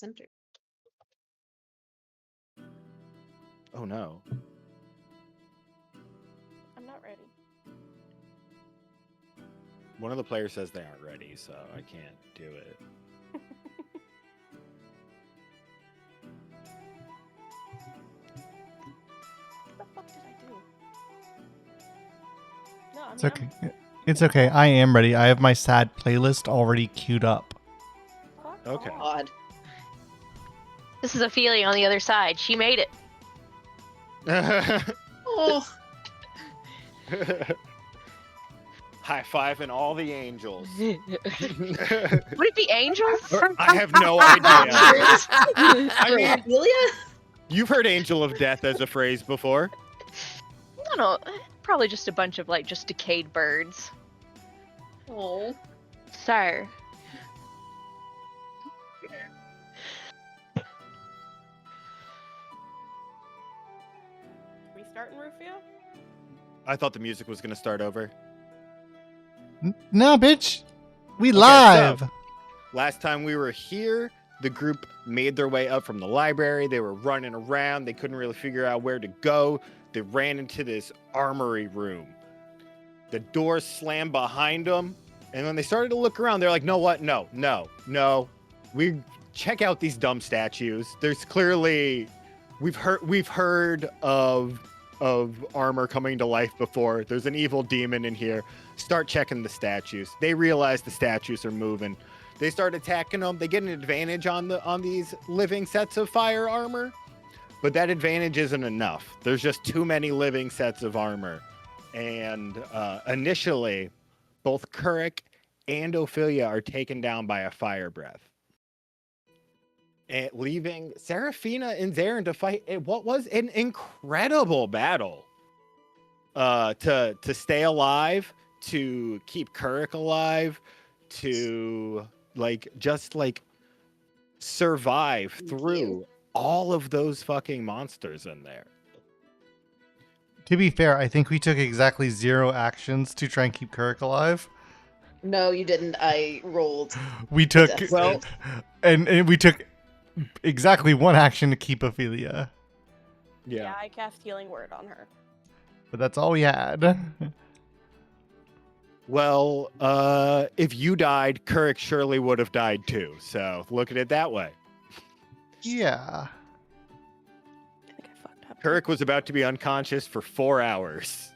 center. Oh no. I'm not ready. One of the players says they aren't ready, so I can't do it. What the fuck did I do? No, I It's mean, okay. It's okay. I am ready. I have my sad playlist already queued up. Fuck Okay. off. God. This is Ophelia on the other side. She made it. Oh, High five and all the angels. Would it be angels? I have no idea. I for mean, Ophelia? you've heard "angel of death" as a phrase before. No, probably just a bunch of just decayed birds. Oh. Sir. We starting, Rufio? I thought the music was going to start over. No, bitch. We Okay, live. so- Last time we were here, the group made their way up from the library. They were running around. They couldn't really figure out where to go. They ran into this armory room. The doors slammed behind them. And when they started to look around, they're like, no, what? No. We check out these dumb statues. There's clearly, we've heard of armor coming to life before. There's an evil demon in here. Start checking the statues. They realize the statues are moving. They start attacking them. They get an advantage on these living sets of fire armor, but that advantage isn't enough. There's just too many living sets of armor. And initially, both Kurik and Ophelia are taken down by a fire breath, and leaving Seraphina and Zarin to fight what was an incredible battle to stay alive, to keep Kurik alive, to just survive through all of those fucking monsters in there. To be fair, I think we took exactly 0 actions to try and keep Kurik alive. No, you didn't. I rolled. We took Well- and we took exactly 1 action to keep Ophelia. Yeah, I cast Healing Word on her. But that's all we had. Well, if you died, Kurik surely would have died too. So look at it that way. Yeah. I think I fucked up. Kurik was about to be unconscious for 4 hours.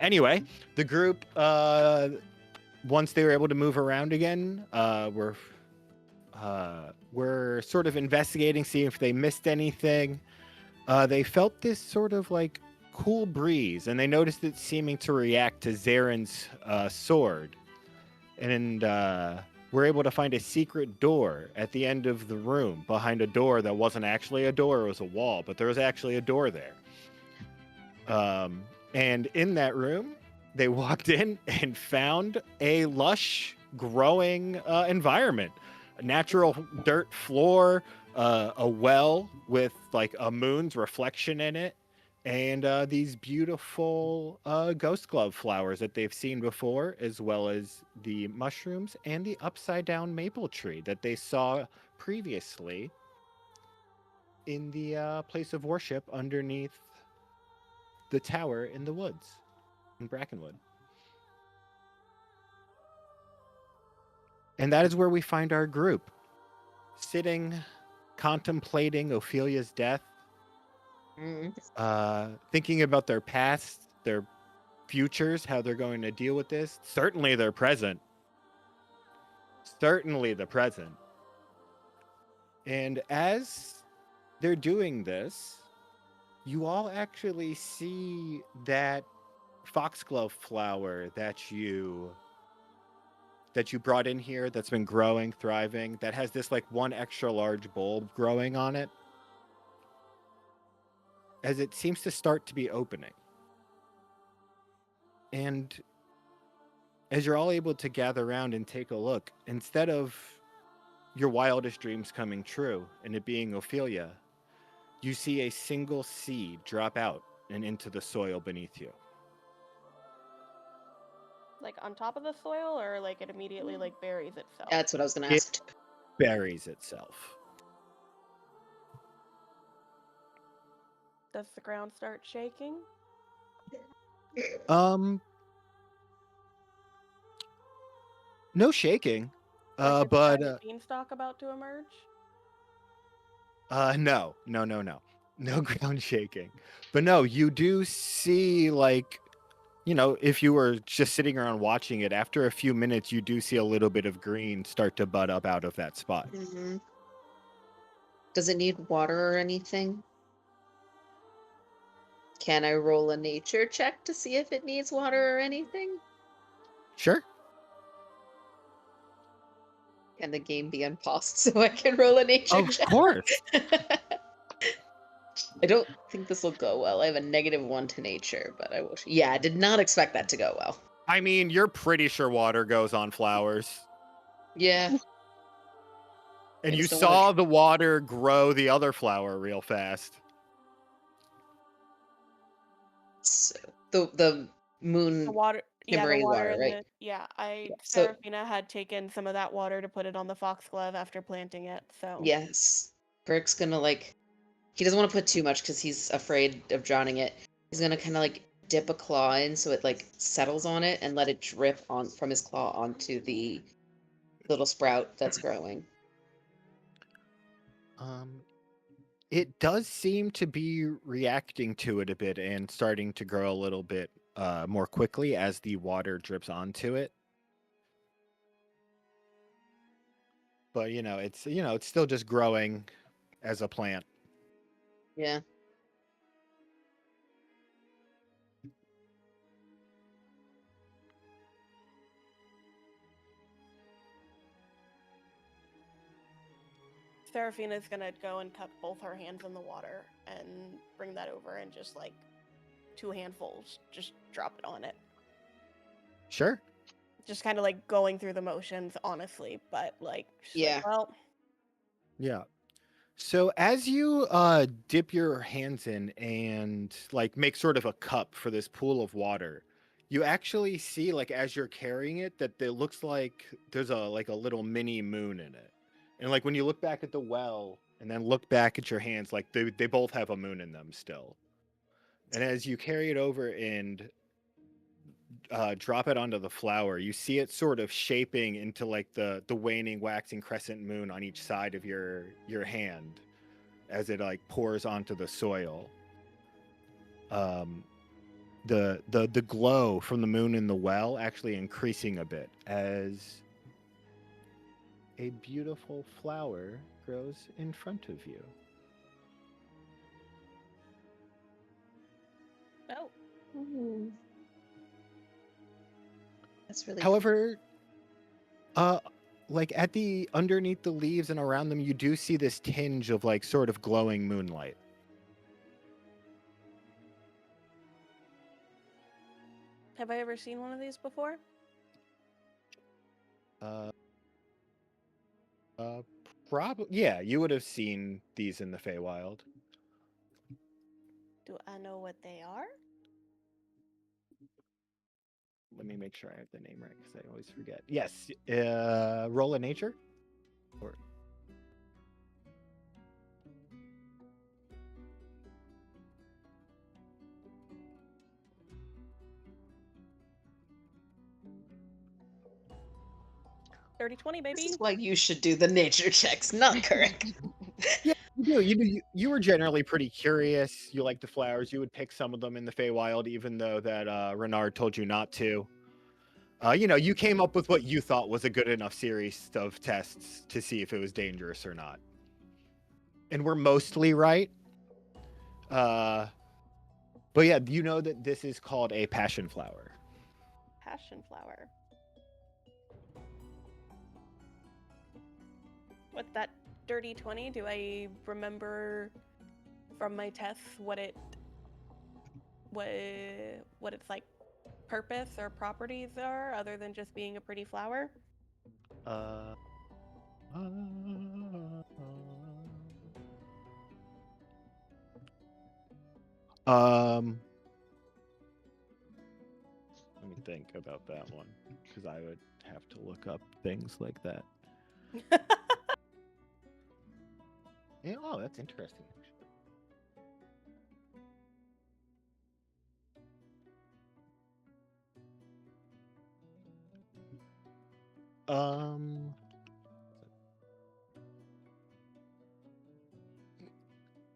Anyway, the group, once they were able to move around again, were sort of investigating, seeing if they missed anything. They felt this sort of cool breeze, and they noticed it seeming to react to Zarin's sword. And were able to find a secret door at the end of the room, behind a door that wasn't actually a door, it was a wall, but there was actually a door there. And in that room, they walked in and found a lush, growing environment. A natural dirt floor, a well with a moon's reflection in it, and these beautiful ghost glove flowers that they've seen before, as well as the mushrooms and the upside-down maple tree that they saw previously in the place of worship underneath the tower in the woods in Brakenwood. And that is where we find our group, sitting, contemplating Ophelia's death, thinking about their past, their futures, how they're going to deal with this. Certainly their present. Certainly the present. And as they're doing this, you all actually see that foxglove flower that you brought in here, that's been growing, thriving, that has this 1 extra large bulb growing on it, as it seems to start to be opening. And as you're all able to gather around and take a look, instead of your wildest dreams coming true and it being Ophelia, you see a single seed drop out and into the soil beneath you. Like on top of the soil, or like it immediately like buries itself? That's what I was gonna It ask. buries itself. Does the ground start shaking? No shaking. Like, is a But giant beanstalk about to emerge? no. No ground shaking. But no, you do see, like, you know, if you were just sitting around watching it, after a few minutes, you do see a little bit of green start to bud up out of that spot. Mm-hmm. Does it need water or anything? Can I roll a nature check to see if it needs water or anything? Sure. Can the game be unpaused so I can roll a nature Of check? course. I don't think this will go well. I have a -1 to nature, but I will. Yeah, I did not expect that to go well. I mean, you're pretty sure water goes on flowers. Yeah. And I you just don't wanna saw the water grow the other flower real fast. So, the moon The water, the shimmering water water, in right? yeah. So Seraphina had taken some of that water to put it on the foxglove after planting it. So yes, Burke's gonna like. He doesn't want to put too much because he's afraid of drowning it. He's gonna kind of like dip a claw in so it like settles on it and let it drip on from his claw onto the little sprout that's growing. It does seem to be reacting to it a bit and starting to grow a little bit more quickly as the water drips onto it. But it's still just growing as a plant. Yeah. Seraphina's gonna go and cup both her hands in the water and bring that over and just like 2 handfuls, just drop it on it. Sure. Just kind of like going through the motions, honestly, but like, Yeah. like, well, Yeah. So as you dip your hands in and like make sort of a cup for this pool of water, you actually see, like, as you're carrying it, that it looks like there's a little mini moon in it. And like when you look back at the well and then look back at your hands, like they both have a moon in them still. And as you carry it over and drop it onto the flower, you see it sort of shaping into like the waning waxing crescent moon on each side of your hand as it like pours onto the soil. The glow from the moon in the well actually increasing a bit as a beautiful flower grows in front of you. oh, Ooh. That's really However, like at the underneath the leaves and around them, you do see this tinge of like sort of glowing moonlight. have I ever seen one of these before? Probably, yeah, you would have seen these in the Feywild. Do I know what they are? Let me make sure I have the name right because I always forget. Yes, roll a nature. Or 30-20, This baby. is why you should do the nature checks, not correct. yeah, you were generally pretty curious. You like the flowers. You would pick some of them in the Feywild, even though that Renard told you not to. You came up with what you thought was a good enough series of tests to see if it was dangerous or not. And we're mostly right. But yeah, you know that this is called a passion flower. Passion flower. With that dirty 20, do I remember from my tests what its like purpose or properties are, other than just being a pretty flower? Let me think about that one because I would have to look up things like that. Yeah, oh, that's interesting.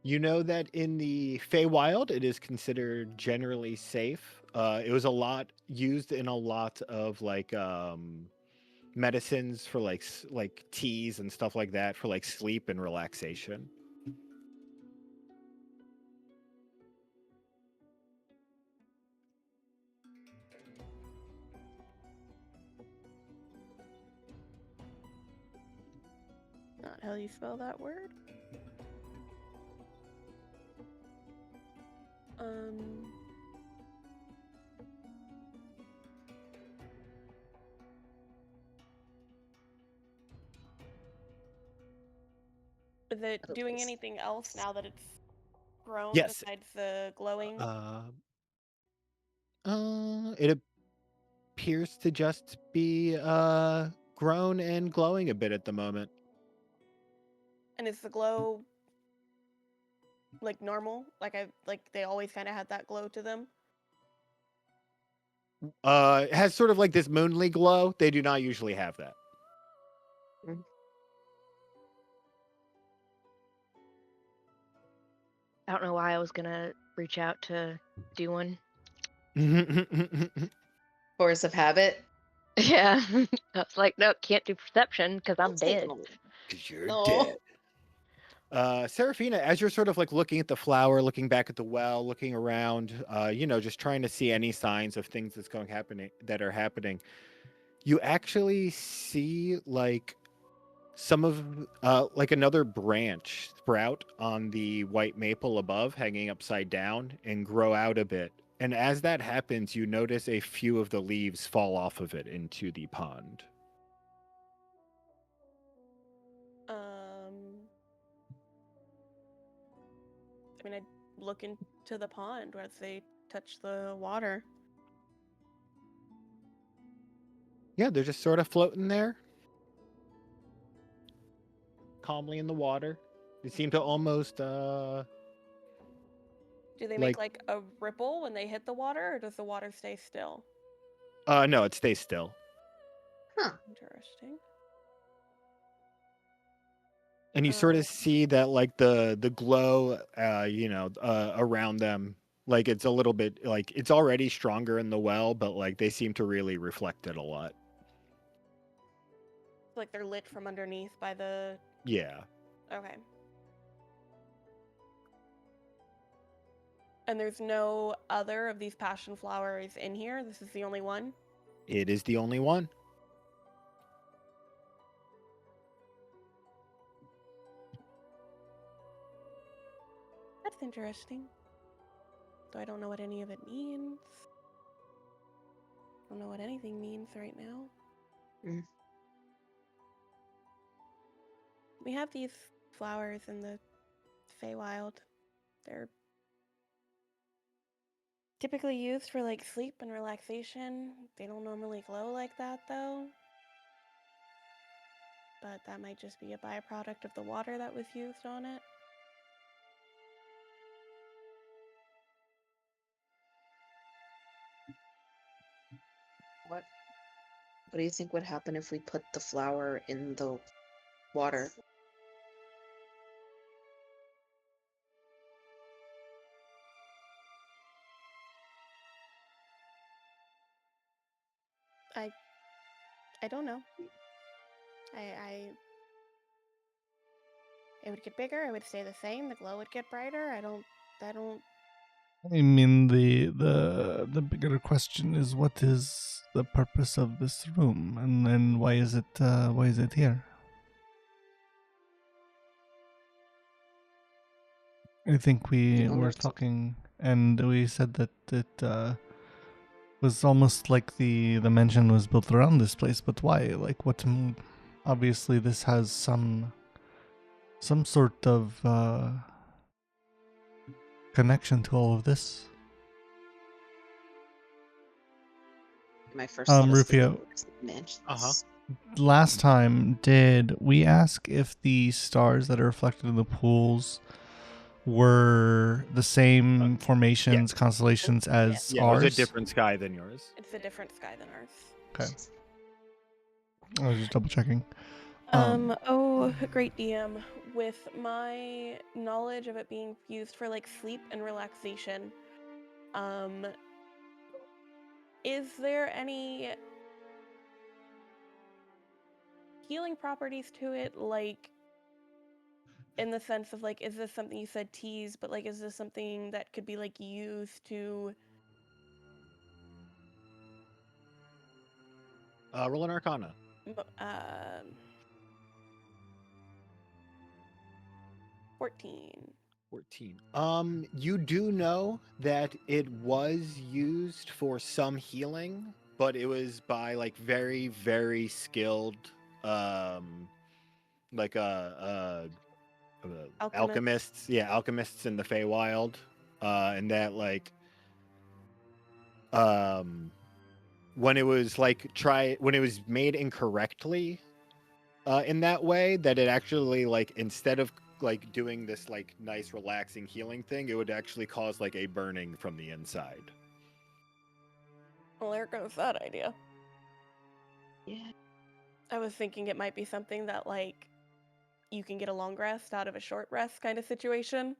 You know that in the Feywild, it is considered generally safe. It was a lot used in a lot of like medicines for like teas and stuff like that for like sleep and relaxation. Not how you spell that word. Is it doing anything else now that it's grown Yes. besides the glowing? It appears to just be grown and glowing a bit at the moment. And is the glow like normal? Like they always kind of had that glow to them? It has sort of like this moonly glow. They do not usually have that. I don't know why I was gonna reach out to do one. Force of habit. Yeah. I was like, no, can't do perception because I'm dead. Because you're No. dead. Seraphina, as you're sort of like looking at the flower, looking back at the well, looking around, just trying to see any signs of things that are happening, you actually see like some of like another branch sprout on the white maple above, hanging upside down, and grow out a bit. And as that happens, you notice a few of the leaves fall off of it into the pond. I mean, I look into the pond as they touch the water. Yeah, they're just sort of floating there, calmly in the water. They seem to almost Do they make like a ripple when they hit the water, or does the water stay still? No, it stays still. Huh. Interesting. And you sort of see that like the glow around them, like it's a little bit like it's already stronger in the well, but like they seem to really reflect it a lot. Like they're lit from underneath by the... Yeah. Okay. And there's no other of these passion flowers in here? This is the only one? It is the only one. That's interesting. So I don't know what any of it means. I don't know what anything means right now. We have these flowers in the Feywild. They're typically used for like sleep and relaxation. They don't normally glow like that though. But that might just be a byproduct of the water that was used on it. What do you think would happen if we put the flower in the water? I don't know. It would get bigger, it would stay the same, the glow would get brighter. I don't I mean, the bigger question is, what is the purpose of this room, and then why is it here? I think we were talking, and we said that it was almost like the mansion was built around this place. But why? Like, what? Obviously, this has some sort of connection to all of this. My first thought is the Rufio, mansions. last time, did we ask if the stars that are reflected in the pools were the same formations, constellations as Yeah, it ours? was a different sky than yours. It's a different sky than ours. Okay. I was just double checking. Oh, great DM. With my knowledge of it being used for like sleep and relaxation, is there any healing properties to it? Like, in the sense of like, is this something you said tease, but like, is this something that could be like used to? Roll an Arcana. 14. 14. You do know that it was used for some healing, but it was by like very, very skilled, like alchemists. Yeah, alchemists in the Feywild, and that like, when it was like when it was made incorrectly, in that way, that it actually like instead of like doing this like nice relaxing healing thing, it would actually cause like a burning from the inside. Well, there goes that idea. Yeah. I was thinking it might be something that like you can get a long rest out of a short rest kind of situation.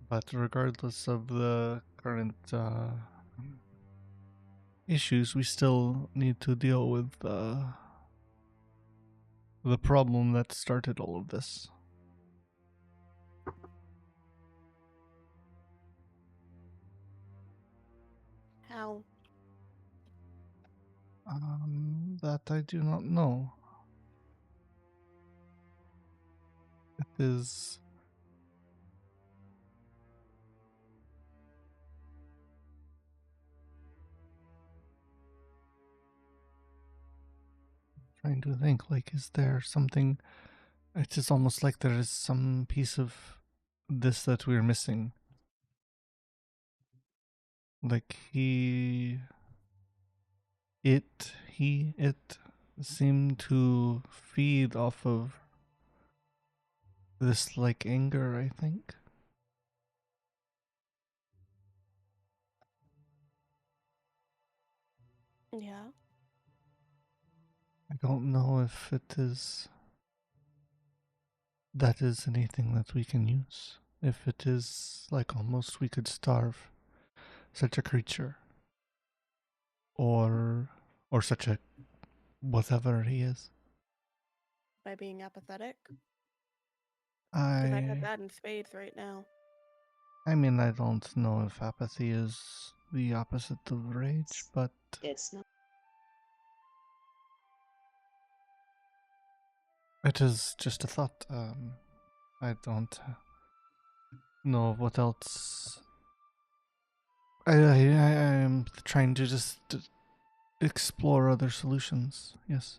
But regardless of the current issues, we still need to deal with the problem that started all of this. How? That I do not know. It is trying to think, like, is there something? It is almost like there is some piece of this that we're missing. Like it seemed to feed off of this, like, anger, I think. Yeah. I don't know if that is anything that we can use. If it is like almost we could starve such a creature. Or such a whatever he is. By being apathetic? Because I've had that in spades right now. I mean, I don't know if apathy is the opposite of rage, but It's not. it is just a thought. I don't know what else. I am trying to just explore other solutions. Yes.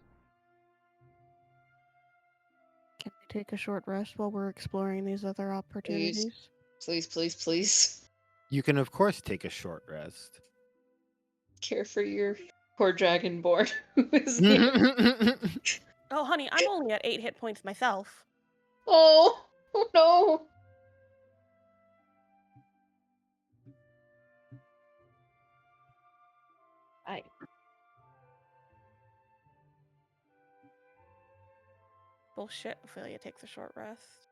Can we take a short rest while we're exploring these other opportunities? Please. You can of course take a short rest. Care for your poor dragonborn who is here. Oh, honey, I'm only at 8 hit points myself. Oh no. Bullshit, Ophelia takes a short rest.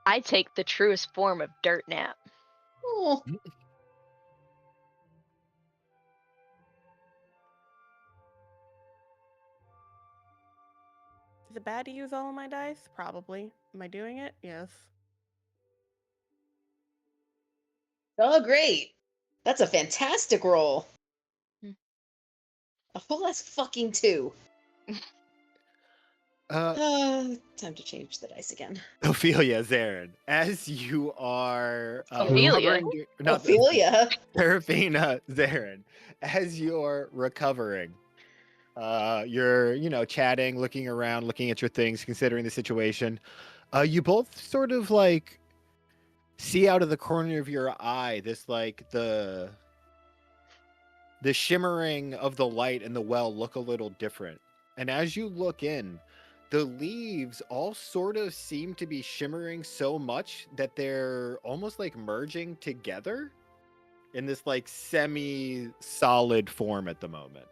I take the truest form of dirt nap. Oh. Is it bad to use all of my dice? Probably. Am I doing it? Yes. Oh, great. That's a fantastic roll. Hmm. A whole ass fucking 2. Time to change the dice again. Ophelia, Zarin, as you are Ophelia? recovering, not Ophelia. Serafina, Zarin, as you're recovering, you're chatting, looking around, looking at your things, considering the situation. You both sort of like see out of the corner of your eye this like the shimmering of the light in the well look a little different. And as you look in, the leaves all sort of seem to be shimmering so much that they're almost like merging together in this like semi-solid form at the moment.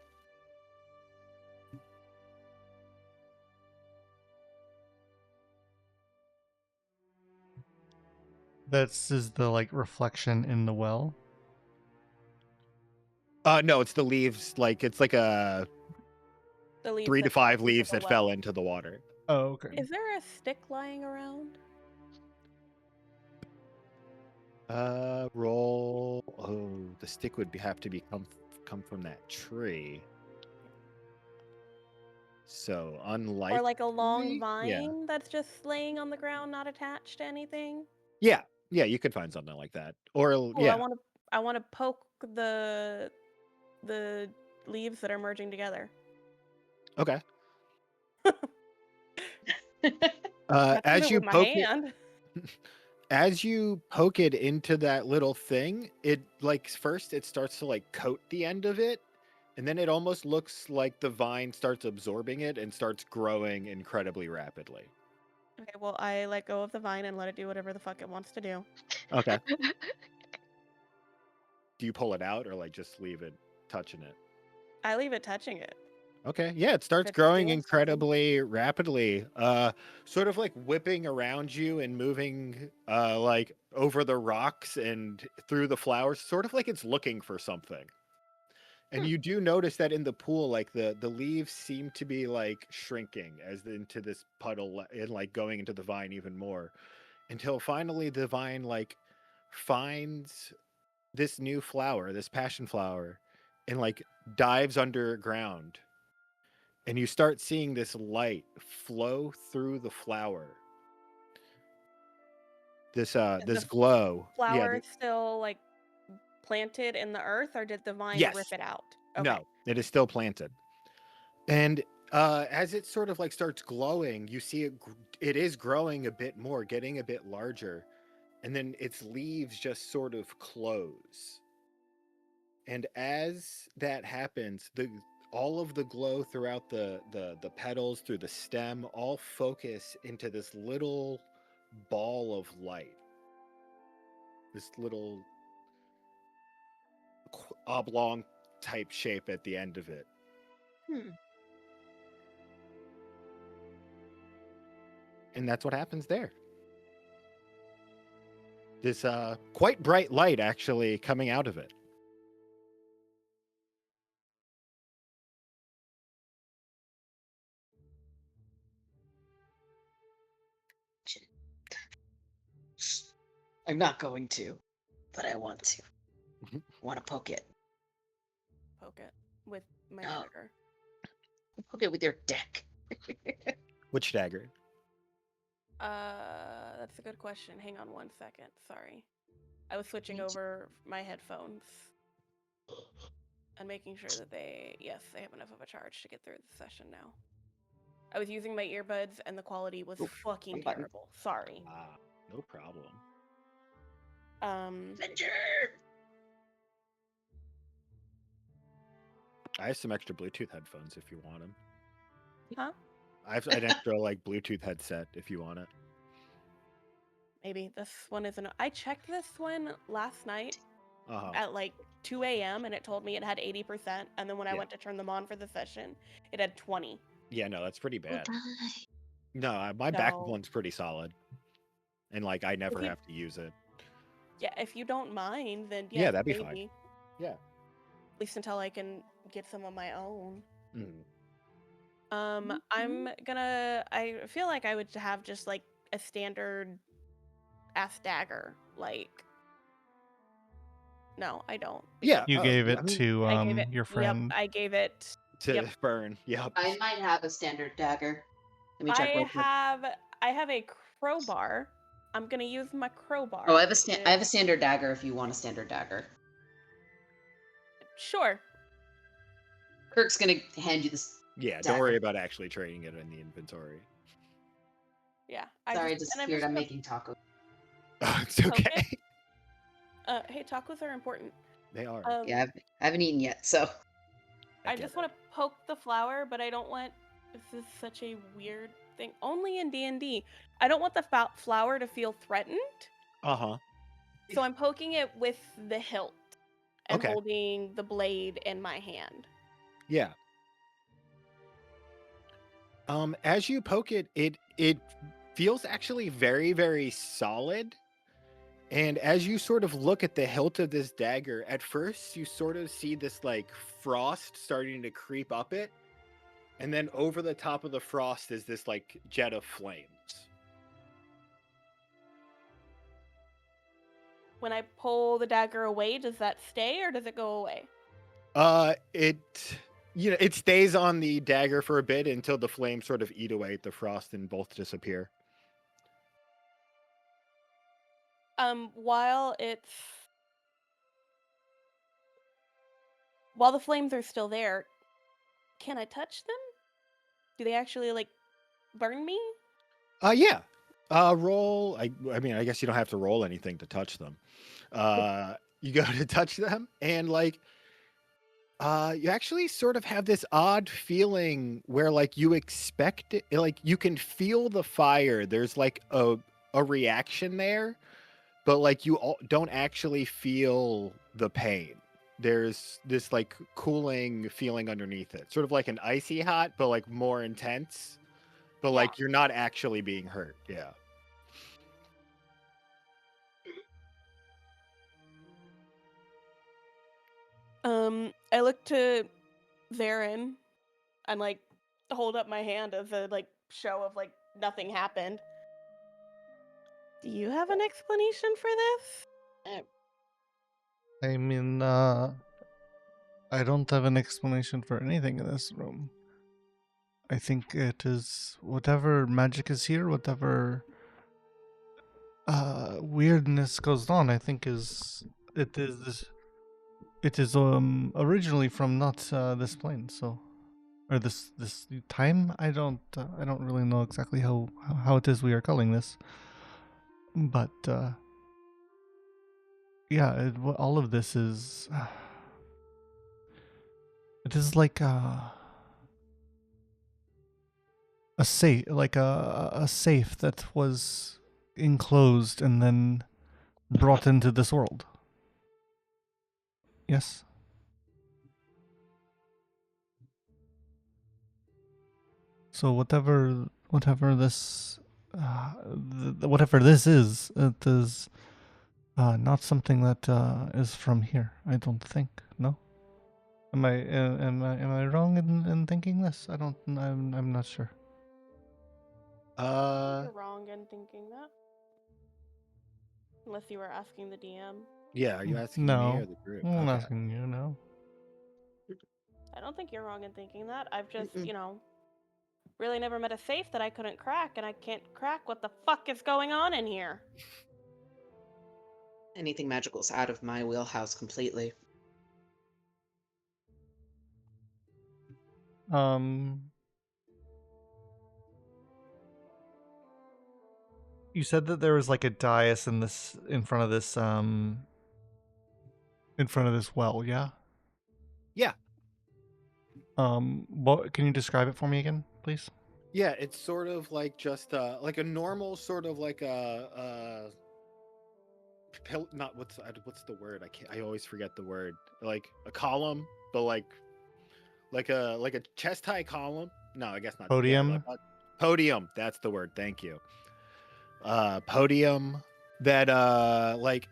This is the like reflection in the well. No, it's the leaves. Like it's like a The leaves 3 to that fell 5 into leaves the that well. fell into the water. Oh, okay. Is there a stick lying around? Roll. Oh, the stick would have to be come from that tree. So unlikely. Or like a long Yeah. vine that's just laying on the ground, not attached to anything? Yeah, you could find something like that. Or Cool, yeah, I want to poke the leaves that are merging together. okay. Not As with you my poke hand. as you poke it into that little thing, it like first it starts to like coat the end of it, and then it almost looks like the vine starts absorbing it and starts growing incredibly rapidly. Okay, well, I let go of the vine and let it do whatever the fuck it wants to do. Okay. Do you pull it out or like just leave it touching it? I leave it touching it. Okay, yeah, it starts it's growing doing incredibly rapidly, sort of like whipping around you and moving like over the rocks and through the flowers, sort of like it's looking for something. And you do notice that in the pool, like the leaves seem to be like shrinking as into this puddle and like going into the vine even more, until finally the vine like finds this new flower, this passion flower, and like dives underground. And you start seeing this light flow through the flower. This Is this the glow. flower still like planted in the earth, or did the vine Yes. rip it out? Okay. No, it is still planted. And as it sort of like starts glowing, you see it is growing a bit more, getting a bit larger. And then its leaves just sort of close. And as that happens, all of the glow throughout the petals, through the stem, all focus into this little ball of light. This little oblong type shape at the end of it. And that's what happens there. This quite bright light actually coming out of it. I'm not going to, but I want to. Want to poke it. Poke it with my No. dagger. Poke it with your dick. Which dagger? That's a good question. Hang on 1 second. Sorry. I was switching over my headphones and making sure that they have enough of a charge to get through the session now. I was using my earbuds and the quality was fucking terrible. Sorry. No problem. Avenger! I have some extra Bluetooth headphones if you want them. Huh? I have an extra like Bluetooth headset if you want it. Maybe this one isn't. I checked this one last night Uh-huh. at like 2 a.m. and it told me it had 80%. And then when I went to turn them on for the session, it had 20. Yeah, no, that's pretty bad. No, my backup one's pretty solid. And like I never have to use it. Yeah, if you don't mind, then yeah, that'd be maybe. fine. Yeah. At least until I can get some of my own. Mm. I feel like I would have just like a standard ass dagger. Like, no, I don't. Yeah. You gave it to your friend. Yep, I gave it to Burn. Yep. I might have a standard dagger. Let me check real quick. I have a crowbar. I'm gonna use my crowbar. Oh, I have a standard dagger if you want a standard dagger. Sure. Kirk's gonna hand you this. Yeah, don't Dagger. worry about actually trading it in the inventory. Yeah. Sorry, I disappeared. I'm making tacos. Oh, it's okay. Hey, tacos are important. They are. Yeah, I haven't eaten yet, so. I just want to poke the flower, but I don't want. This is such a weird thing. Only in D&D. I don't want the flower to feel threatened. Uh-huh. So I'm poking it with the hilt and Okay. holding the blade in my hand. Yeah. As you poke it, it feels actually very, very solid. And as you sort of look at the hilt of this dagger, at first you sort of see this like frost starting to creep up it. And then over the top of the frost is this like jet of flames. When I pull the dagger away, does that stay or does it go away? It stays on the dagger for a bit until the flames sort of eat away at the frost and both disappear. While the flames are still there, can I touch them? Do they actually like burn me? Yeah. Roll. I mean, I guess you don't have to roll anything to touch them. You go to touch them, and like, you actually sort of have this odd feeling where like you expect it, like you can feel the fire. There's like a reaction there, but like you don't actually feel the pain. There's this like cooling feeling underneath it, sort of like an icy hot, but like more intense. But like you're not actually being hurt. Yeah. I look to Varen and like hold up my hand as a like show of like nothing happened. Do you have an explanation for this? I mean, I don't have an explanation for anything in this room. I think it is whatever magic is here, whatever weirdness goes on. I think it is originally from not this plane, so or this time. I don't really know exactly how it is we are calling this, but yeah, all of this is it is like a safe, like a safe that was enclosed and then brought into this world. Yes. So whatever this whatever this is, it is not something that is from here. I don't think. No. Am I wrong in thinking this? I'm not sure. You're wrong in thinking that. Unless you were asking the DM. Yeah, are you asking me or the group? I'm asking you, no. I don't think you're wrong in thinking that. I've just, really never met a safe that I couldn't crack, and I can't crack what the fuck is going on in here. Anything magical is out of my wheelhouse completely. You said that there was like a dais in front of this well, yeah? Yeah. What can you describe it for me again, please? Yeah, it's sort of like just like a normal sort of like a not what's the word? I always forget the word. Like a column, but like a chest high column. No, I guess not. Podium. Yeah, podium. That's the word. Thank you. Podium that like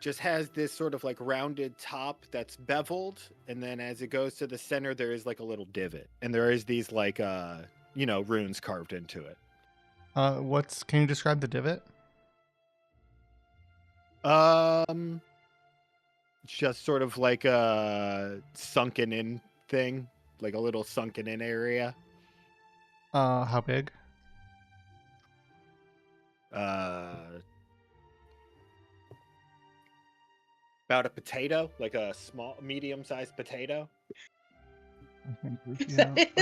just has this sort of like rounded top that's beveled, and then as it goes to the center there is like a little divot, and there is these like runes carved into it. Can you describe the divot? Just sort of like a sunken in thing, like a little sunken in area. How big? about a potato, like a small, medium-sized potato. Is that it?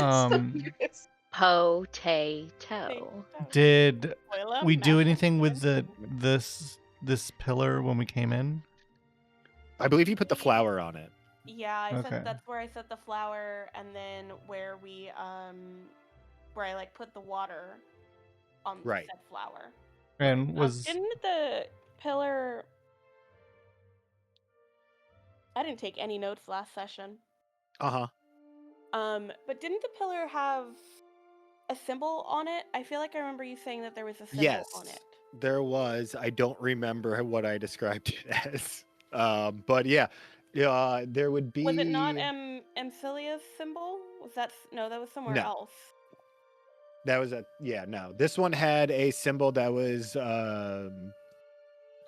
Potato. Did Spoiler, we do mashed anything with potatoes. this pillar when we came in? I believe you put the flower on it. Yeah, I Okay. said that's where I set the flower, and then where we where I like put the water on the Right. said flower. And was Didn't the pillar? I didn't take any notes last session. Uh-huh. But didn't the pillar have a symbol on it? I feel like I remember you saying that there was a symbol Yes, on it. there was. I don't remember what I described it as. But yeah, there would be. Was it not Amphilia's symbol? Was that no? That was somewhere No. else. That was no. This one had a symbol that was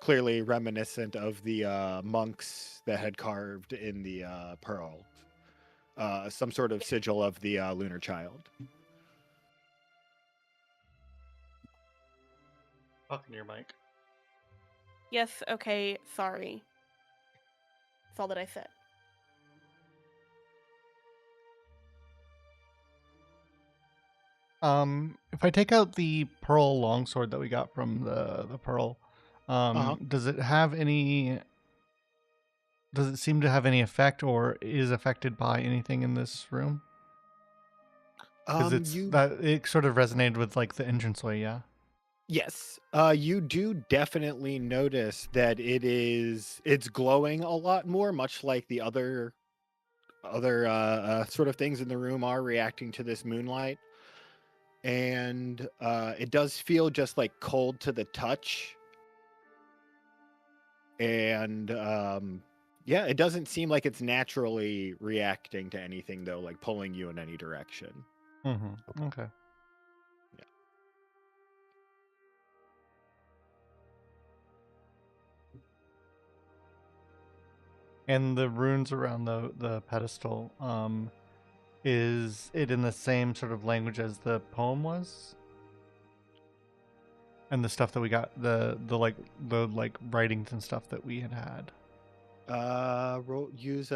clearly reminiscent of the monks that had carved in the pearl. Some sort of sigil of the lunar child. talking to your mic. Yes. Okay. Sorry. That's all that I said. If I take out the pearl longsword that we got from the pearl, does it have any? Does it seem to have any effect, or is affected by anything in this room? Because it sort of resonated with like the entranceway, yeah. Yes, you do definitely notice that it's glowing a lot more, much like the other sort of things in the room are reacting to this moonlight. And it does feel just like cold to the touch. And yeah, it doesn't seem like it's naturally reacting to anything though, like pulling you in any direction. Mm-hmm. Okay. Yeah. And the runes around the pedestal, is it in the same sort of language as the poem was? And the stuff that we got, the writings and stuff that we had. Use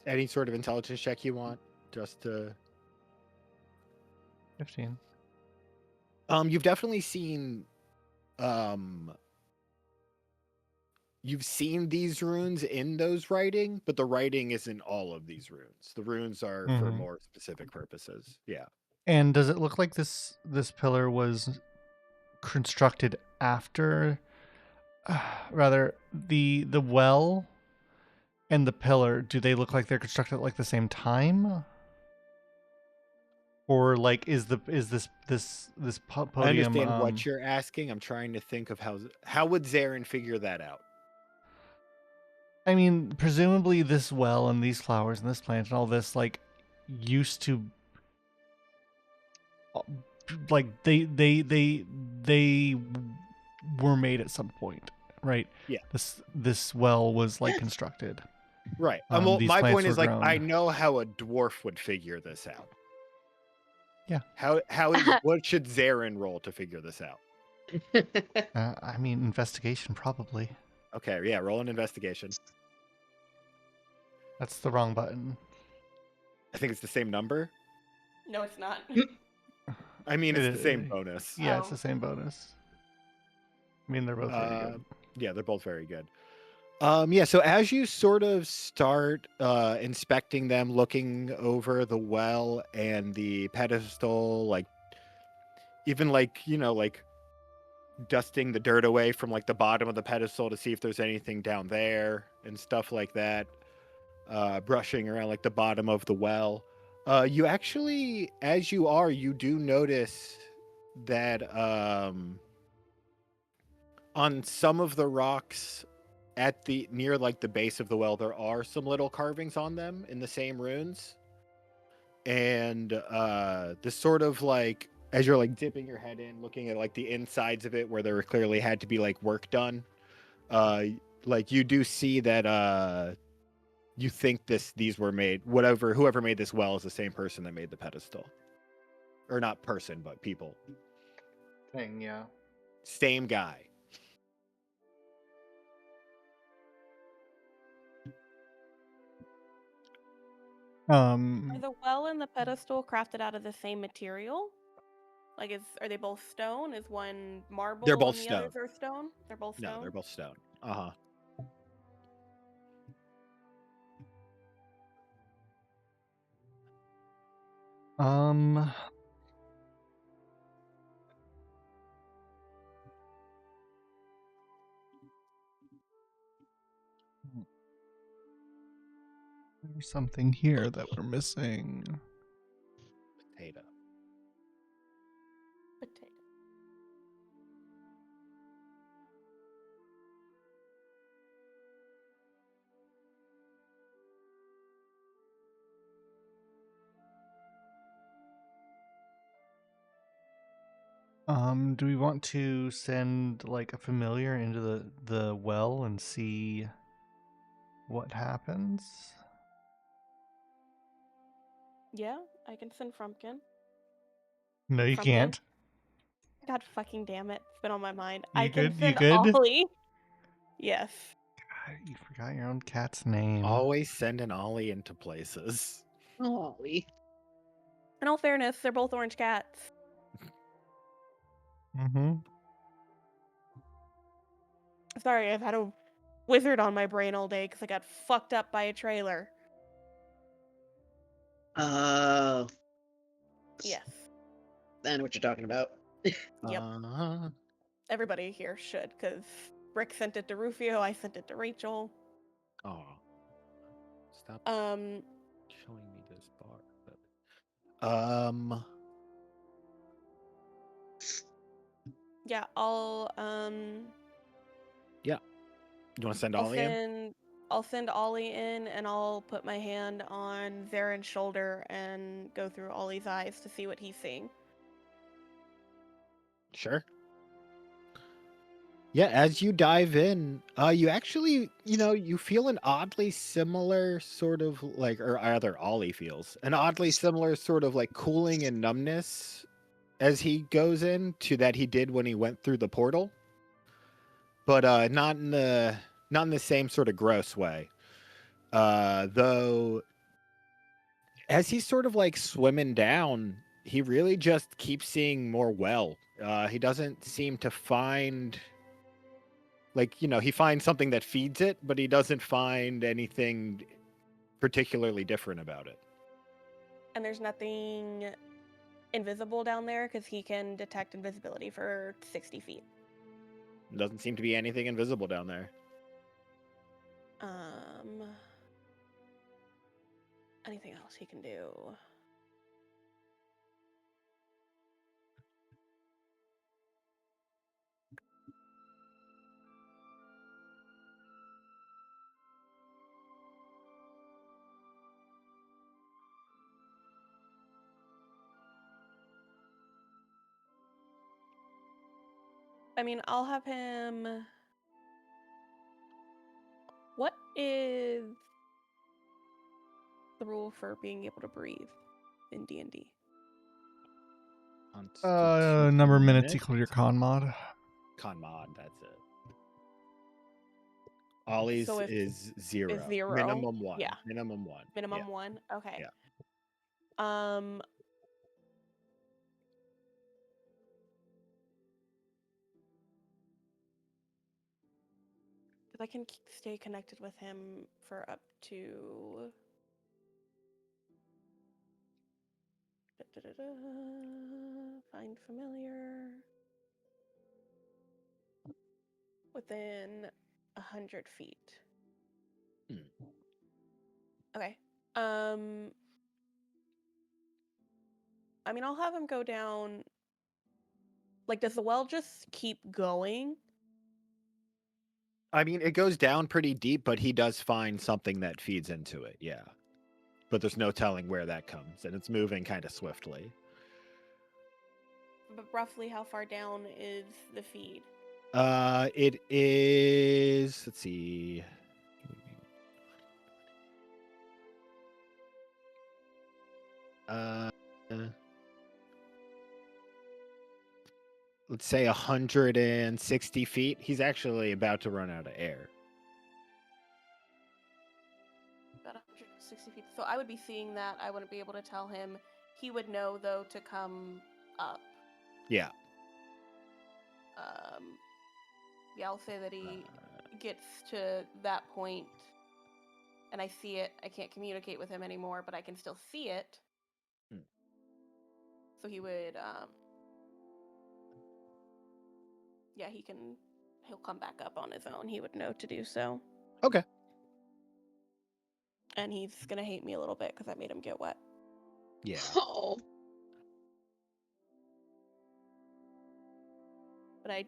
any sort of intelligence check you want, just to 15. You've definitely seen you've seen these runes in those writing, but the writing isn't all of these runes. The runes are for more specific purposes. Yeah. And does it look like this pillar was constructed after rather the well and the pillar, do they look like they're constructed at like the same time? Or like is this podium? I understand what you're asking. I'm trying to think of how would Zarin figure that out? I mean, presumably this well and these flowers and this plant and all this like used to like they were made at some point, right? Yeah. This well was like constructed. Right. Well, my point is like grown. I know how a dwarf would figure this out. Yeah. What should Zarin roll to figure this out? I mean, investigation probably. Okay, yeah, roll an investigation. That's the wrong button. I think it's the same number. No, it's not. I mean, it's the same bonus. Yeah, it's the same bonus. I mean, they're both very good. Yeah, they're both very good. Yeah, so as you sort of start inspecting them, looking over the well and the pedestal, like even like, like dusting the dirt away from like the bottom of the pedestal to see if there's anything down there and stuff like that, brushing around like the bottom of the well. You actually, as you do notice that on some of the rocks near like the base of the well, there are some little carvings on them in the same runes. And this sort of like, as you're like dipping your head in, looking at like the insides of it where there clearly had to be like work done, like you do see that you think these were made, whoever made this well is the same person that made the pedestal. Or not person, but people. Thing, yeah. Same guy. Are the well and the pedestal crafted out of the same material? Like, are they both stone? Is one marble They're both and the stone. others are stone? They're both stone? No, they're both stone. Uh-huh. There's something here that we're missing. Potato. Potato. Do we want to send like a familiar into the well and see what happens? Yeah, I can send Frumpkin. No, you Frumpkin. can't. God fucking damn it. It's been on my mind. You I can good? You send good? Ollie. Yes. God, you forgot your own cat's name. Always send an Ollie into places. Ollie. In all fairness, they're both orange cats. Mm-hmm. Sorry, I've had a wizard on my brain all day because I got fucked up by a trailer. Oh, Yes. I know what you're talking about. Yep. Everybody here should, because Rick sent it to Rufio, I sent it to Rachel. Oh. Stop Um, showing me this bar. yeah, I'll Yeah. You want to send I'll Ollie in? send Ollie in, and I'll put my hand on Zaren's shoulder and go through Ollie's eyes to see what he's seeing. Sure. Yeah, as you dive in, you actually, you feel an oddly similar sort of like, or either Ollie feels, an oddly similar sort of like cooling and numbness as he goes in to that he did when he went through the portal. But not in the same sort of gross way. Though as he's sort of like swimming down, he really just keeps seeing more well. He doesn't seem to find, like, he finds something that feeds it, but he doesn't find anything particularly different about it. And there's nothing invisible down there because he can detect invisibility for 60 feet. Doesn't seem to be anything invisible down there. Anything else he can do? I mean, I'll have him. What is the rule for being able to breathe in D&D? Number of minutes equal to your con mod. Con mod, that's it. Ollie's So is 0. Is 0. Minimum 1. Yeah. Minimum 1. Minimum Yeah. 1? Okay. Yeah. Because I can stay connected with him for up to... Find familiar. Within 100 feet. Okay. I mean, I'll have him go down. Like, does the well just keep going? I mean, it goes down pretty deep, but he does find something that feeds into it, yeah. But there's no telling where that comes, and it's moving kind of swiftly. But roughly how far down is the feed? It is, let's see. let's say 160 feet. He's actually about to run out of air. About 160 feet. So I would be seeing that. I wouldn't be able to tell him. He would know, though, to come up. Yeah. Yeah, I'll say that he gets to that point, and I see it. I can't communicate with him anymore, but I can still see it. So he would, yeah, he'll come back up on his own. He would know to do so. Okay. And he's gonna hate me a little bit because I made him get wet. Yeah. Oh. But I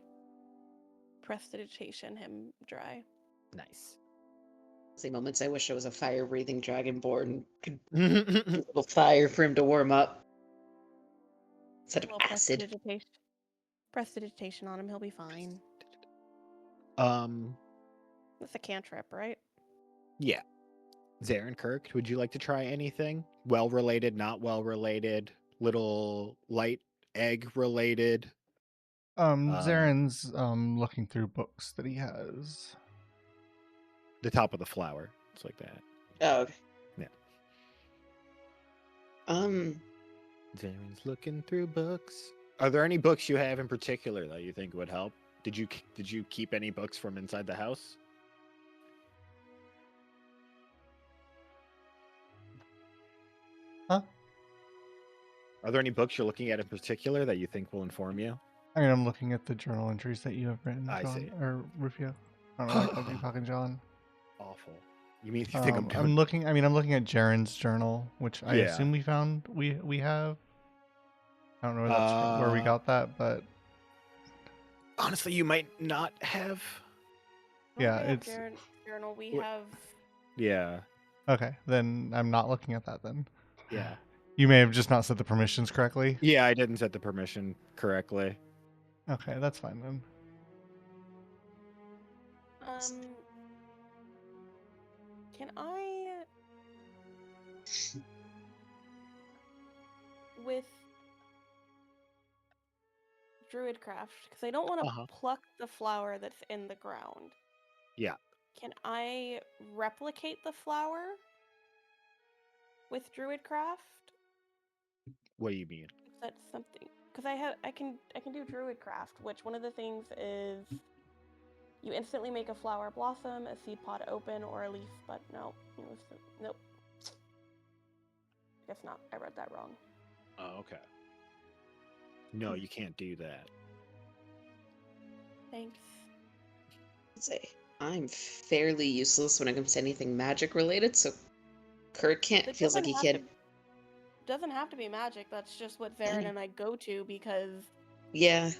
prestidigitation him dry. Nice. Same moments I wish I was a fire-breathing dragonborn. Could um, a little fire for him to warm up. Instead of A little acid. prestidigitation on him. He'll be fine. That's a cantrip, right? Yeah. Zarin Kirk, would you like to try anything? Well-related, not well-related, little light egg related? Zaren's looking through books that he has. The top of the flower. It's like that. Oh, okay. Yeah. Zaren's looking through books. Are there any books you have in particular that you think would help? Did you keep any books from inside the house? Huh? Are there any books you're looking at in particular that you think will inform you? I mean, I'm looking at the journal entries that you have written, I John, see. or Rufio. I don't know why I called you fucking John. Awful. You mean you think I'm doing? I'm looking at Jaren's journal, which I Yeah. assume we found. We have. I don't know where that's where we got that, but honestly, you might not have. Yeah, We have it's journal. We Wait. have. Yeah. okay. Then I'm not looking at that. Then Yeah. you may have just not set the permissions correctly. Yeah, I didn't set the permission correctly. Okay, that's fine then. Can I, with Druidcraft, because I don't want to pluck the flower that's in the ground. Yeah. Can I replicate the flower with Druidcraft? What do you mean? Is that something? Because I can do Druidcraft, which one of the things is you instantly make a flower blossom, a seed pod open, or a leaf. But no, nope. Guess not. I read that wrong. Oh, okay. No, you can't do that. Thanks. Say, I'm fairly useless when it comes to anything magic related, so Kirk feels like he can't. Doesn't have to be magic. That's just what Zarin and I go to because. Yeah.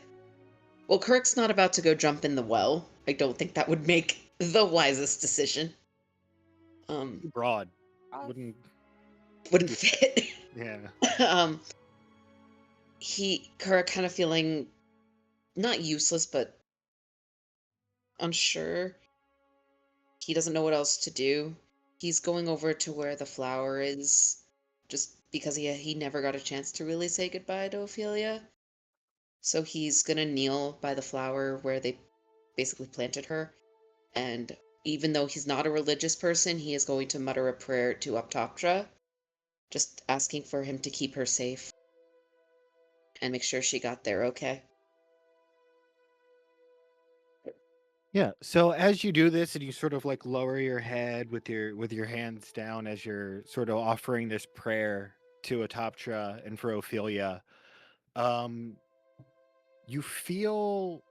Well, Kirk's not about to go jump in the well. I don't think that would make the wisest decision. Broad. Wouldn't fit. Yeah. Kirk kind of feeling not useless, but unsure. He doesn't know what else to do. He's going over to where the flower is, just because he never got a chance to really say goodbye to Ophelia. So he's gonna kneel by the flower where they basically planted her, and even though he's not a religious person, he is going to mutter a prayer to Optoptra, just asking for him to keep her safe and make sure she got there okay. Yeah. So as you do this and you sort of like lower your head with your hands down as you're sort of offering this prayer to Atoptra and for Ophelia, you feel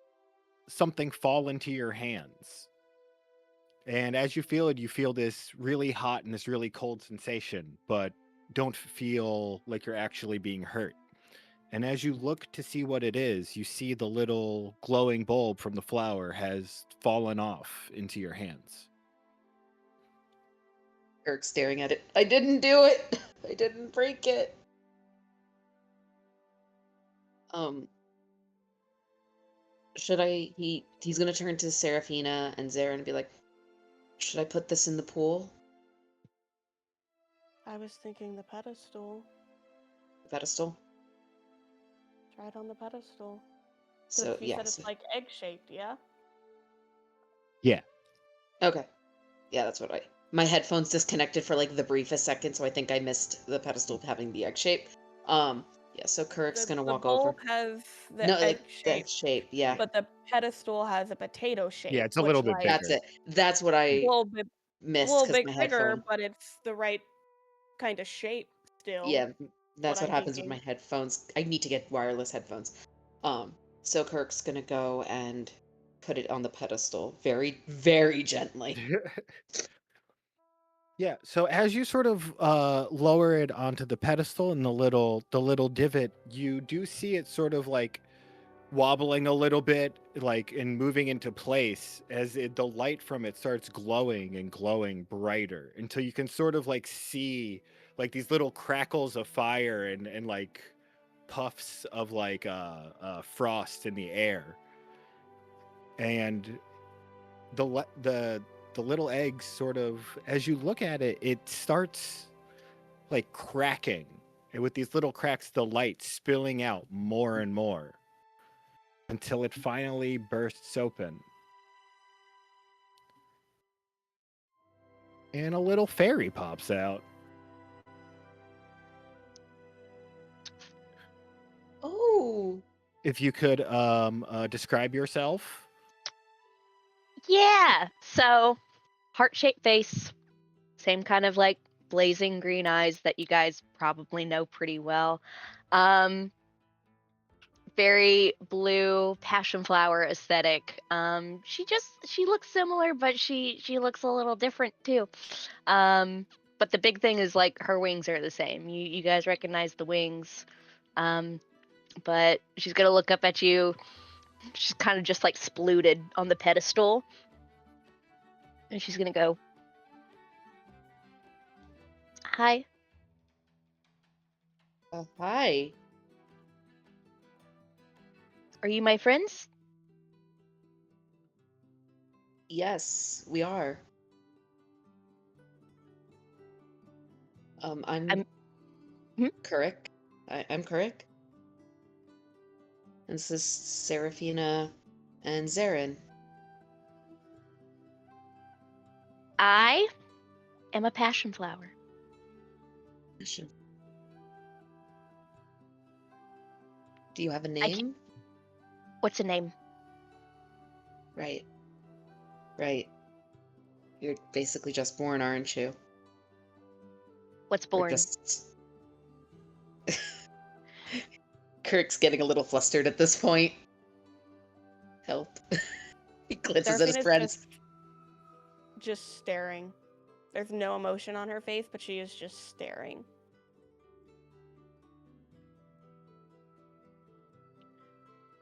something fall into your hands. And as you feel it, you feel this really hot and this really cold sensation, but don't feel like you're actually being hurt. And as you look to see what it is, you see the little glowing bulb from the flower has fallen off into your hands. Kirk staring at it. I didn't do it. I didn't break it. Should I? He's gonna turn to Seraphina and Zarin and be like, "Should I put this in the pool?" I was thinking the pedestal. The pedestal. Try it on the pedestal. So You yeah. said it's like egg-shaped, yeah? Yeah. Okay. Yeah, that's what my headphones disconnected for like the briefest second, so I think I missed the pedestal having the egg shape. Yeah, so Kurik's gonna The walk over. bowl has the No, egg the shape, shape, yeah. but the pedestal has a potato Yeah, shape, it's a which little bit like That's bigger. it. That's what a I little bit missed because my bigger, headphone. but it's the right kind of shape still. Yeah, that's what I'm happens with my thinking. headphones. I need to get wireless headphones. So Kirk's gonna go and put it on the pedestal very, very gently. Yeah, so as you sort of lower it onto the pedestal in the little divot, you do see it sort of like wobbling a little bit, like and moving into place as the light from it starts glowing and glowing brighter until you can sort of like see like these little crackles of fire and like puffs of like frost in the air, and the little eggs sort of, as you look at it, it starts like cracking, and with these little cracks the light spilling out more and more until it finally bursts open and a little fairy pops out. Oh, If you could describe yourself. Yeah. So, heart-shaped face, same kind of like blazing green eyes that you guys probably know pretty well. Um, very blue passion flower aesthetic. She looks similar, but she looks a little different too. But the big thing is like her wings are the same. You guys recognize the wings. But she's gonna look up at you. She's kind of just like splooted on the pedestal, and she's gonna go, "Hi." hi. Are you my friends? Yes, we are. I'm Hmm? Kurik. I'm Kurik. And this is Seraphina and Zarin. I am a passion flower. Do you have a I ca- name? What's a name? Right, right. You're basically just born, aren't you? What's Or born? just. Kirk's getting a little flustered at this point. Help. He glances at his Seraphina's friends. just staring. There's no emotion on her face, but she is just staring.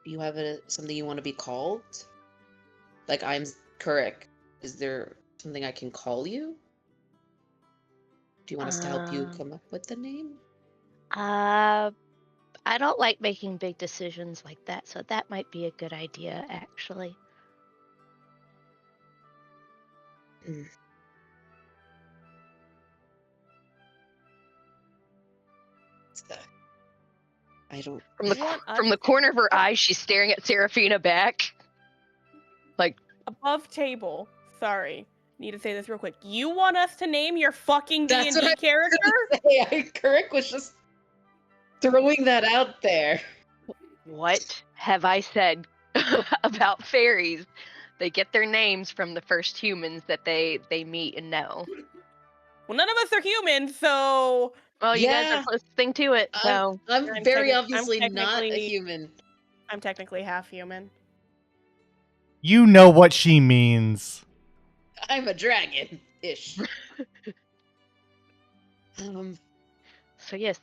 Do you have something you want to be called? Like, I'm Kurik. Is there something I can call you? Do you want us to help you Um, come up with the name? uh, I don't like making big decisions like that, so that might be a good idea, actually. Mm. I don't. From You want us from the corner of her eyes, she's staring at Seraphina back. Like, above table. Sorry. Need to say this real quick. You want us to name your fucking That's what D&D character? Kurik was just throwing that out there. what have I said about fairies? They get their names from the first humans that they meet and know. Well, none of us are humans, so Well, you guys are Yeah, closest thing to it, so I'm very I'm obviously not a technically human. I'm technically half human. You know what she means. I'm a dragon-ish. so yes,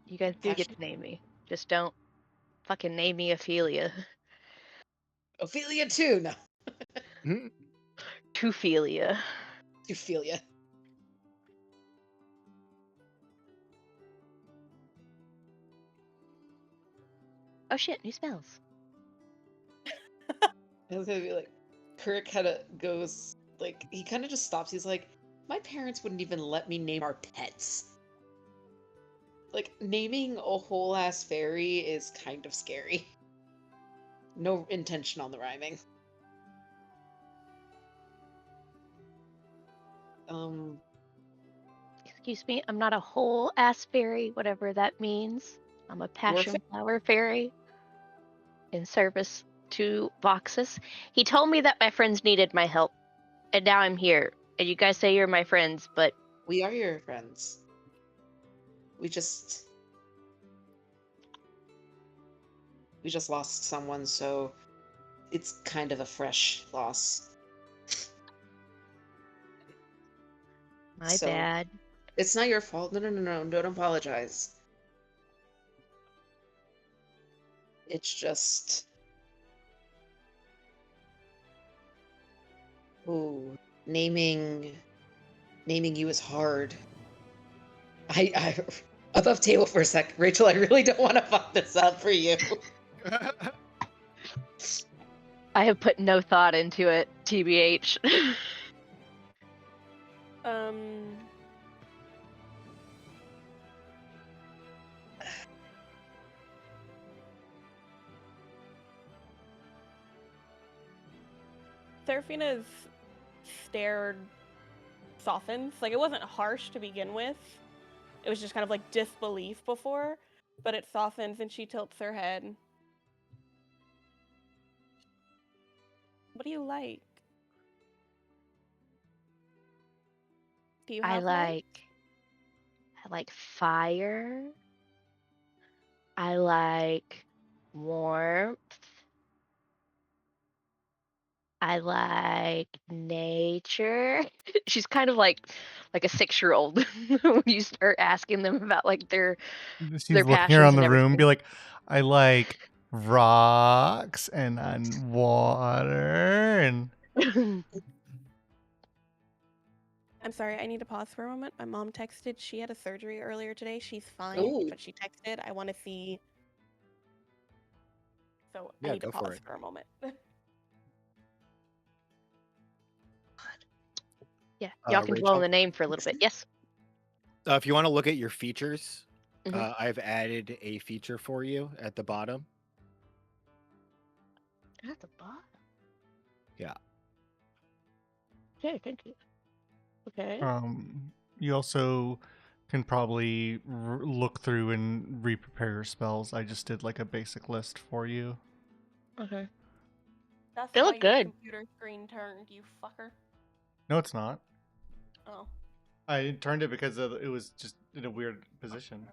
you guys do get Passion. to name me. Just don't fucking name me Ophelia. Ophelia too. No, Mhm. Tophelia. Ophelia. Oh shit, new spells. I was gonna be like, Kurik kind of goes like he kind of just stops. He's like, my parents wouldn't even let me name our pets. Like naming a whole ass fairy is kind of scary. No intention on the rhyming. Excuse me, I'm not a whole ass fairy, whatever that means. I'm a passion flower fairy in service to Voxus. He told me that my friends needed my help, and now I'm here. And you guys say you're my friends, but we are your friends. We just lost someone, so it's kind of a fresh loss. my bad. It's not your fault. No, don't apologize. It's just... Ooh, naming you is hard. I above table for a sec. Rachel, I really don't want to fuck this up for you. I have put no thought into it, TBH. Seraphina's stare softens. Like, it wasn't harsh to begin with. It was just kind of like disbelief before, but it softens and she tilts her head. What do you like? Do you have I like fire. I like warmth. I like nature. She's kind of like a 6-year-old when you start asking them about like their She's their looking passions around and the room, be everything. like, I like rocks and water and I'm sorry, I need to pause for a moment. My mom texted. She had a surgery earlier today. She's fine, Ooh. but she texted. I want to see. So Yeah, I need to go for pause it. for a moment. Yeah, y'all can dwell on Rachel, the name for a little bit. Yes. if you want to look at your features, Mhm. I've added a feature for you at the bottom. At the bottom. Yeah. Okay, thank you. Okay. you also can probably look through and re-prepare your spells. I just did like a basic list for you. Okay. That's They why look your good. computer screen turned, you fucker. No, it's not. Oh. I turned it because it was just in a weird position.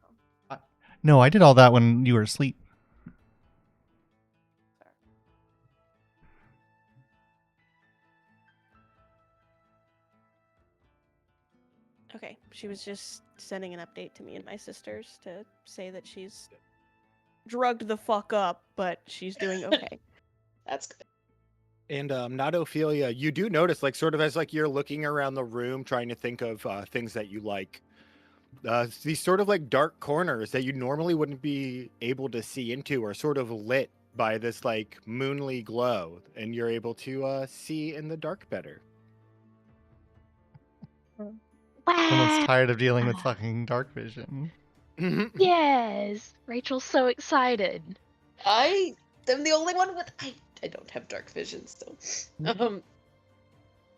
No, I did all that when you were asleep. Sorry. Okay, she was just sending an update to me and my sisters to say that she's drugged the fuck up, but she's doing okay. That's good. And not Ophelia, you do notice, like, sort of as like you're looking around the room trying to think of things that you like. These sort of like dark corners that you normally wouldn't be able to see into are sort of lit by this like moonly glow, and you're able to see in the dark better. Someone's Wow. tired of dealing with fucking dark vision. Yes. Rachel's so excited. I am the only one with... I don't have dark vision, so...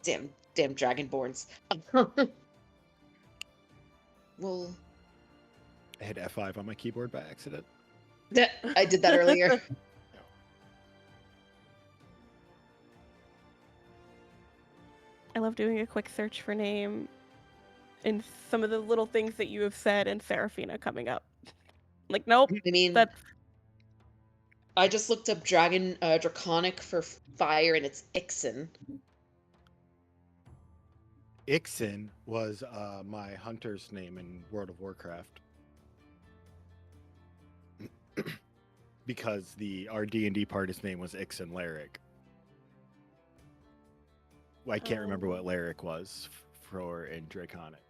Damn dragonborns. Well... I hit F5 on my keyboard by accident. I did that earlier. I love doing a quick search for name and some of the little things that you have said and Seraphina coming up. Like, nope. I mean, That's... I just looked up draconic for fire, and it's Ixen. Ixen was my hunter's name in World of Warcraft. Because our D&D party's name was Ixen Lyric. Well, I can't remember what Lyric was for in Draconic.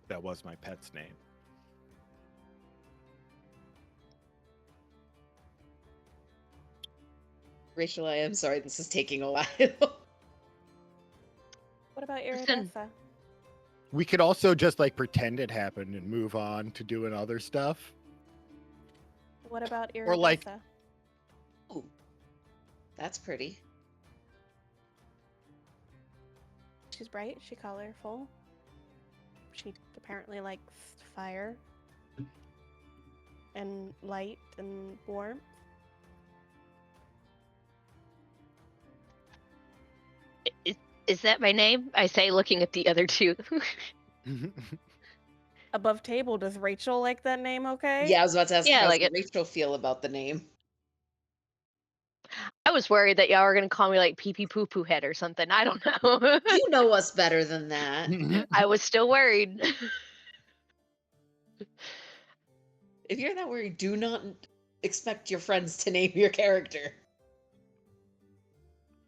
That was my pet's name. Rachel, I am sorry, this is taking a while. What about Listen. Iridessa? We could also just like pretend it happened and move on to doing other stuff. What about Or like- Iridessa? Ooh, that's pretty. She's bright. She colorful. She apparently likes fire and light and warmth. Is that my name? I say, looking at the other two. Above table, does Rachel like that name? Okay. Yeah, I was about to ask Yeah, how like does it. Rachel feel about the name? I was worried that y'all were gonna call me like pee pee poo poo head or something. I don't know. You know us better than that. I was still worried. If you're that worried, do not expect your friends to name your character.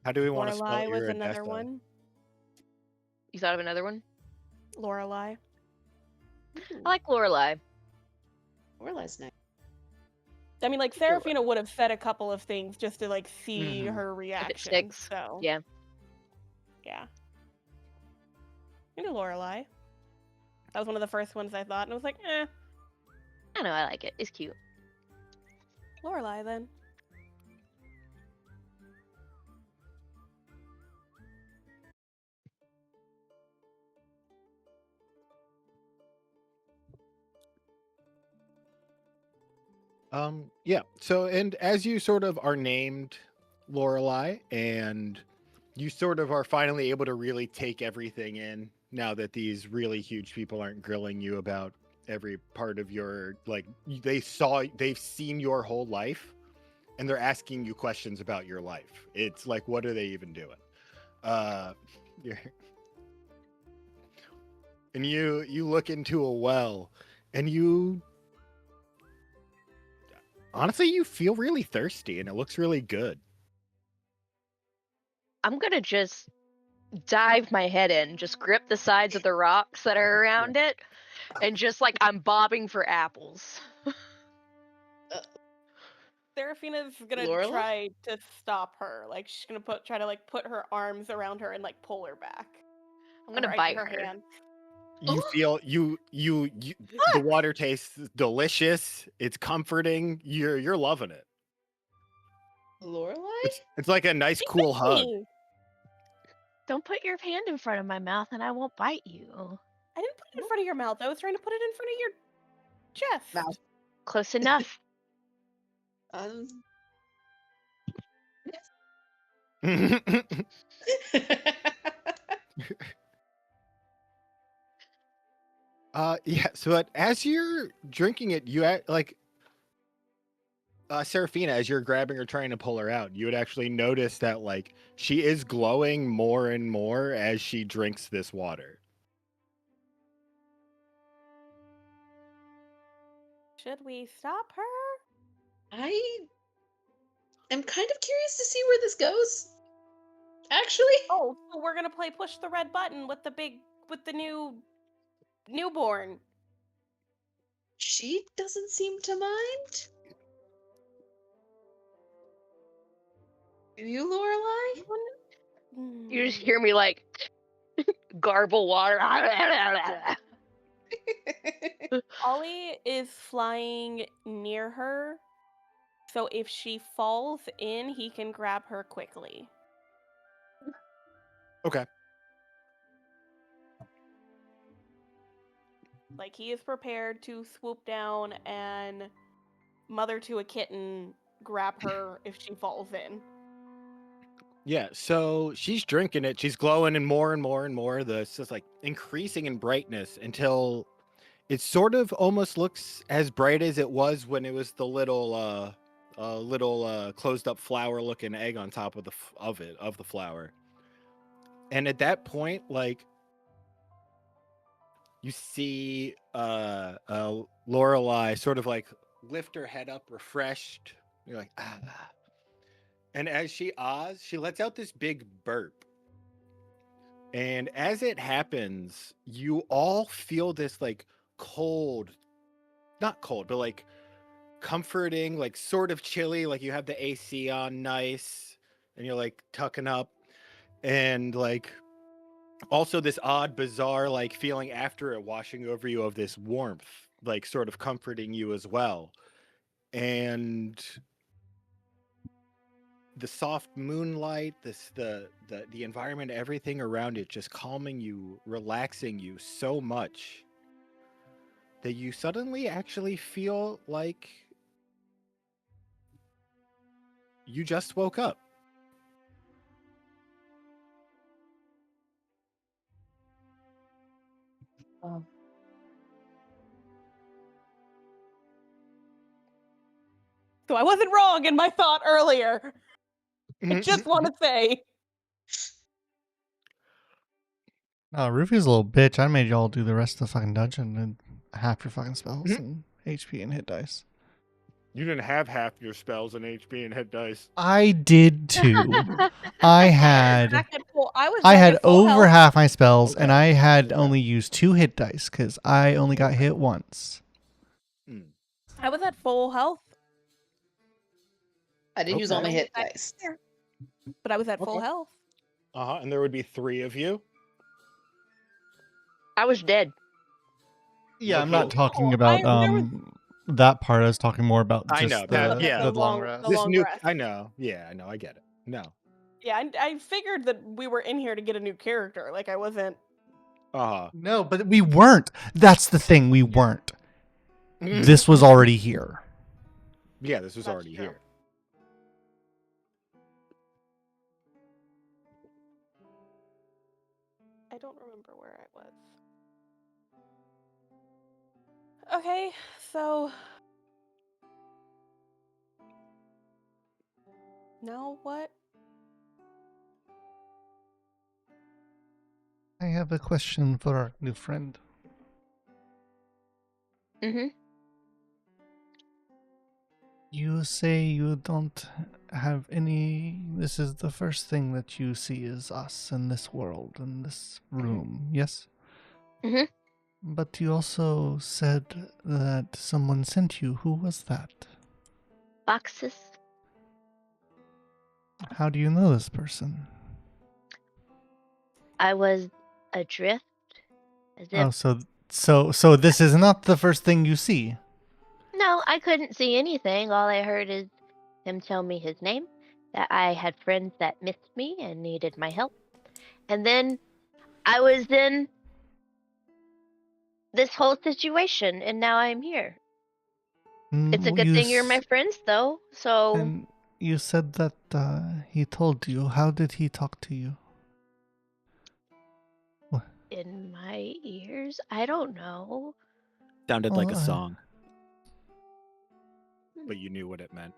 How do we want to spell Lorelai was another Iridessa? one. You thought of another one? Lorelai. I like Lorelai. Lorelai's nice. I mean, like Serafina would have said a couple of things just to like see Mhm. her reaction. sticks, So Yeah. yeah. Into Lorelai. That was one of the first ones I thought, and I was like, I know, I like it. It's cute. Lorelai then. Yeah. So, and as you sort of are named Lorelai, and you sort of are finally able to really take everything in now that these really huge people aren't grilling you about every part of your, like, they've seen your whole life, and they're asking you questions about your life. It's like, what are they even doing? You're- and you look into a well, and you honestly, you feel really thirsty, and it looks really good. I'm gonna just dive my head in, just grip the sides of the rocks that are around it, and just like I'm bobbing for apples. Serafina's gonna Lorelai? try to stop her. Like she's gonna try to like put her arms around her and like pull her back. I'm gonna Or, bite her her. hand. You feel you the water tastes delicious. It's comforting. You're loving it. Lorelai? It's like a nice cool hug. Me. Don't put your hand in front of my mouth and I won't bite you. I didn't put it in front of your mouth. I was trying to put it in front of your chest. Mouth. Close enough. Yeah. So as you're drinking it, you like Serafina, as you're grabbing her, trying to pull her out, you would actually notice that like she is glowing more and more as she drinks this water. Should we stop her? I am kind of curious to see where this goes. Actually. Oh, so we're gonna play push the red button with the newborn. She doesn't seem to mind. You, Lorelai? You just hear me like garble water. Ollie is flying near her, so if she falls in, he can grab her quickly. Okay. Like he is prepared to swoop down and mother to a kitten grab her if she falls in. Yeah, so she's drinking it. She's glowing and more and more and more. It's just like increasing in brightness until it sort of almost looks as bright as it was when it was the little closed up flower looking egg on top of the flower. And at that point, like you see Lorelai sort of like lift her head up refreshed. You're like, ah. And as she ahs, she lets out this big burp. And as it happens, you all feel this like cold, not cold, but like comforting, like sort of chilly, like you have the AC on nice and you're like tucking up. And like also this odd, bizarre like feeling after it washing over you of this warmth, like sort of comforting you as well. and the soft moonlight, the environment, everything around it just calming you, relaxing you so much that you suddenly actually feel like you just woke up. Oh. So I wasn't wrong in my thought earlier. I just want to say. Oh, Rufy's a little bitch. I made y'all do the rest of the fucking dungeon and half your fucking spells and HP and hit dice. You didn't have half your spells and HP and hit dice. I did too. I had Back at full, I was I back had at full over health. half my spells, and Okay. I had Okay. only used 2 hit dice because I only got hit once. I was at full health. I didn't use all my Okay. hit dice. But I was at full Okay. health. And there would be 3 of you. I was dead. Yeah, I'm not Okay. talking Oh, about there was- that part. I was talking more about I just know, that- yeah. the the long long- rest. the This long new, rest. I know. Yeah, I know. I get it. No. Yeah, I figured that we were in here to get a new character. Like, I wasn't. No, but we weren't. That's the thing. We weren't. This was already here. Yeah, this was That's already true. here. I don't remember where I was. Okay, so. Now what? I have a question for our new friend. Mm-hmm. You say you don't have any. This is the first thing that you see is us in this world, in this room, yes? Mhm. But you also said that someone sent you. Who was that? Boxes. How do you know this person? I was adrift. As if So this is not the first thing you see. no, I couldn't see anything. All I heard is him tell me his name, that I had friends that missed me and needed my help. And then I was in this whole situation, and now I'm here. It's a good thing you're my friends, though. So And you said that he told you. How did he talk to you? in my ears, I don't know. Sounded like a Well, song. But you knew what it meant.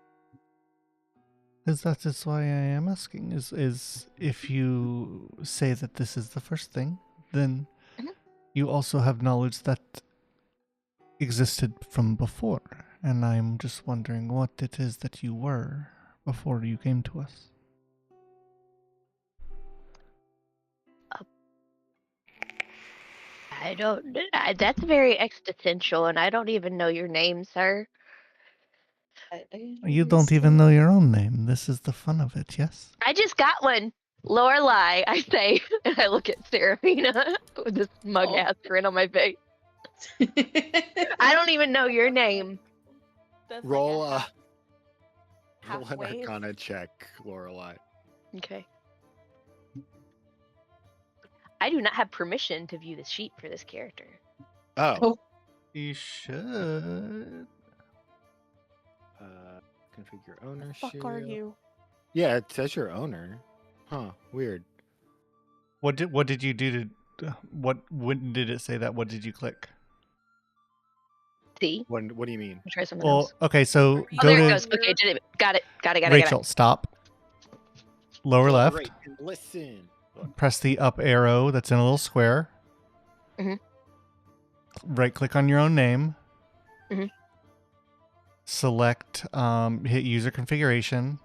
That is why I am asking. Is if you say that this is the first thing, then Mhm. you also have knowledge that existed from before, and I'm just wondering what it is that you were before you came to us. I don't. That's very existential, and I don't even know your name, sir. You don't even know your own name. This is the fun of it, yes? I just got one. Lorelai, I say, and I look at Serafina with this mug ass grin on my face. I don't even know your name. That's Roll like roll an halfway. Arcana check, Lorelai. Okay. I do not have permission to view the sheet for this character. Oh. You should. Configure The ownership. fuck are you? Yeah, it says your owner. Huh, weird. What did you do to when did it say that? What did you click? See? What do you mean? I'll try something Well, else. okay, so Oh, go there it to goes. Okay, did it. Got it. Rachel, stop. Lower left. Right, and listen. Press the up arrow that's in a little square. Mhm. Right click on your own name. Mhm. Select hit user configuration.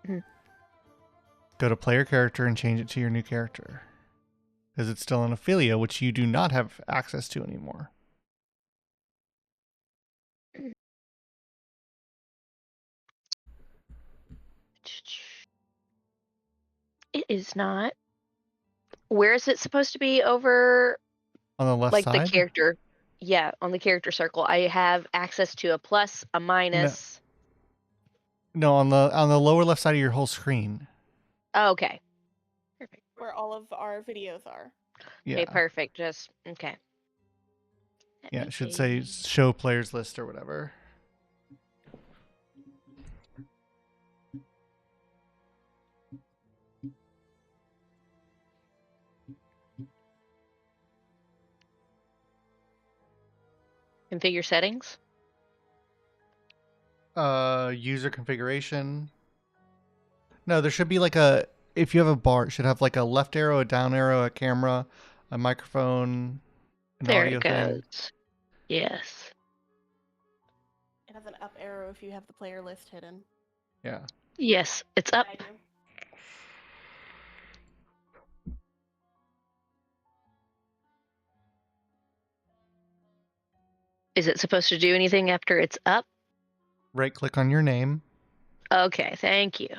Mhm. Go to player character and change it to your new character. Because it's still an Ophelia, which you do not have access to anymore. It is not. Where is it supposed to be over, On the left like side. the character? Yeah, on the character circle, I have access to a plus, a minus. No, on the lower left side of your whole screen. Oh, okay. Perfect. Where all of our videos are. Yeah. Okay, perfect. Just okay. Let Yeah, me it should say see. show players list or whatever. Configure settings. User configuration. No, there should be like if you have a bar, it should have like a left arrow, a down arrow, a camera, a microphone, an There audio it thing. goes. Yes. It has an up arrow if you have the player list hidden. Yeah. Yes, it's up. I do. Is it supposed to do anything after it's up? Right click on your name. Okay, thank you.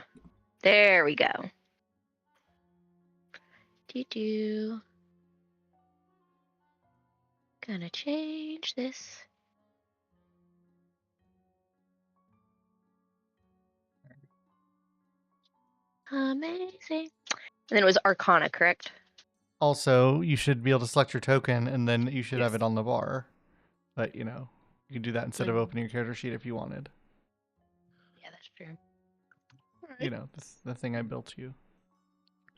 There we go. Do. Gonna change this. Amazing. And then it was Arcana, correct? Also, you should be able to select your token and then you should have Yes. it on the bar. But, you can do that instead of Mm. opening your character sheet if you wanted. Yeah, that's true. This the thing I built you.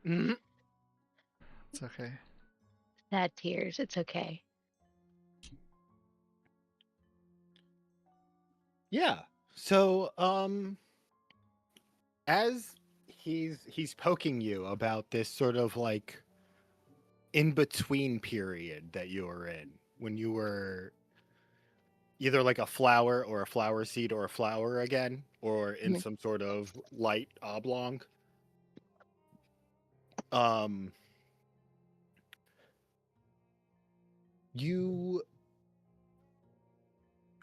Mhm. It's okay. Sad tears. It's okay. Yeah. So, as he's poking you about this sort of like in between period that you were in when you were either like a flower or a flower seed or a flower again, or in Mhm. some sort of light oblong. Um, you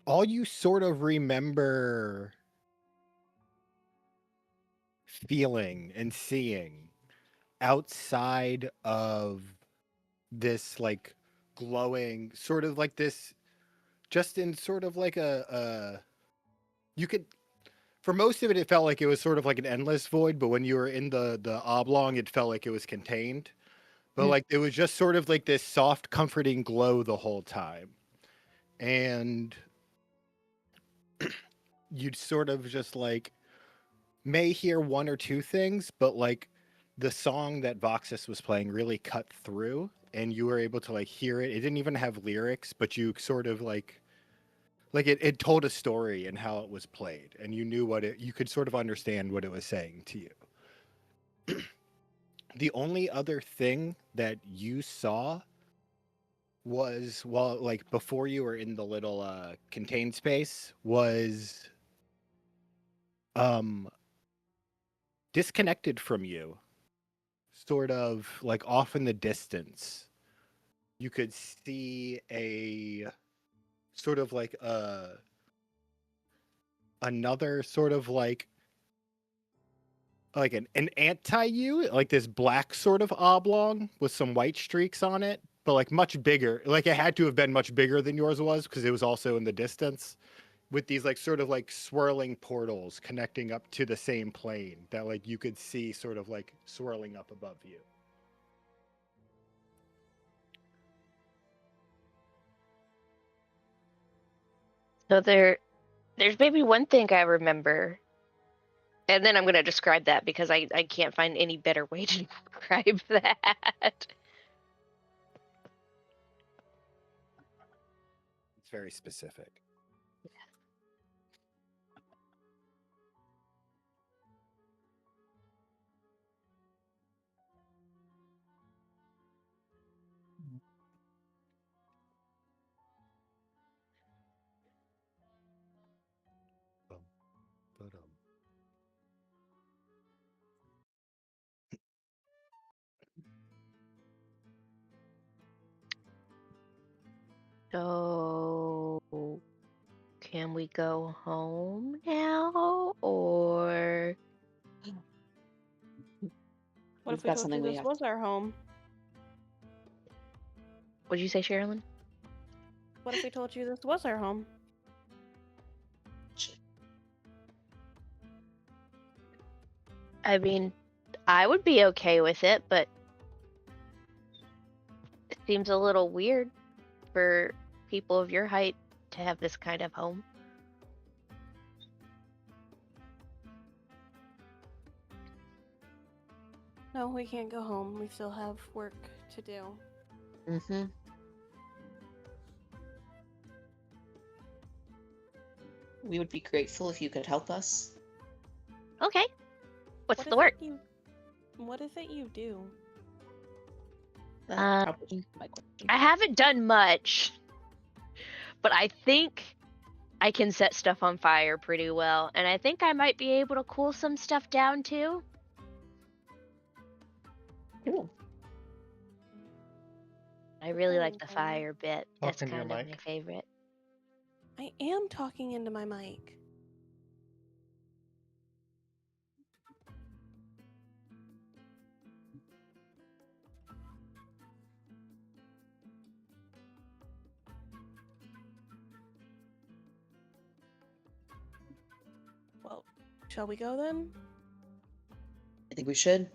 all you sort of remember feeling and seeing outside of this like glowing sort of like this just in sort of like a you could for most of it it felt like it was sort of like an endless void, but when you were in the oblong it felt like it was contained, but Mm. like it was just sort of like this soft comforting glow the whole time. And you'd sort of just like may hear one or two things, but like the song that Voxus was playing really cut through and you were able to like hear it. It didn't even have lyrics, but you sort of like it told a story and how it was played, and you knew you could sort of understand what it was saying to you. The only other thing that you saw was like before you were in the little contained space was um disconnected from you, sort of like off in the distance. You could see a sort of like another sort of like an anti-you, like this black sort of oblong with some white streaks on it, but like much bigger. Like it had to have been much bigger than yours was because it was also in the distance, with these like sort of like swirling portals connecting up to the same plane that like you could see sort of like swirling up above you. So there's maybe one thing I remember, and then I'm going to describe that because I can't find any better way to describe that. It's very specific. So can we go home now, or What We've if we got told something you we this have was our home? what did you say, Sherilyn? What if we told you this was our home? I mean, I would be okay with it, but it seems a little weird for people of your height to have this kind of home. No, we can't go home. We still have work to do. Mm-hmm. We would be grateful if you could help us. Okay. What's What the is work? What is it you do? That's probably my question. I haven't done much, but I think I can set stuff on fire pretty well, and I think I might be able to cool some stuff down too. Cool. I really like the Okay. fire bit. That's Talking to your kind of my mic. favorite. I am talking into my mic. Well, shall we go then? I think we should.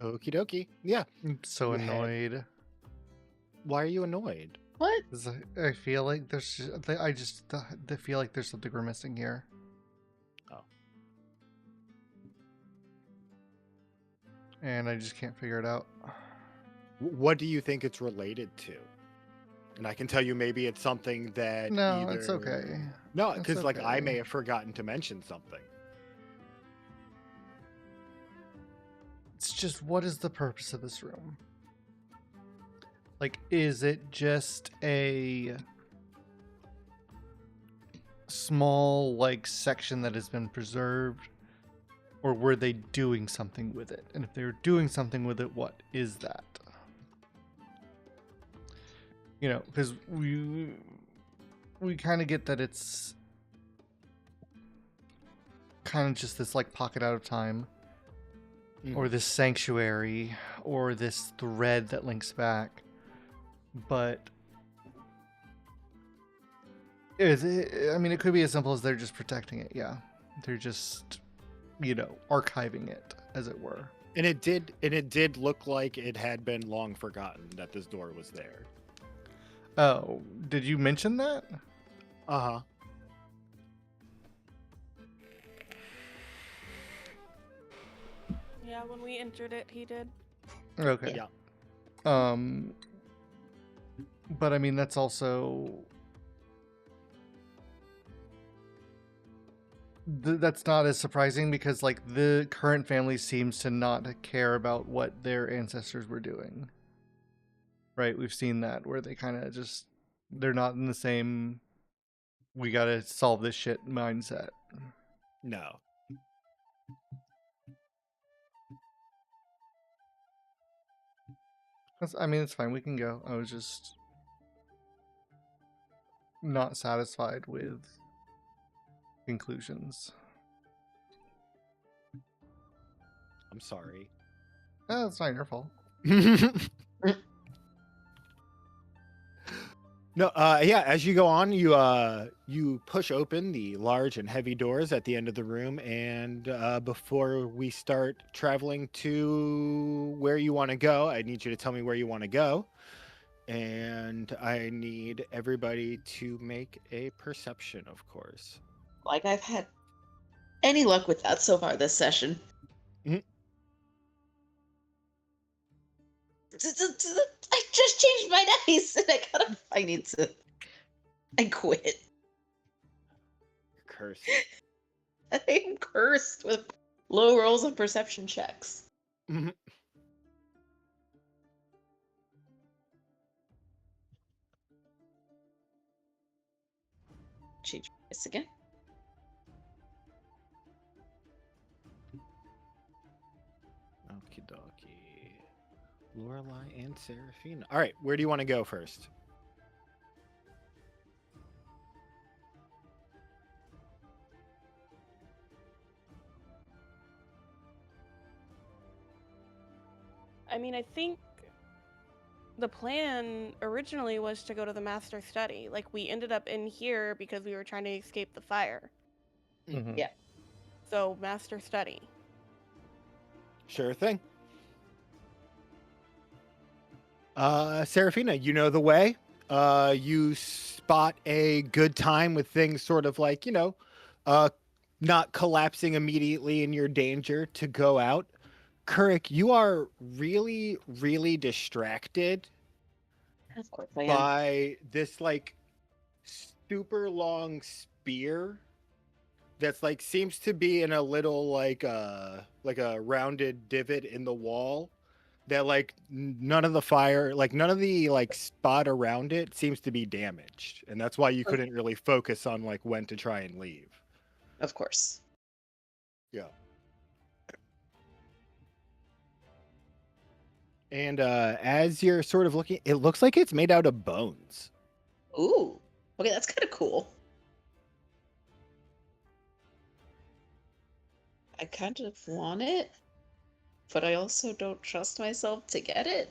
Okie dokie. Yeah. I'm so You had- annoyed. Why are you annoyed? What? 'Cause I feel like I feel like there's something we're missing here. Oh. And I just can't figure it out. What do you think it's related to? And I can tell you maybe it's something that No, it's okay. No, It's because like I may okay. have forgotten to mention something. It's just, what is the purpose of this room? Like, is it just a small, like, section that has been preserved? Or were they doing something with it? And if they were doing something with it, what is that? You know, because we kind of get that it's kind of just this, like, pocket out of time. Or this sanctuary, or this thread that links back. But I mean, it could be as simple as they're just protecting it. Yeah, they're just, archiving it, as it were. And it did look like it had been long forgotten that this door was there. Oh, did you mention that? Uh-huh. Yeah, when we entered it, he did. Okay. Yeah. But I mean, that's also that's not as surprising because, like, the current family seems to not care about what their ancestors were doing. Right? We've seen that where they kind of just, they're not in the same, we gotta solve this shit mindset. No. I mean, it's fine. We can go. I was just not satisfied with conclusions. I'm sorry. Oh, it's not your fault. No, yeah, as you go on, you push open the large and heavy doors at the end of the room, and before we start traveling to where you want to go, I need you to tell me where you want to go, and I need everybody to make a perception, of course. Like I've had any luck with that so far this session. Mhm. I just changed my dice and I quit. You're cursed. I am cursed with low rolls of perception checks. Mhm. Change this again. Okie dokie. Lorelai and Seraphina. All right, where do you want to go first? I mean, I think the plan originally was to go to the master study. Like, we ended up in here because we were trying to escape the fire. Mhm. Yeah. So, master study. Sure thing. Serafina, you know the way. You spot a good time with things sort of like, not collapsing immediately in your danger to go out. Kurik, you are really, really distracted Of course I am. by this like super long spear that's like seems to be in a little like a rounded divot in the wall that like none of the like spot around it seems to be damaged, and that's why you couldn't really focus on like when to try and leave. Of course. Yeah. And as you're sort of looking, it looks like it's made out of bones. Ooh. Okay, that's kind of cool. I kind of want it, but I also don't trust myself to get it.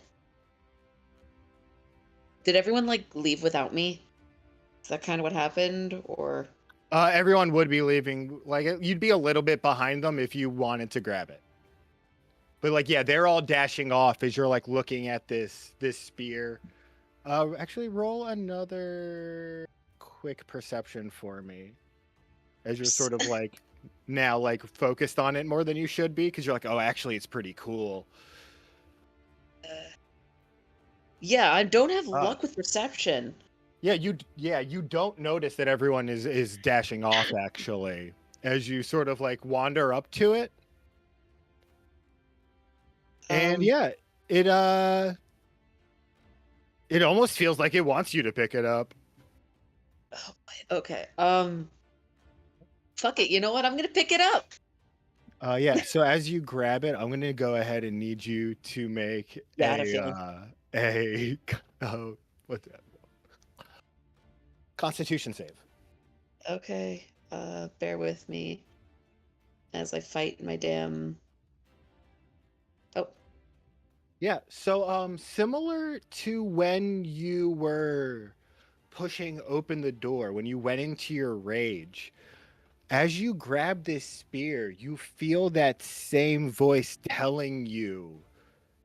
Did everyone like leave without me? Is that kind of what happened, or? Everyone would be leaving. Like you'd be a little bit behind them if you wanted to grab it. But like, yeah, they're all dashing off as you're like looking at this spear. Actually, roll another quick perception for me, as you're sort of like now like focused on it more than you should be, because you're like, oh, actually, it's pretty cool. Yeah, I don't have luck with perception. Yeah, you don't notice that everyone is dashing off actually, as you sort of like wander up to it. And yeah, it almost feels like it wants you to pick it up. Oh, okay. Fuck it. You know what? I'm gonna pick it up. Yeah. So as you grab it, I'm gonna go ahead and need you to make what's that? Constitution save. Okay. Bear with me as I fight my damn. Oh. Yeah. So similar to when you were pushing open the door, when you went into your rage, as you grab this spear, you feel that same voice telling you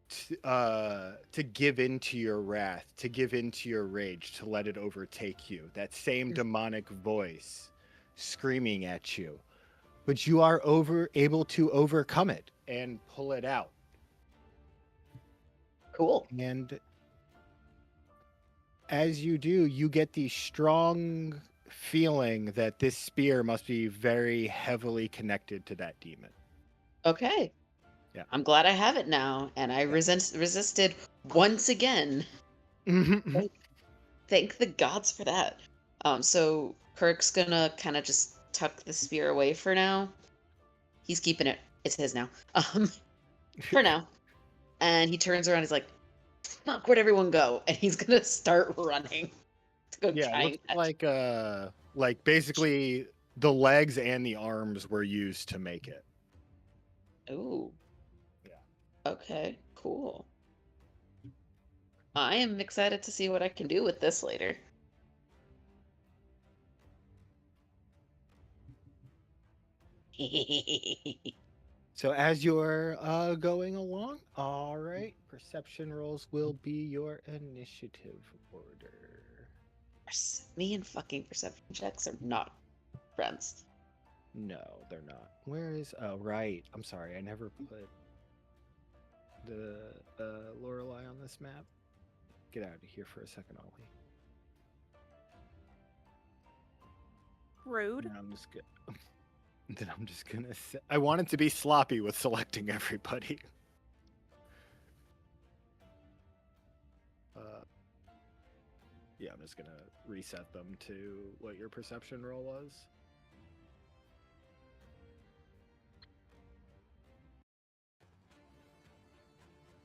to give into your wrath, to give into your rage, to let it overtake you. That same demonic voice screaming at you. But you are able to overcome it and pull it out. Cool. And as you do, you get the strong feeling that this spear must be very heavily connected to that demon. Okay. Yeah. I'm glad I have it now, and I resisted once again. Thank the gods for that. So Kirk's gonna kind of just tuck the spear away for now. He's keeping it. It's his now. For now. And he turns around. He's like, "Fuck! Where'd everyone go?" And he's gonna start running to go Yeah, try it and looks like basically the legs and the arms were used to make it. Ooh. Yeah. Okay. Cool. I am excited to see what I can do with this later. So as you're going along, all right, perception rolls will be your initiative order. Me and fucking perception checks are not friends. No, they're not. Where is? Oh, right. I'm sorry, I never put the Lorelei on this map. Get out of here for a second, Ollie. Rude. Then I'm just gonna say I wanted to be sloppy with selecting everybody. Yeah, I'm just gonna reset them to what your perception roll was.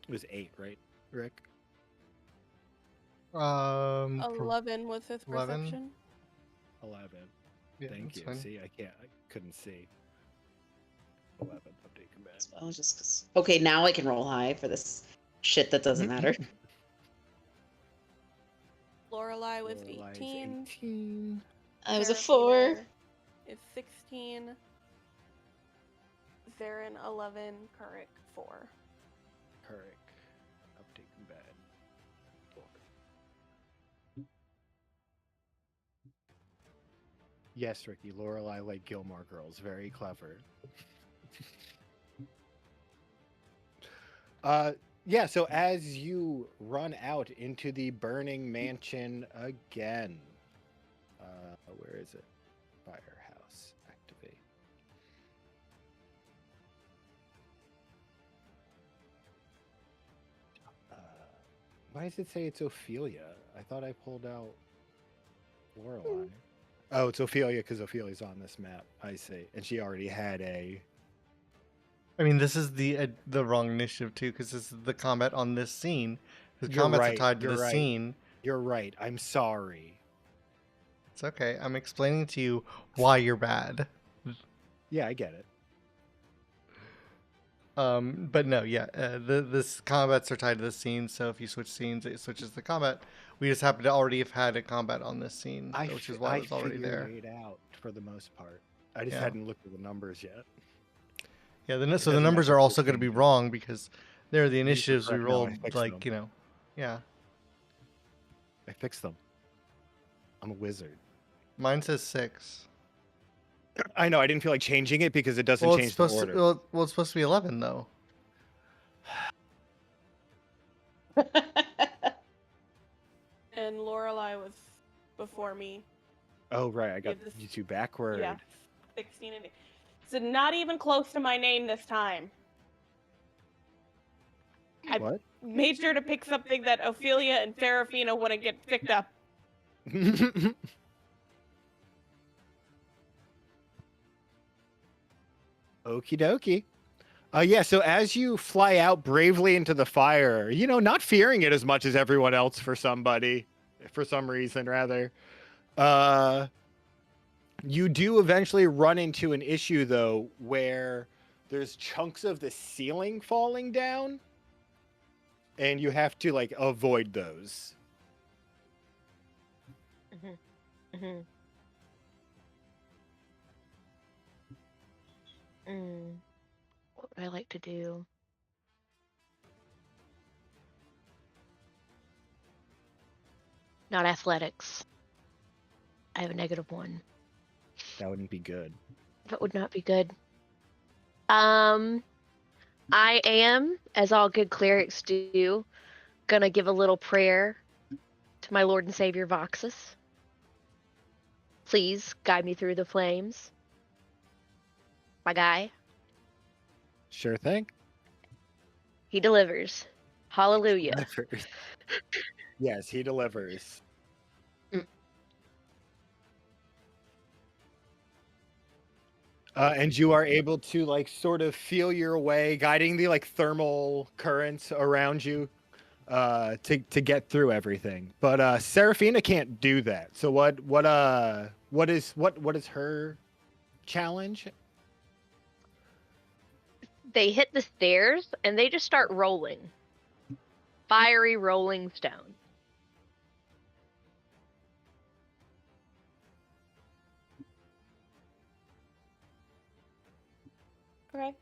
It was 8, right, Rick? 11 with his 11? perception. 11. Yeah, Thank that's you. fine. See, I couldn't see. 11. Update command. Well, just 'cause. Okay, now I can roll high for this shit that doesn't matter. Lorelai was Lorelai's 18. 18. I was a 4. Seraphina is 16. Zarin 11. Kurik 4. Correct. Update in bed. Yes, Ricky. Lorelai like Gilmore Girls. Very clever. Yeah, so as you run out into the burning mansion again, where is it? Firehouse. Activate. Why does it say it's Ophelia? I thought I pulled out Lorelai. Oh, it's Ophelia because Ophelia's on this map. I see. And she already had a... I mean, this is the wrong initiative too, because this is the combat on this scene. The You're combats right, are tied to you're the right. scene. You're right. I'm sorry. It's okay. I'm explaining to you why you're bad. Yeah, I get it. But no, yeah, this combats are tied to the scene. So if you switch scenes, it switches the combat. We just happen to already have had a combat on this scene, which is why it was already there. I figured it out for the most part. I just Yeah. hadn't looked at the numbers yet. Yeah, so the doesn't numbers actually are also change going to be it. wrong because they're the These are initiatives we correct. No, I rolled. fixed Like them. yeah. I fixed them. I'm a wizard. Mine says 6. I know. I didn't feel like changing it because it doesn't Well, it's change the supposed order. to. Well, it's supposed to be 11 though. And Lorelai was before me. Oh, right. I got Yeah, this- you two backward. Yeah, 16 and so not even close to my name this time. I What? made sure to pick something that Ophelia and Seraphina wouldn't get picked up. Okie dokie. Yeah, so as you fly out bravely into the fire, not fearing it as much as everyone else for some reason, rather. You do eventually run into an issue, though, where there's chunks of the ceiling falling down, and you have to, avoid those. What would I like to do? Not athletics. I have a -1. That wouldn't be good. That would not be good. I am, as all good clerics do, gonna give a little prayer to my Lord and Savior Voxus. Please guide me through the flames. My guy. Sure thing. He delivers. Hallelujah. Delivers. Yes, he delivers. And you are able to sort of feel your way, guiding the thermal currents around you to get through everything. But Seraphina can't do that. So what is her challenge? They hit the stairs and they just start rolling. Fiery rolling stone. Okay.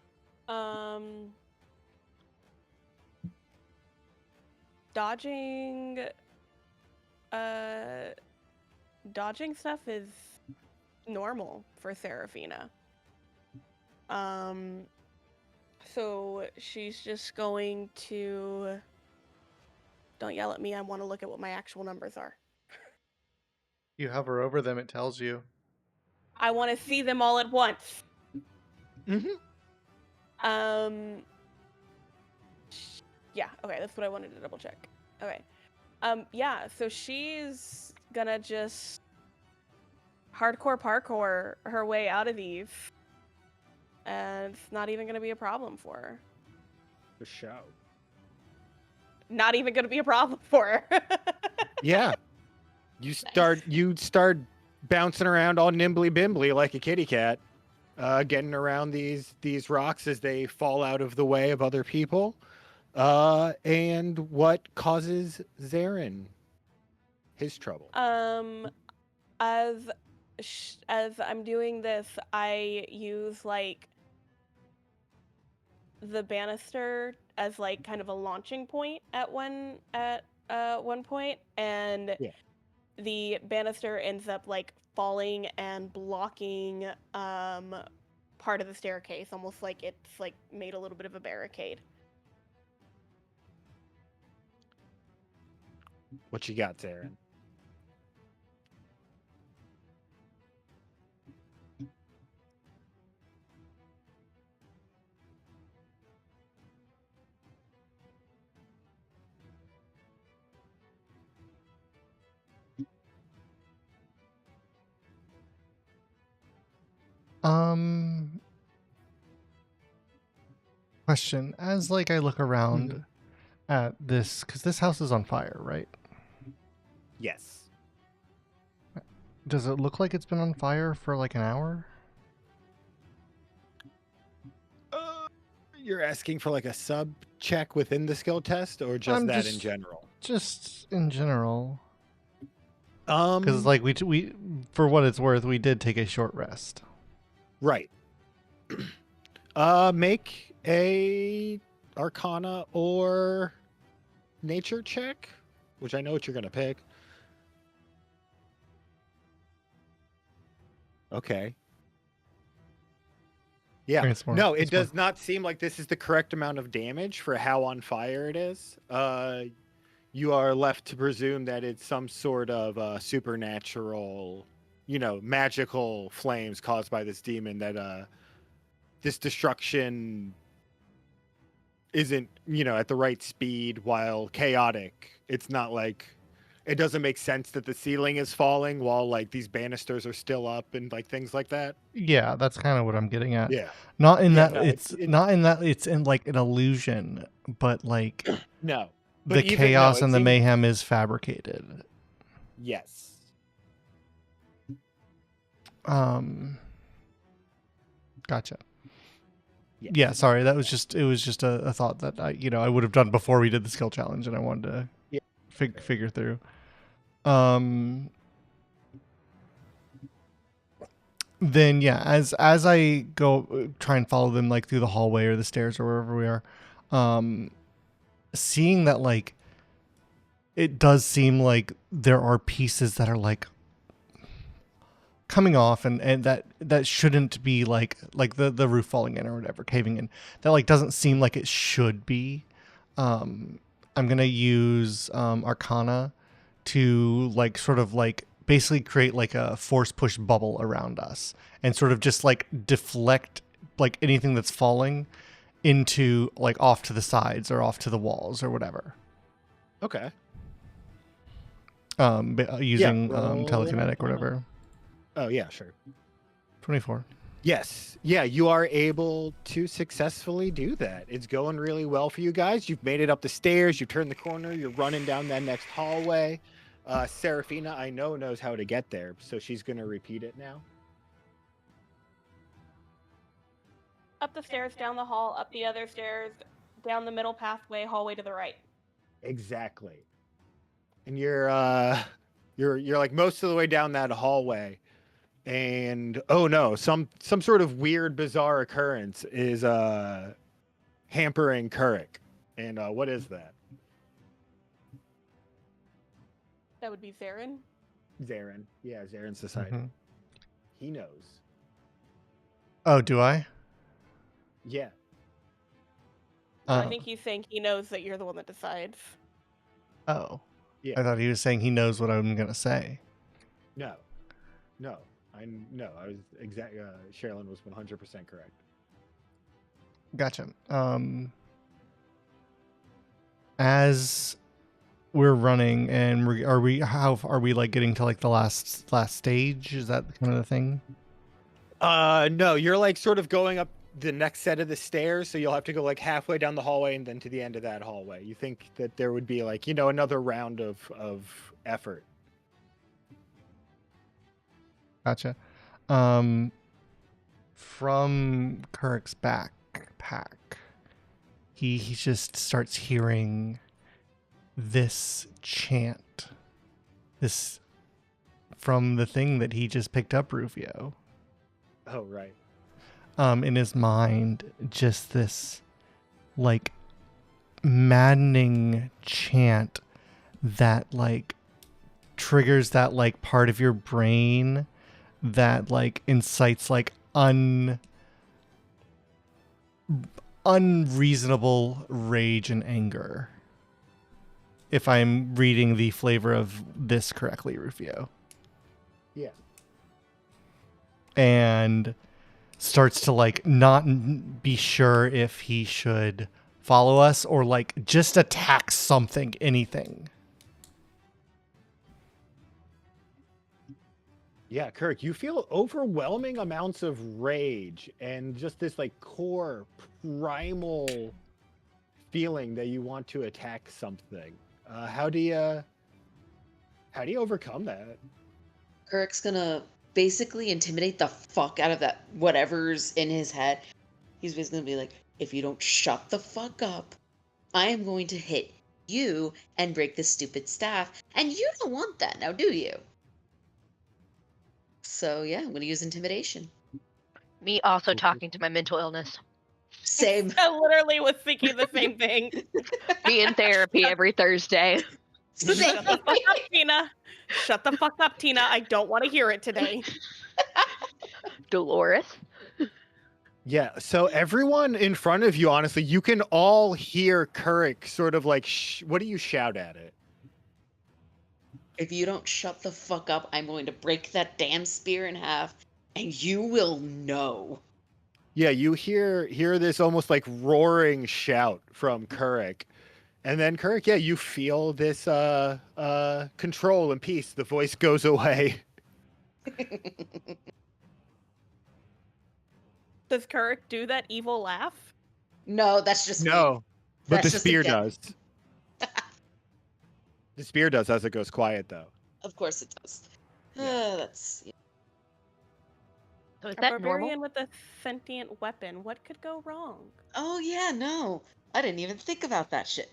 Dodging stuff is normal for Seraphina. So she's just going to... Don't yell at me, I want to look at what my actual numbers are. You hover over them, it tells you. I want to see them all at once. Mm-hmm. Yeah, okay, that's what I wanted to double check. Okay. Yeah, so she's gonna just hardcore parkour her way out of these. And it's not even gonna be a problem for her. The show. Not even gonna be a problem for her. Yeah. You start bouncing around all nimbly bimbly like a kitty cat, getting around these rocks as they fall out of the way of other people. And what causes Zarin his trouble? As I'm doing this, I use like the banister as like kind of a launching point at one point, and Yeah. the banister ends up like falling and blocking part of the staircase, almost like it's like made a little bit of a barricade. What you got, Zarin? Question. As like I look around at this, because this house is on fire, right? Yes. Does it look like it's been on fire for like an hour? You're asking for like a sub check within the skill test, or just I'm that in just- general? Just in general. Because like we for what it's worth, we did take a short rest. Right. Make a Arcana or Nature check, which I know what you're gonna pick. Okay. Yeah. It's more- No, it it's more- does not seem like this is the correct amount of damage for how on fire it is. You are left to presume that it's some sort of supernatural, magical flames caused by this demon, that this destruction isn't, at the right speed while chaotic. It's not like it doesn't make sense that the ceiling is falling while like these banisters are still up and like things like that. Yeah, that's kind of what I'm getting at. Yeah. Not in Yeah, that no, it's not in that it's in like an illusion, but like No. the But even- no, chaos it and the seems- mayhem is fabricated. Yes. Gotcha. Yes. Yeah, sorry. It was just a thought that I would have done before we did the skill challenge, and I wanted to Yeah. figure through. Then yeah, as I go try and follow them like through the hallway or the stairs or wherever we are, seeing that like it does seem like there are pieces that are like coming off and that shouldn't be like the roof falling in or whatever, caving in. That like doesn't seem like it should be. I'm gonna use Arcana to like sort of like basically create like a force push bubble around us and sort of just like deflect like anything that's falling into like off to the sides or off to the walls or whatever. Okay. Using roll telekinetic or Arcana. whatever. Oh yeah, sure. 24. Yes. Yeah, you are able to successfully do that. It's going really well for you guys. You've made it up the stairs. You've turned the corner. You're running down that next hallway. Serafina, I know, knows how to get there, so she's going to repeat it now. Up the stairs, down the hall, up the other stairs, down the middle pathway, hallway to the right. Exactly. And you're like most of the way down that hallway, and oh no, some sort of weird, bizarre occurrence is hampering Kurik. And what is that? That would be Zarin. Zarin. Yeah, Zarin's decided. Mhm. He knows. Oh, do I? Yeah. I think he's saying he knows that you're the one that decides. Oh. Yeah. I thought he was saying he knows what I'm gonna say. No. I was exact. Sherilyn was 100% correct. Gotcha. As we're running, and how are we like getting to like the last stage? Is that kind of the thing? No, you're like sort of going up the next set of the stairs, so you'll have to go like halfway down the hallway and then to the end of that hallway. You think that there would be like, another round of effort. Gotcha. From Kurik's backpack, he just starts hearing this chant, this from the thing that he just picked up, Rufio. Oh, right. In his mind, just this like maddening chant that like triggers that like part of your brain that like incites like unreasonable rage and anger. If I'm reading the flavor of this correctly, Rufio. Yeah. And starts to like not be sure if he should follow us or like just attack something, anything. Yeah, Kirk, you feel overwhelming amounts of rage and just this like core primal feeling that you want to attack something. How do you overcome that? Kirk's gonna basically intimidate the fuck out of that whatever's in his head. He's basically gonna be like, if you don't shut the fuck up, I am going to hit you and break this stupid staff. And you don't want that now, do you? So yeah, I'm gonna use intimidation. Me also talking to my mental illness. Same. I literally was thinking the same thing. Me in therapy every Thursday. Shut the fuck up, Tina. Shut the fuck up, Tina. I don't want to hear it today. Dolores. Yeah, so everyone in front of you, honestly, you can all hear Kirk sort of like, what do you shout at it? If you don't shut the fuck up, I'm going to break that damn spear in half, and you will know. Yeah, you hear this almost like roaring shout from Kirk. And then Kirk, yeah, you feel this control and peace. The voice goes away. Does Kuruk do that evil laugh? No, that's just me. No, but That's the just spear again. does. The spear does as it goes quiet, though. Of course it does. Yeah. That's So is A that barbarian normal? with a sentient weapon. What could go wrong? Oh yeah, no. I didn't even think about that shit.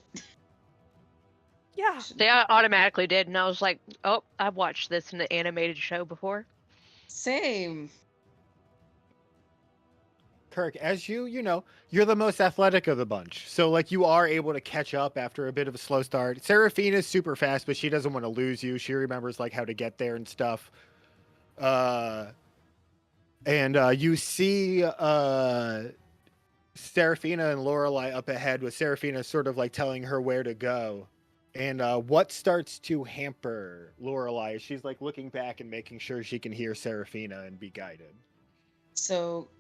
Yeah. They automatically did, and I was like, oh, I've watched this in the animated show before. Same. Kirk, as you know, you're the most athletic of the bunch. So, like, you are able to catch up after a bit of a slow start. Seraphina's super fast, but she doesn't want to lose you. She remembers, like, how to get there and stuff. You see Seraphina and Lorelei up ahead with Seraphina sort of, like, telling her where to go. And what starts to hamper Lorelei is she's, like, looking back and making sure she can hear Seraphina and be guided. So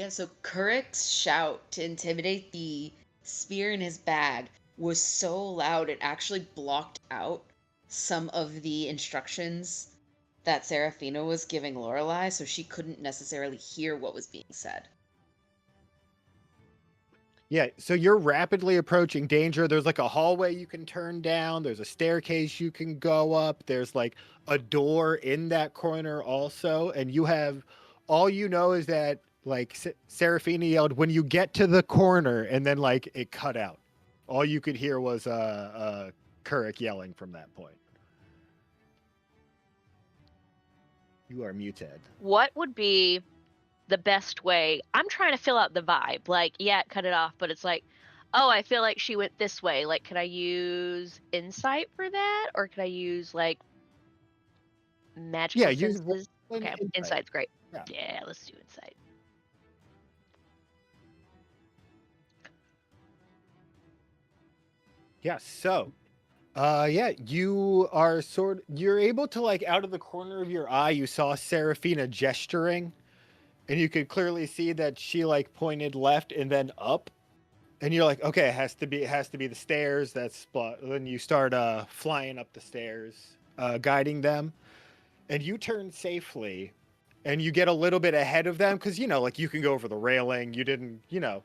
so Kurik's shout to intimidate the spear in his bag was so loud it actually blocked out some of the instructions that Seraphina was giving Lorelei, so she couldn't necessarily hear what was being said. Yeah, so you're rapidly approaching danger. There's like a hallway you can turn down. There's a staircase you can go up. There's like a door in that corner also. And you have, all you know is that like Seraphina yelled, when you get to the corner, and then like it cut out. All you could hear was Kuruk yelling from that point. You are muted. What would be the best way? I'm trying to fill out the vibe. Like, yeah, cut it off, but it's like, oh, I feel like she went this way. Like, could I use insight for that? Or could I use, like, magical senses? Okay, insight's great. Yeah, let's do insight. Yeah, so you are you're able to, like, out of the corner of your eye, you saw Seraphina gesturing, and you could clearly see that she like pointed left and then up, and you're like, okay, it has to be the stairs. That's then you start flying up the stairs, guiding them, and you turn safely, and you get a little bit ahead of them because like you can go over the railing. You didn't, you're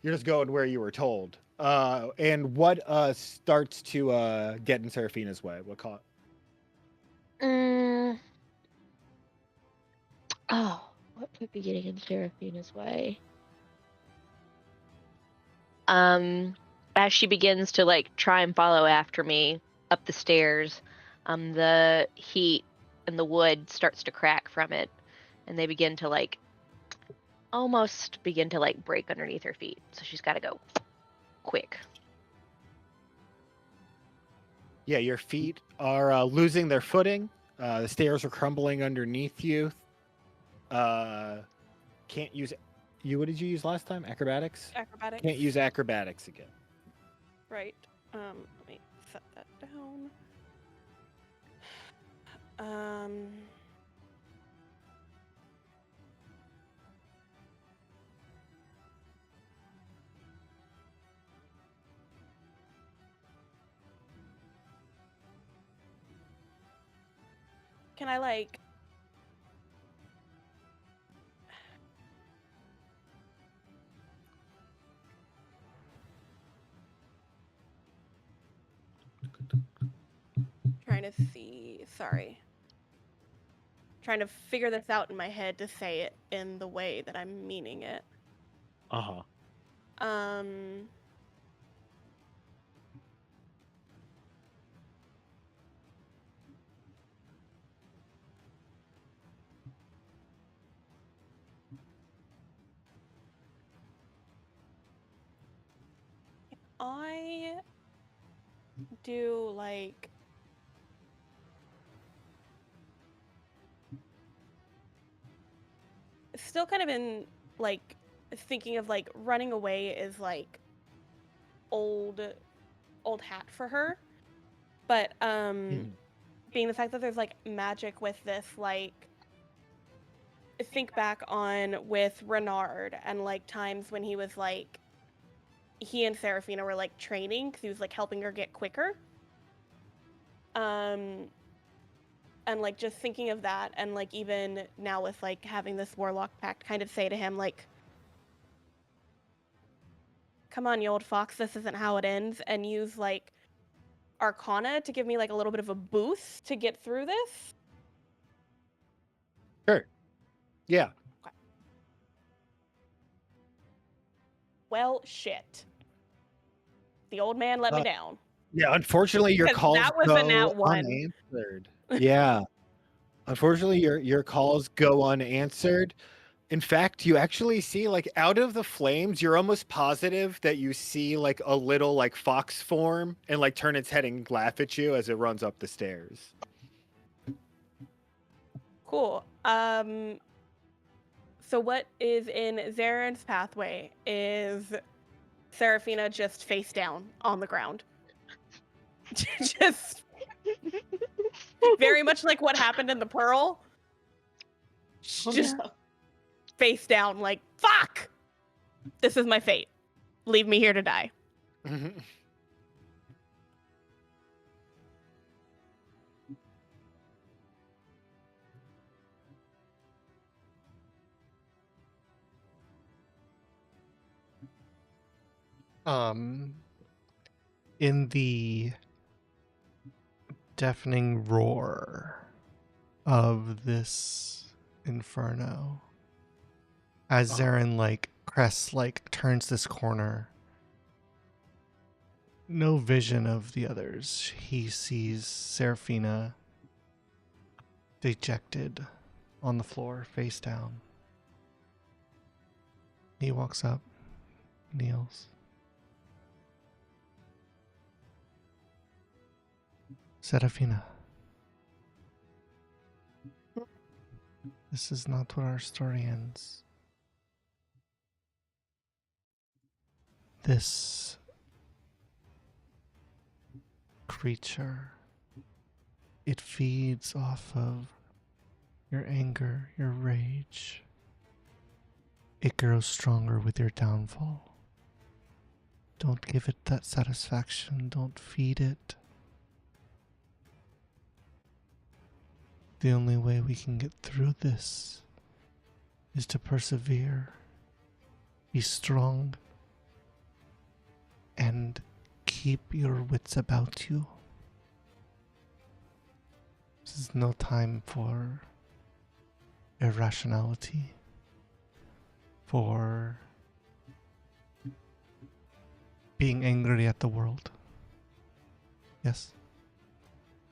just going where you were told. And what starts to get in Seraphina's way? What caught? Oh, what could be getting in Seraphina's way? As she begins to like try and follow after me up the stairs, the heat and the wood starts to crack from it, and they begin to like almost begin to like break underneath her feet. So she's got to go quick. Yeah, your feet are losing their footing. The stairs are crumbling underneath you. Can't use you. What did you use last time? Acrobatics. Acrobatics. Can't use acrobatics again. Right. Let me set that down. Can I like trying to see, sorry. Trying to figure this out in my head to say it in the way that I'm meaning it. Uh-huh. I do like still kind of in like thinking of like running away is like old hat for her, but being the fact that there's like magic with this, like think back on with Renard and like times when he was like he and Seraphina were like training because he was like helping her get quicker, and like just thinking of that, and like even now with like having this warlock pact, kind of say to him like, come on, you old fox, this isn't how it ends, and use like Arcana to give me like a little bit of a boost to get through this. Sure. Yeah. Okay. Well, shit. The old man let me down. Yeah, unfortunately your calls that was a nat go 1. unanswered. Yeah. Unfortunately your calls go unanswered. In fact, you actually see like out of the flames, you're almost positive that you see like a little like fox form and like turn its head and laugh at you as it runs up the stairs. Cool. So what is in Zaren's pathway is Seraphina just face down on the ground. Just very much like what happened in the Pearl. Just face down like, fuck! This is my fate. Leave me here to die. In the deafening roar of this inferno, as Zaren like crests like turns this corner, no vision of the others. He sees Seraphina dejected on the floor, face down. He walks up, kneels. Seraphina, this is not where our story ends. This creature, it feeds off of your anger, your rage. It grows stronger with your downfall. Don't give it that satisfaction. Don't feed it. The only way we can get through this is to persevere, be strong, and keep your wits about you. This is no time for irrationality, for being angry at the world. Yes.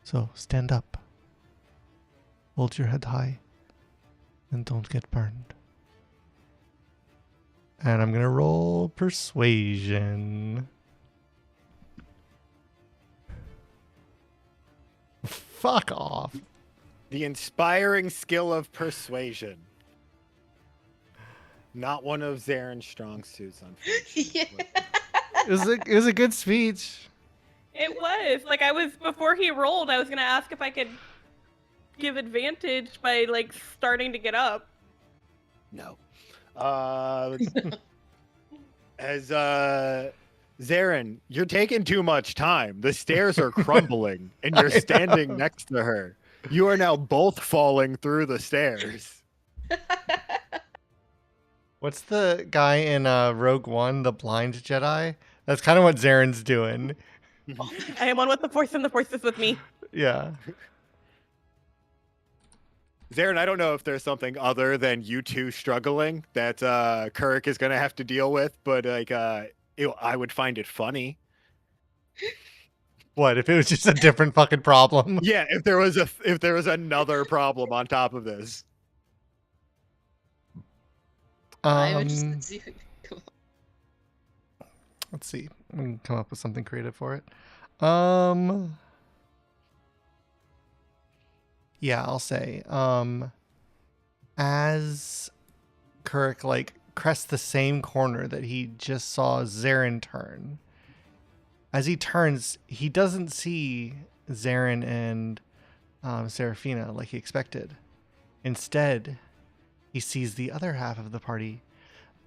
So stand up. Hold your head high. And don't get burned. And I'm going to roll persuasion. Fuck off. The inspiring skill of persuasion. Not one of Zaren's strong suits, unfortunately. It was a good speech. It was. Like, before he rolled, I was going to ask if I could give advantage by, like, starting to get up. No. As Zaren, you're taking too much time. The stairs are crumbling, and you're standing next to her. You are now both falling through the stairs. What's the guy in Rogue One, the blind Jedi? That's kind of what Zaren's doing. I am one with the Force, and the Force is with me. Yeah. Zaren, I don't know if there's something other than you two struggling that Kirk is going to have to deal with, but like I would find it funny. What if it was just a different fucking problem? Yeah, if there was another problem on top of this. I would just do. Let's see. We can come up with something creative for it. Yeah, I'll say. As Kirk like crests the same corner that he just saw Zaren turn. As he turns, he doesn't see Zaren and Seraphina like he expected. Instead, he sees the other half of the party,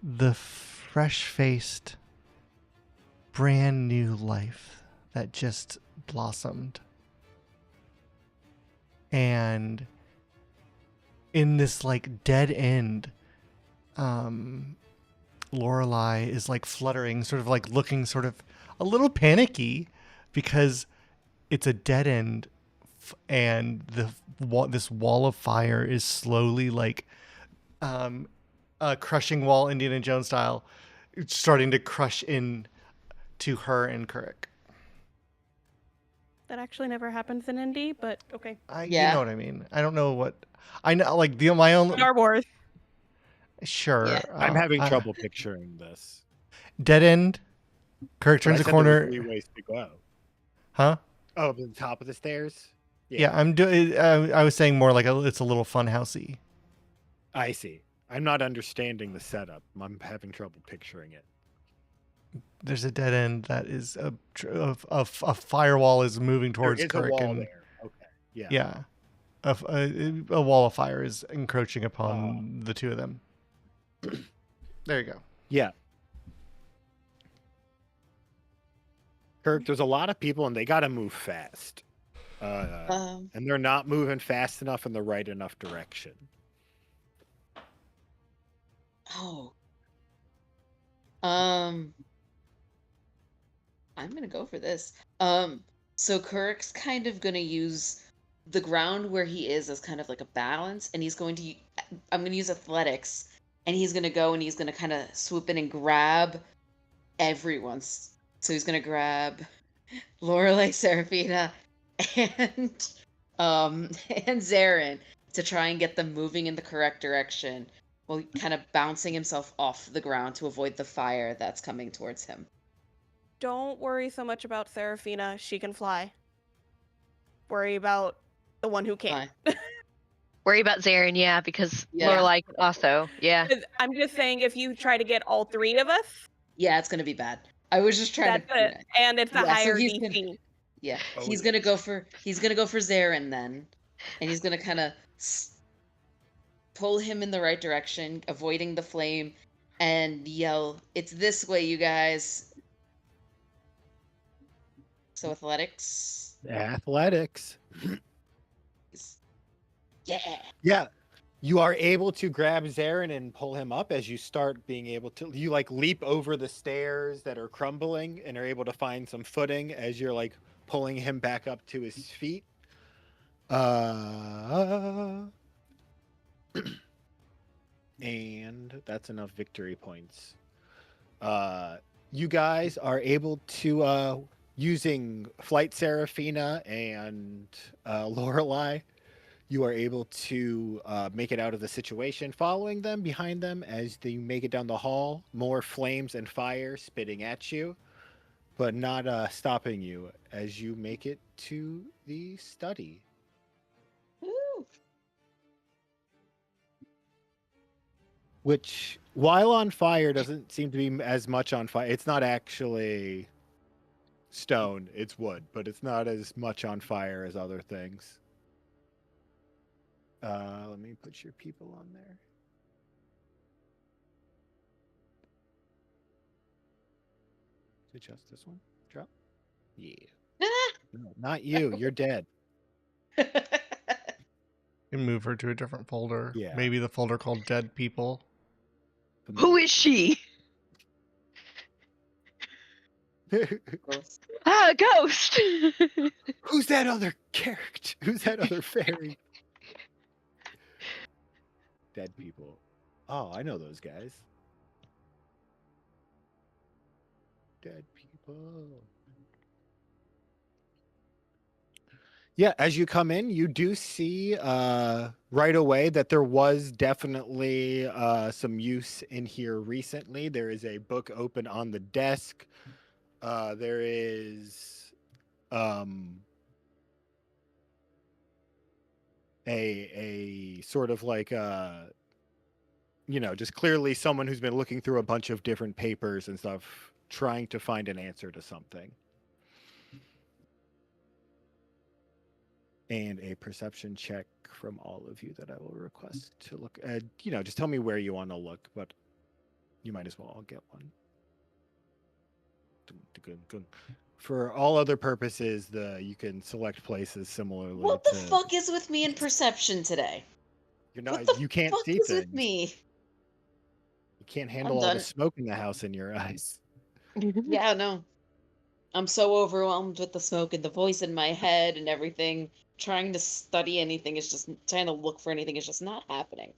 the fresh-faced, brand new life that just blossomed. And in this like dead end, Lorelei is like fluttering, sort of like looking sort of a little panicky because it's a dead end and this wall of fire is slowly like a crushing wall, Indiana Jones style, starting to crush in to her and Kirk. That actually never happens in Indy, but okay. You know what I mean. I don't know what I know. Like my own Star Wars. Sure. Yeah. I'm having trouble picturing this. Dead end. Kirk turns I a said corner. there were 3 ways to go. Huh? Oh, the top of the stairs. Yeah, I'm doing. I was saying more like it's a little fun housey. I see. I'm not understanding the setup. I'm having trouble picturing it. There's a dead end that is a firewall is moving towards There is Kirk a wall and there. Okay. Yeah. yeah, a wall of fire is encroaching upon the two of them. There you go. Yeah. Kirk, there's a lot of people and they got to move fast. And they're not moving fast enough in the right enough direction. Oh. I'm gonna go for this. So Kirk's kind of gonna use the ground where he is as kind of like a balance, and I'm gonna use athletics, and he's gonna go and he's gonna kind of swoop in and grab everyone's. So he's gonna grab Lorelei, Seraphina, and Zaren to try and get them moving in the correct direction, while kind of bouncing himself off the ground to avoid the fire that's coming towards him. Don't worry so much about Seraphina. She can fly. Worry about the one who can't. Worry about Zaren, yeah, because Yeah. Lorelei can also, yeah. I'm just saying, if you try to get all 3 of us, Yeah, it's gonna be bad. I was just trying that's it. And it's a Yeah, so higher he's DC. Yeah, Oh, he's gonna go for Zaren then, and he's gonna kind of pull him in the right direction, avoiding the flame, and yell, "It's this way, you guys!" So athletics. Athletics. Yeah. Yeah. You are able to grab Zaren and pull him up as you start being able to. You like leap over the stairs that are crumbling and are able to find some footing as you're like pulling him back up to his feet. And that's enough victory points. you guys are able to, using Flight Seraphina and Lorelei, you are able to make it out of the situation, following them behind them as they make it down the hall. More flames and fire spitting at you, but not stopping you as you make it to the study. Woo. Which, while on fire, doesn't seem to be as much on fire. It's not actually stone, it's wood, but it's not as much on fire as other things. Let me put your people on there. Is it just this one? Drop? Yeah. No, not you. You're dead. You can move her to a different folder. Yeah. Maybe the folder called Dead People. Who is she? Gross. Ah, a ghost. Who's that other character? Who's that other fairy? Dead people. Oh, I know those guys. Dead people. Yeah, as you come in, you do see right away that there was definitely some use in here recently. There is a book open on the desk. There is a sort of like just clearly someone who's been looking through a bunch of different papers and stuff, trying to find an answer to something. And a perception check from all of you that I will request to look at. Just tell me where you want to look, but you might as well all get one. For all other purposes, you can select places similarly. What the fuck is with me in perception today? You're not. What the You can't fuck see is things. with me? You can't handle all the smoke in the house in your eyes. Yeah, no. I'm so overwhelmed with the smoke and the voice in my head and everything. Trying to study anything is just trying to look for anything is just not happening.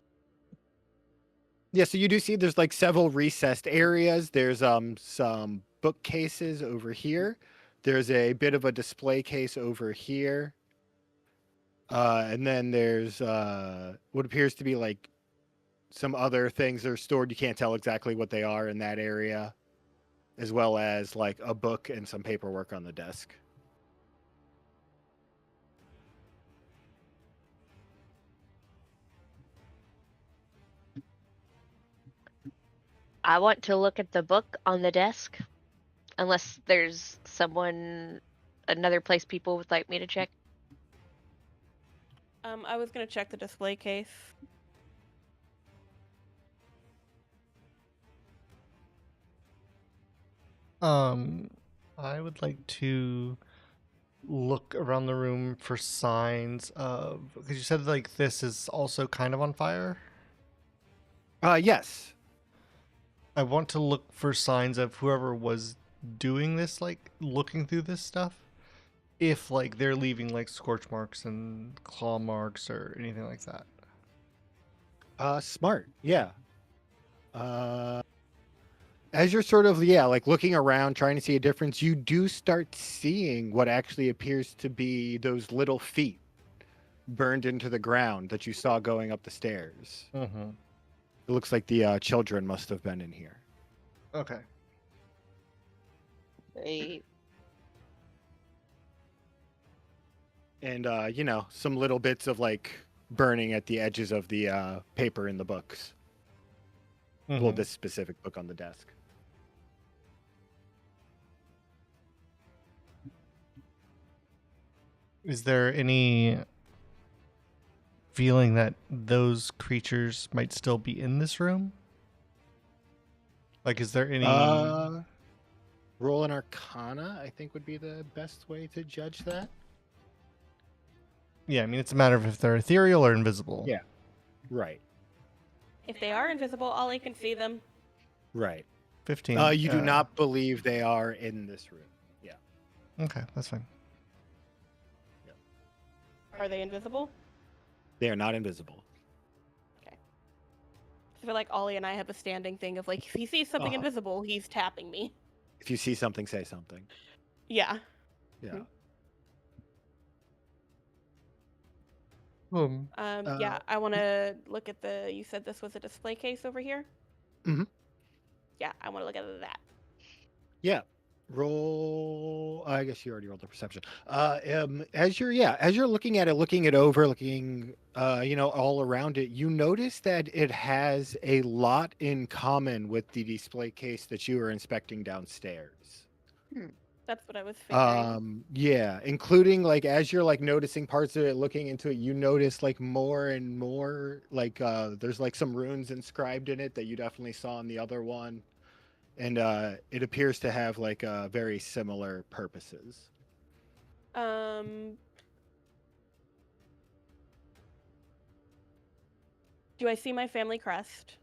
Yeah, so you do see there's like several recessed areas. There's some bookcases over here. There's a bit of a display case over here. And then there's what appears to be like some other things that are stored. You can't tell exactly what they are in that area, as well as like a book and some paperwork on the desk. I want to look at the book on the desk, unless there's another place people would like me to check. I was gonna check the display case. I would like to look around the room for signs of, because you said like this is also kind of on fire. Yes. I want to look for signs of whoever was doing this, like looking through this stuff. If like they're leaving like scorch marks and claw marks or anything like that. Smart. Yeah. As you're sort of, like looking around, trying to see a difference, you do start seeing what actually appears to be those little feet burned into the ground that you saw going up the stairs. Mm-hmm. It looks like the children must have been in here. Okay. Great. And, some little bits of like burning at the edges of the paper in the books. Mm-hmm. Well, this specific book on the desk. Is there any feeling that those creatures might still be in this room? Like, is there any... Roll an Arcana, I think, would be the best way to judge that. Yeah, I mean, it's a matter of if they're ethereal or invisible. Yeah, right. If they are invisible, Ollie can see them. Right. 15. You do not believe they are in this room. Yeah. Okay, that's fine. Are they invisible? They are not invisible. Okay. I feel like Ollie and I have a standing thing of like, if he sees something invisible, he's tapping me. If you see something, say something. Yeah. Yeah. Yeah, I want to look at the. You said this was a display case over here. Mhm. Yeah, I want to look at that. Yeah. Roll. I guess you already rolled the perception. As you're looking at it, looking it over, looking, all around it, you notice that it has a lot in common with the display case that you were inspecting downstairs. That's what I was figuring. Yeah, including like as you're like noticing parts of it, looking into it, you notice like more and more like there's like some runes inscribed in it that you definitely saw in the other one. And it appears to have like very similar purposes. Do I see my family crest?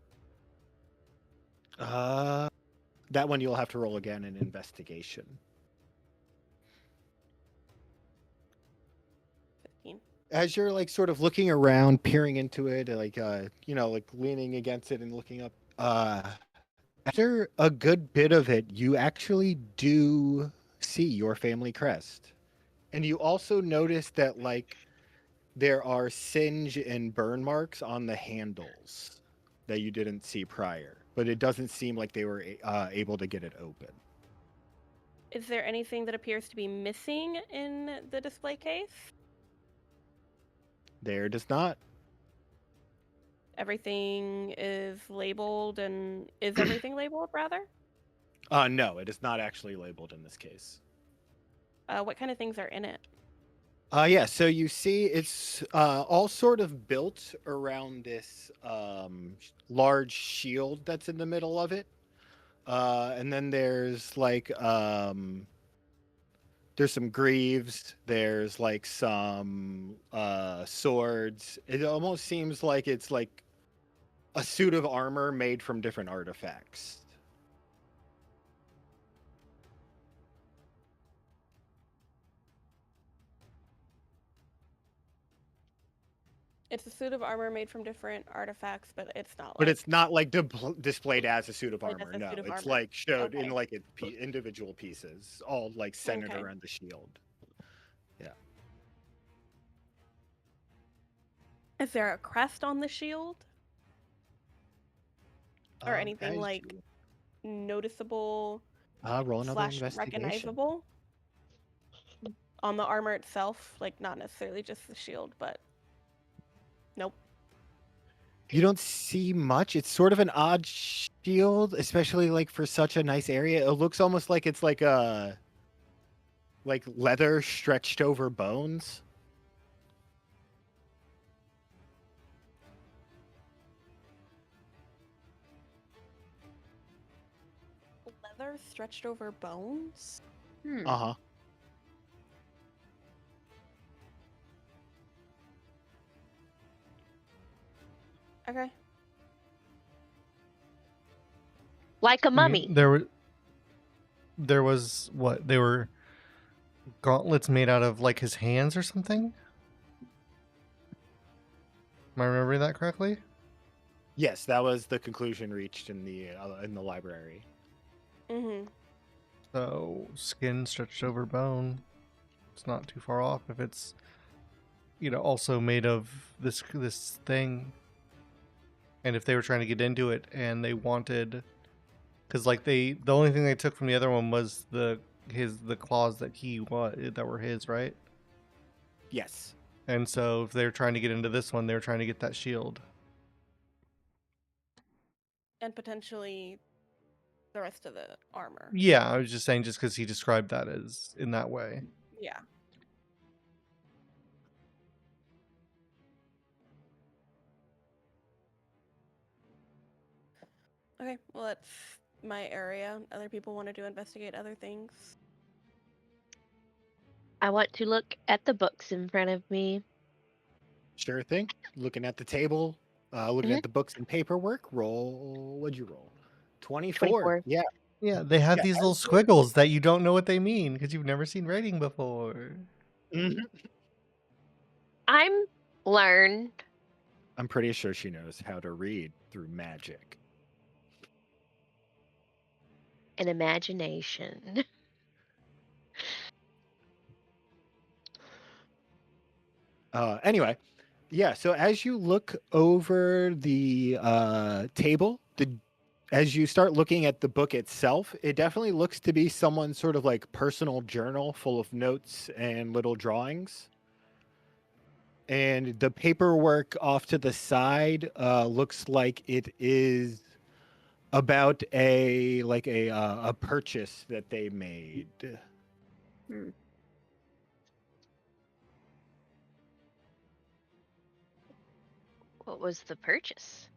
That one you'll have to roll again in investigation. 15. As you're like sort of looking around, peering into it, like like leaning against it and looking up, after a good bit of it, you actually do see your family crest. And you also notice that like there are singe and burn marks on the handles that you didn't see prior, but it doesn't seem like they were able to get it open. Is there anything that appears to be missing in the display case? There does not. Everything is labeled, and is everything labeled, rather? No, it is not actually labeled in this case. What kind of things are in it? Yeah, so you see it's all sort of built around this large shield that's in the middle of it. And then there's like there's some greaves, there's like some swords. It almost seems like it's like a suit of armor made from different artifacts. It's a suit of armor made from different artifacts, but it's not like. But it's not like displayed as a suit of armor. No, it's armor. like showed in Okay. like individual pieces, all like centered around the shield. Yeah. Is there a crest on the shield? Or anything like noticeable roll another / investigation. recognizable on the armor itself? Like not necessarily just the shield, but nope. You don't see much. It's sort of an odd shield, especially like for such a nice area. It looks almost like it's like a like leather stretched over bones. Leather stretched over bones? Uh-huh. Okay. Like a mummy. There was what? They were gauntlets made out of like his hands or something? Am I remembering that correctly? Yes, that was the conclusion reached in the library. Mm-hmm. So skin stretched over bone. It's not too far off if it's also made of this thing. And if they were trying to get into it and they wanted, because like the only thing they took from the other one was the claws that were his, right? Yes. And so if they were trying to get into this one, they were trying to get that shield. And potentially the rest of the armor. Yeah, I was just saying, just because he described that as in that way. Yeah. Okay, well, that's my area. Other people want to investigate other things. I want to look at the books in front of me. Sure thing. Looking at the table, looking at the books and paperwork. What'd you roll? 24. Yeah. Yeah, they have these little squiggles that you don't know what they mean because you've never seen writing before. Mm-hmm. I'm learned. I'm pretty sure she knows how to read through magic. an imagination. Anyway, yeah. So as you look over the table, as you start looking at the book itself, it definitely looks to be someone's sort of like personal journal full of notes and little drawings. And the paperwork off to the side looks like it is about a purchase that they made. What was the purchase?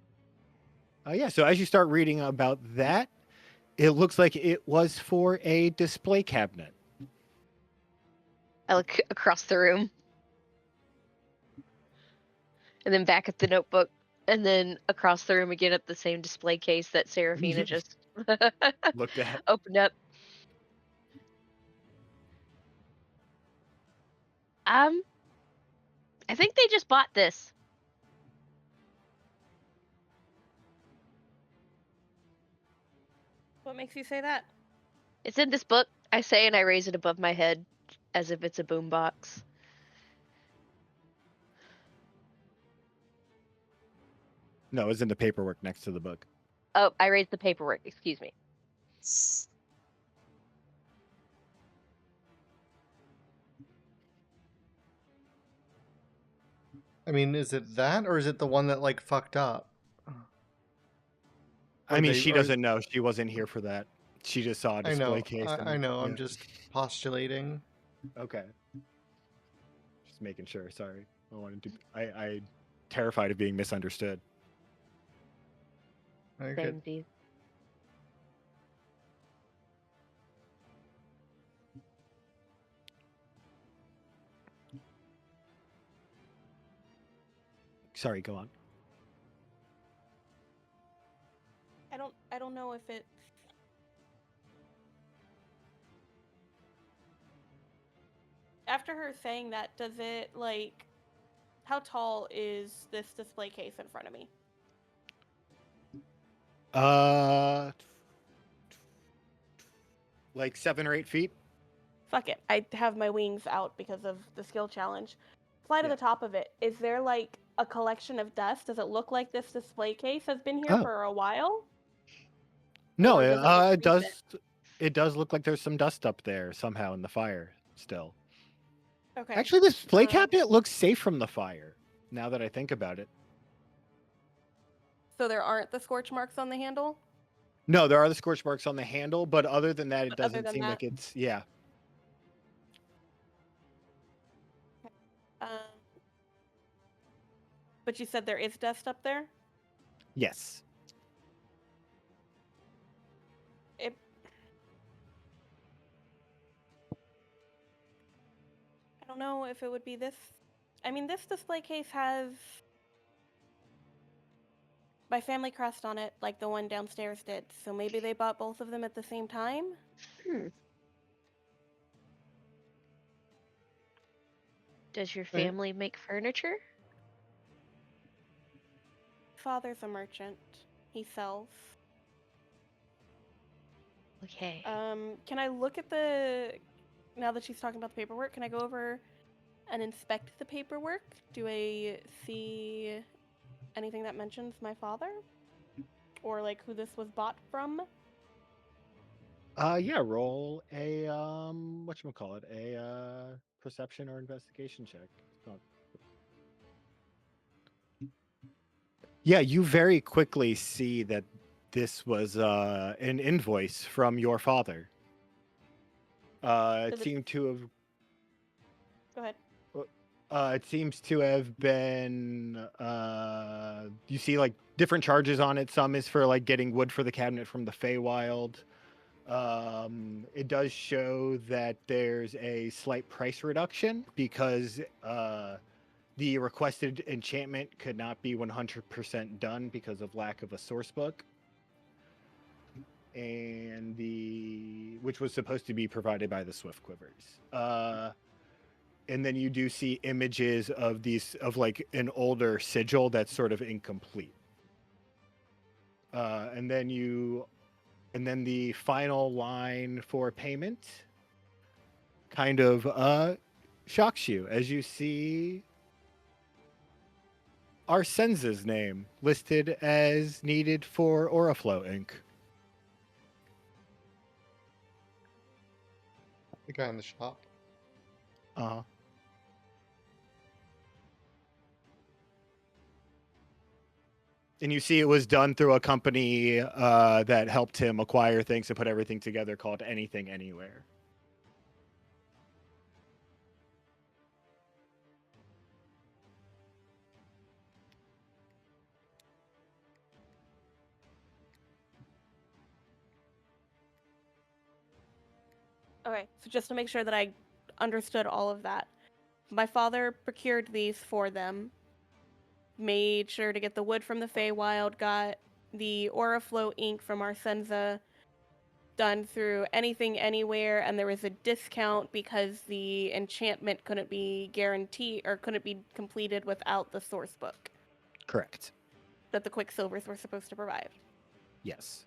Yeah, so as you start reading about that, it looks like it was for a display cabinet. I look across the room. And then back at the notebook. And then across the room again at the same display case that Seraphina just Looked at. opened up. I think they just bought this. What makes you say that? It's in this book, I say, and I raise it above my head as if it's a boombox. No, it's in the paperwork next to the book. Oh, I raised the paperwork. Excuse me. I mean, is it that, or is it the one that like fucked up? I mean, she doesn't know. She wasn't here for that. She just saw a display case. I know. I'm just postulating. Okay. Just making sure. Sorry. I wanted to. I terrified of being misunderstood. Same, dude. Sorry, go on. I don't know if it. After her saying that, does it like? How tall is this display case in front of me? Like 7 or 8 feet. Fuck it. I have my wings out because of the skill challenge. Fly to the top of it. Is there like a collection of dust? Does it look like this display case has been here for a while? No, Or does it look it does. recent? It does look like there's some dust up there somehow in the fire still. Okay. Actually, this display cabinet looks safe from the fire. Now that I think about it. So there aren't the scorch marks on the handle? No, there are the scorch marks on the handle, but other than that, it But other doesn't than seem that- like it's yeah. But you said there is dust up there? Yes. I don't know if it would be this. I mean, this display case has my family crest on it, like the one downstairs did. So maybe they bought both of them at the same time? Does your family make furniture? Father's a merchant. He sells. Okay. Can I look at the... Now that she's talking about the paperwork, can I go over and inspect the paperwork? Do I see anything that mentions my father? Or, like, who this was bought from? Yeah, roll a whatchamacallit, a perception or investigation check. Yeah, you very quickly see that this was an invoice from your father. It seemed to have. Go ahead. It seems to have been. You see, like different charges on it. Some is for like getting wood for the cabinet from the Feywild. It does show that there's a slight price reduction because the requested enchantment could not be 100% done because of lack of a source book, and which was supposed to be provided by the Swift Quivers. And then you do see images of like an older sigil that's sort of incomplete. And then you And then the final line for payment kind of shocks you as you see Arsenza's name listed as needed for Oriflow Inc. The guy in the shop. Uh-huh. And you see it was done through a company that helped him acquire things and put everything together called Anything Anywhere. Okay, so just to make sure that I understood all of that, my father procured these for them, made sure to get the wood from the Feywild, got the Oriflow ink from Arsenza, done through Anything Anywhere, and there was a discount because the enchantment couldn't be guaranteed or couldn't be completed without the source book Correct. that the Quicksilvers were supposed to provide. Yes.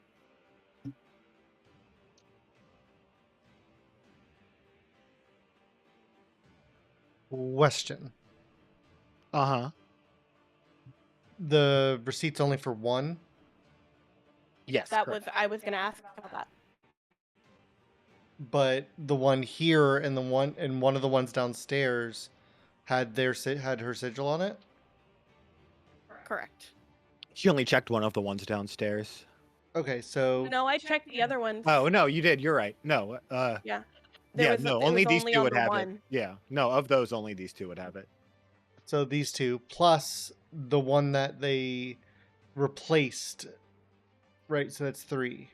Question. Uh-huh. The receipt's only for one? Yes. That correct. was I was gonna ask about that. But the one here and one of the ones downstairs had her sigil on it? Correct. She only checked one of the ones downstairs. Okay, so No, I checked the other ones. Oh, no, you did. You're right. No. Yeah. Yeah, no, only these two on would the have it. one. Yeah. No, of those, only these two would have it. so these two plus the one that they replaced. Right, so that's 3.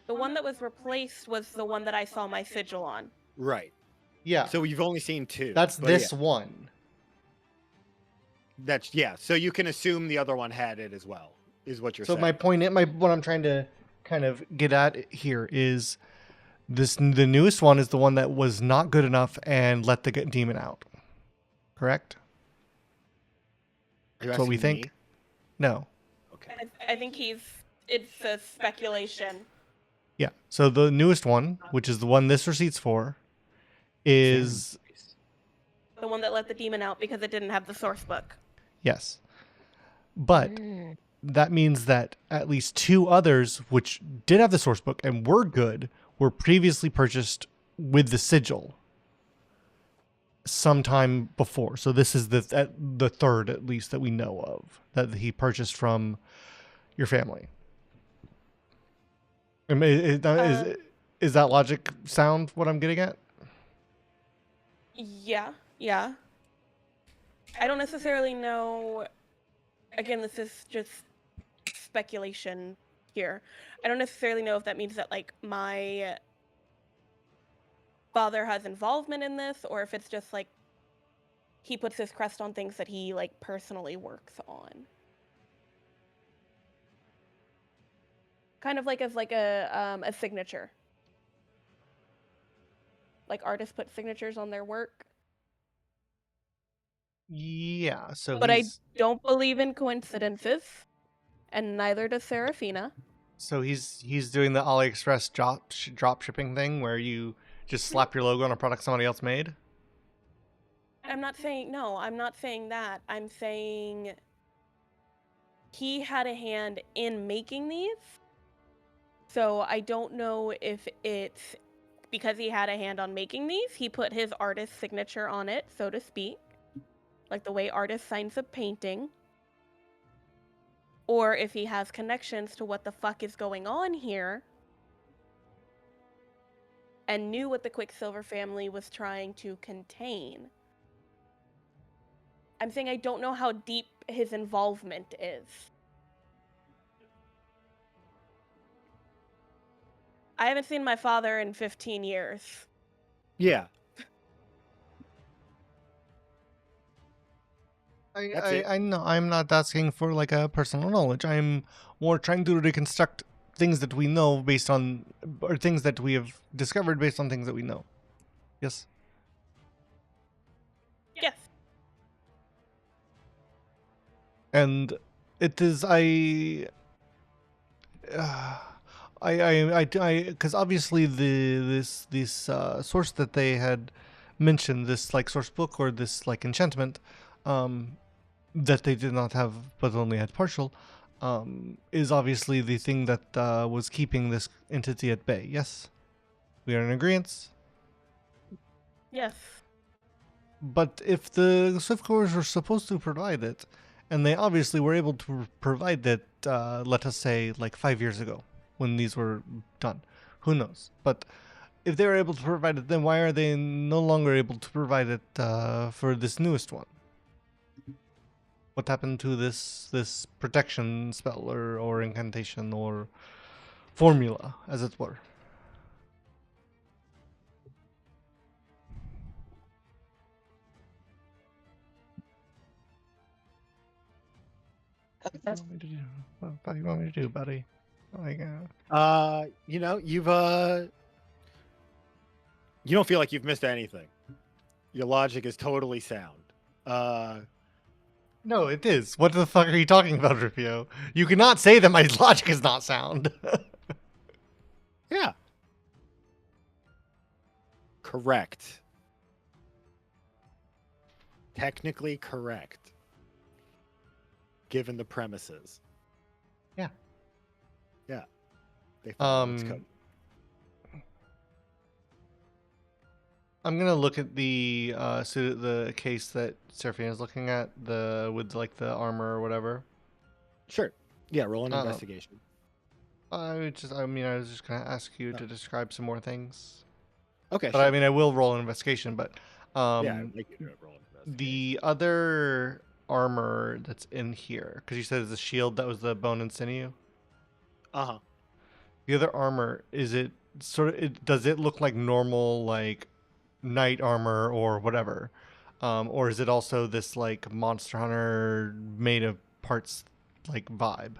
The one that was replaced was the one that I saw my sigil on. Right. Yeah. So you've only seen 2. That's but this yeah. one. So you can assume the other one had it as well, is what you're So saying. my point, what I'm trying to kind of get at here is the newest one is the one that was not good enough and let the demon out. Correct? Are you That's what we asking think. me? No. Okay. I think it's a speculation. Yeah. So the newest one, which is the one this receipt's for, is The one that let the demon out because it didn't have the source book. yes. But that means that at least 2 others, which did have the source book and were good, were previously purchased with the sigil sometime before. So this is the third, at least, that we know of that he purchased from your family. I mean, is that logic sound what I'm getting at? Yeah. I don't necessarily know. Again, this is just speculation here. I don't necessarily know if that means that like my father has involvement in this, or if it's just like he puts his crest on things that he like personally works on. Kind of like as like a signature. Like artists put signatures on their work. Yeah. So But I don't believe in coincidences, and neither does Serafina. So he's doing the AliExpress drop shipping thing where you just slap your logo on a product somebody else made. I'm not saying that. I'm saying he had a hand in making these. So I don't know if it's because he had a hand on making these, he put his artist signature on it, so to speak. Like the way artist signs a painting. Or if he has connections to what the fuck is going on here and knew what the Quicksilver family was trying to contain. I'm saying I don't know how deep his involvement is. I haven't seen my father in 15 years. Yeah. I know I'm not asking for like a personal knowledge. I'm more trying to reconstruct things that we know based on, or things that we have discovered based on things that we know. Yes. Yes. And it is because obviously this source that they had mentioned, this like source book or this like enchantment, that they did not have but only had partial, is obviously the thing that was keeping this entity at bay. Yes, we are in agreement. Yes. But if the Swiftcores were supposed to provide it, and they obviously were able to provide it, let us say, like 5 years ago, when these were done, who knows? But if they were able to provide it, then why are they no longer able to provide it for this newest one? What happened to this protection spell or incantation or formula, as it were? What do you want me to do, buddy? Like, You know, you don't feel like you've missed anything. Your logic is totally sound. no, it is. What the fuck are you talking about, Rufio? You cannot say that my logic is not sound. Yeah. Correct. Technically correct. Given the premises. Yeah. Yeah. They follow its code. I'm gonna look at the the case that Seraphina is looking at, with like the armor or whatever. Sure. Yeah, roll an investigation. I was just gonna ask you to describe some more things. Okay. But sure. I mean, I will roll an investigation. But yeah, I'd like you to roll an investigation. the other armor that's in here, because you said it's a shield that was the bone and sinew. Uh-huh. The other armor, is it does it look like normal like knight armor or whatever, or is it also this like Monster Hunter made of parts like vibe?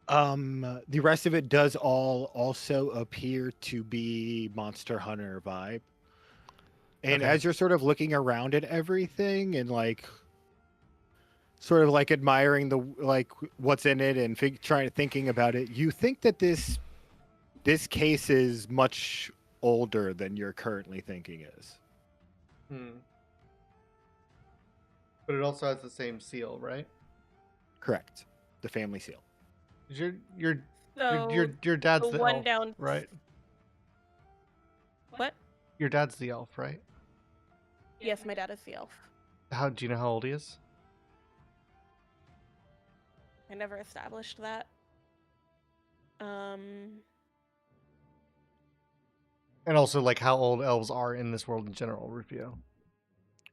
The rest of it does also appear to be Monster Hunter vibe. And Okay. as you're sort of looking around at everything and like sort of like admiring the like what's in it and thinking about it, you think that this case is much older than you're currently thinking is. But it also has the same seal, right? Correct. The family seal. Your So dad's the the one elf, down. right? What? Your dad's the elf, right? Yes, my dad is the elf. How do you know how old he is? I never established that. And also, like, how old elves are in this world in general, Rufio.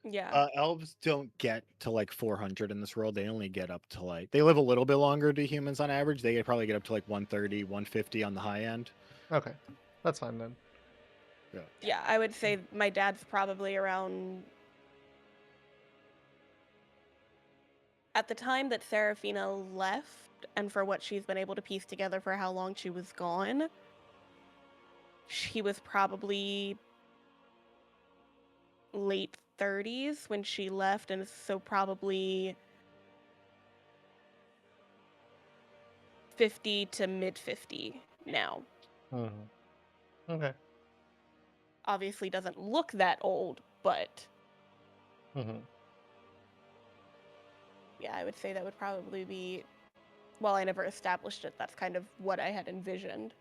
Yeah. Elves don't get to like 400 in this world. They only get up to like, they live a little bit longer to humans on average. They probably get up to like 130, 150 on the high end. Okay, that's fine then. Yeah, I would say my dad's probably around. At the time that Seraphina left, and for what she's been able to piece together for how long she was gone, she was probably late 30s when she left, and so probably 50 to mid 50 now. Okay. Obviously doesn't look that old, but yeah, I would say that would probably be, while I never established it, that's kind of what I had envisioned.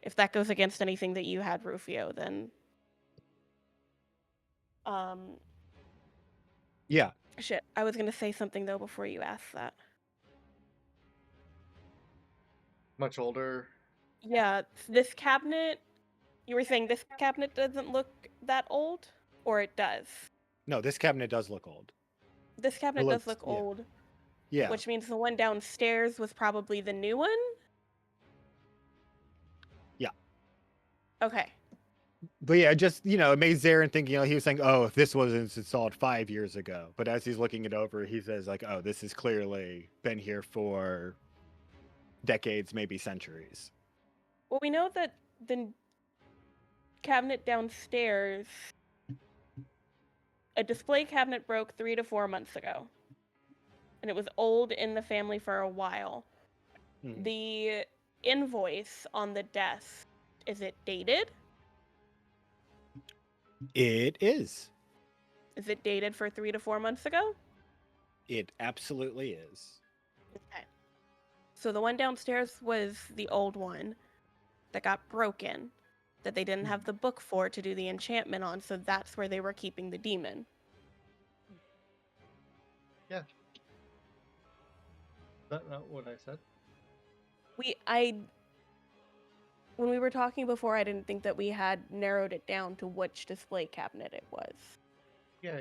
If that goes against anything that you had, Rufio, then Yeah. shit. I was gonna say something though before you asked that. Much older. Yeah, this cabinet, you were saying this cabinet doesn't look that old? Or it does? No, this cabinet does look old. This cabinet does look old. Yeah. Which means the one downstairs was probably the new one? Yeah. Okay. But yeah, just, you know, it made Zarin think, you know, he was saying, oh, if this wasn't installed 5 years ago. But as he's looking it over, he says, like, oh, this has clearly been here for decades, maybe centuries. Well, we know that the cabinet downstairs, a display cabinet broke 3 to 4 months ago. And it was old in the family for a while. The invoice on the desk, is it dated? It is. Is it dated for 3 to 4 months ago? It absolutely is. Okay. So the one downstairs was the old one that got broken, that they didn't have the book for to do the enchantment on, so that's where they were keeping the demon. Yeah. That's not what I said. When we were talking before, I didn't think that we had narrowed it down to which display cabinet it was. Yeah.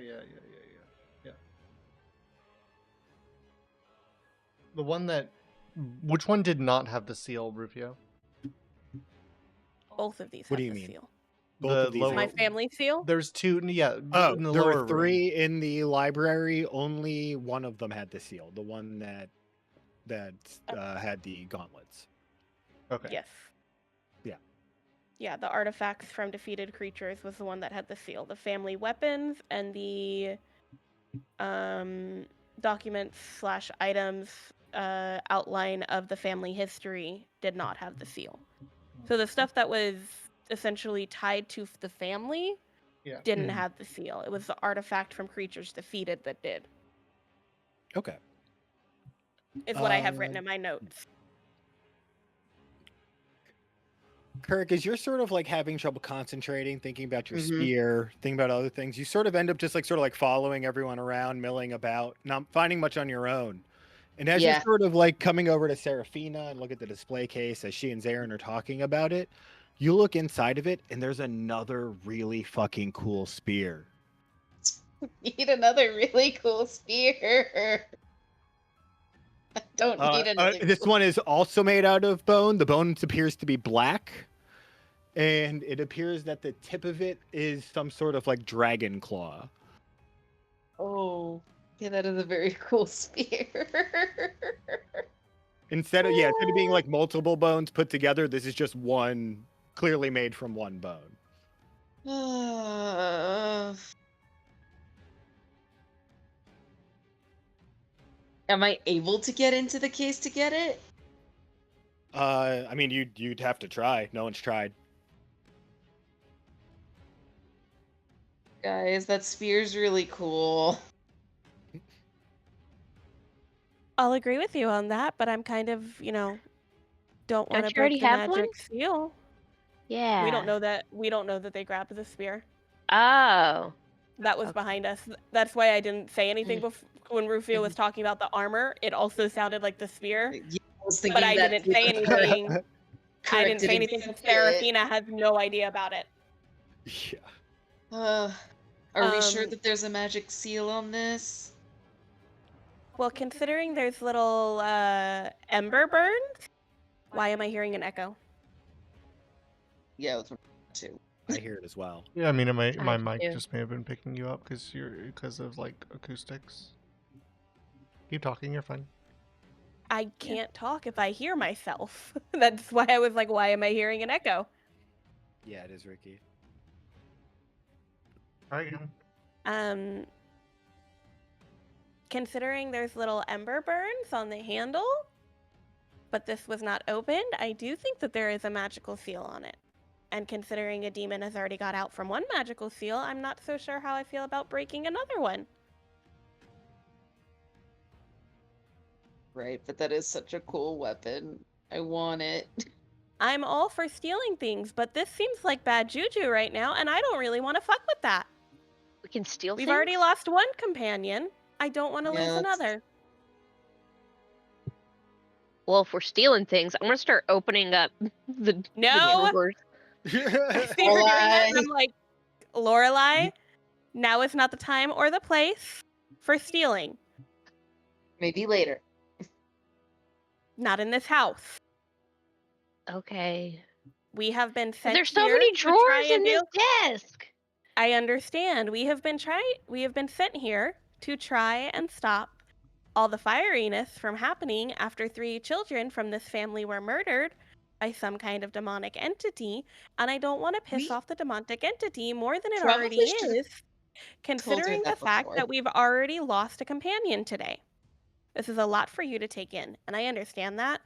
The one that... Which one did not have the seal, Rufio? Both of these What have do you the mean? seal. Both of these lower... My family seal? There's two, yeah. Oh, in the there lower were 3 in the library. Only one of them had the seal. The one that had the gauntlets. Okay. Yes. Yeah. Yeah, the artifacts from defeated creatures was the one that had the seal. The family weapons and the documents/items outline of the family history did not have the seal. So the stuff that was essentially tied to the family didn't have the seal. It was the artifact from creatures defeated that did. Okay. Is what I have written in my notes. Kirk, as you're sort of like having trouble concentrating, thinking about your Mhm. spear, thinking about other things, you sort of end up just like sort of like following everyone around, milling about, not finding much on your own. And as you're Yeah. sort of like coming over to Serafina and look at the display case as she and Zarin are talking about it, you look inside of it and there's another really fucking cool spear. Need another really cool spear. I don't need another. This one is also made out of bone. The bone appears to be black. And it appears that the tip of it is some sort of like dragon claw. Oh, yeah, that is a very cool spear. Instead of being like multiple bones put together, this is just one clearly made from one bone. Am I able to get into the case to get it? I mean, you'd have to try. No one's tried. Guys, that spear's really cool. I'll agree with you on that, but I'm kind of, don't want to you already break the have one? magic seal. Yeah. We don't know that they grabbed the spear. Oh. That was Okay. behind us. That's why I didn't say anything when Rufio was talking about the armor. It also sounded like the spear. Yeah, I was thinking But I that didn't too. say anything. I Correct, didn't say anything because Serafina has no idea about it. Yeah. Are we sure that there's a magic seal on this? Well, considering there's little ember burns, why am I hearing an echo? Yeah, that's too. I hear it as well. Yeah, I mean, my I mic do. just may have been picking you up because of like acoustics. Keep talking, you're fine. I can't talk if I hear myself. That's why I was like, why am I hearing an echo? Yeah, it is Ricky. All right. Considering there's little ember burns on the handle, but this was not opened, I do think that there is a magical seal on it. And considering a demon has already got out from one magical seal, I'm not so sure how I feel about breaking another one. Right, but that is such a cool weapon. I want it. I'm all for stealing things, but this seems like bad juju right now, and I don't really want to fuck with that. We can steal We've things? already lost one companion. I don't want to Yeah, lose let's- another. Well, if we're stealing things, I'm gonna start opening up the No! drawers. I see her doing that, and I'm like, Lorelai, now is not the time or the place for stealing. Maybe later. Not in this house. Okay. We have been But sent there's so here many to try drawers in and this do- desk. I understand. We have been sent here to try and stop all the fieriness from happening after 3 children from this family were murdered by some kind of demonic entity, and I don't want to piss off the demonic entity more than it Probably already should've is, considering the that fact before. that we've already lost a companion today. This is a lot for you to take in, and I understand that.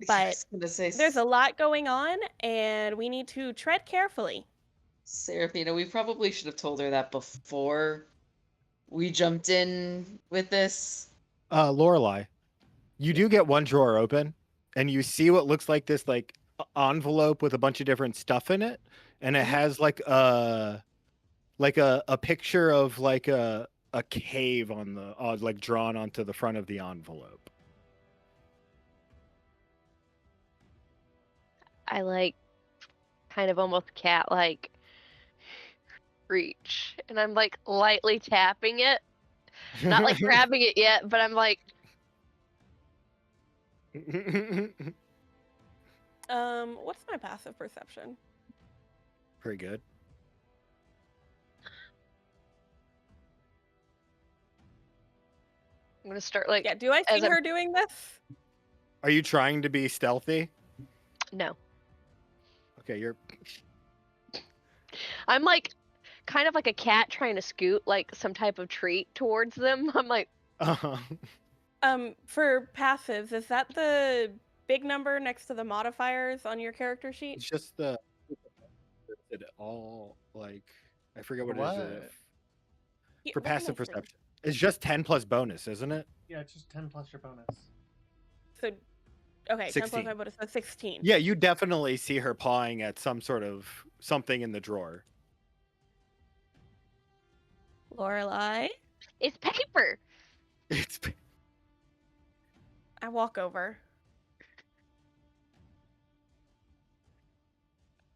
I But was gonna say, there's a lot going on, and we need to tread carefully. Seraphina, we probably should have told her that before we jumped in with this. Lorelai, you do get one drawer open, and you see what looks like this like envelope with a bunch of different stuff in it, and it Mhm. has like a picture of like a cave on the like drawn onto the front of the envelope. I like kind of almost cat like reach, and I'm like lightly tapping it, not like grabbing it yet, but I'm like, What's my passive perception? Pretty good. I'm gonna start like, Yeah, do I as see I'm her doing this? Are you trying to be stealthy? no, Okay, you're. I'm like kind of like a cat trying to scoot like some type of treat towards them. I'm like, For passives, is that the big number next to the modifiers on your character sheet? It's just the. It all like I forget what, What? it is Yeah, for what am I passive saying? perception. It's just 10 plus bonus, isn't it? Yeah, it's just 10 plus your bonus. So, okay, 10 plus 16. my bonus, so 16. Yeah, you definitely see her pawing at some sort of something in the drawer. Lorelai, it's paper. It's I walk over.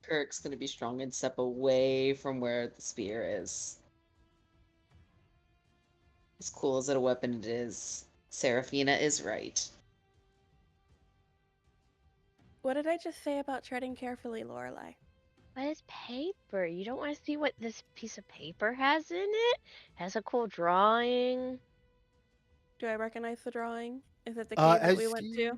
Kirk's gonna be strong and step away from where the spear is. As cool as a weapon it is, Seraphina is right. What did I just say about treading carefully, Lorelai? What is paper? You don't want to see what this piece of paper has in it? Has a cool drawing. Do I recognize the drawing? Is it the cave that we went to?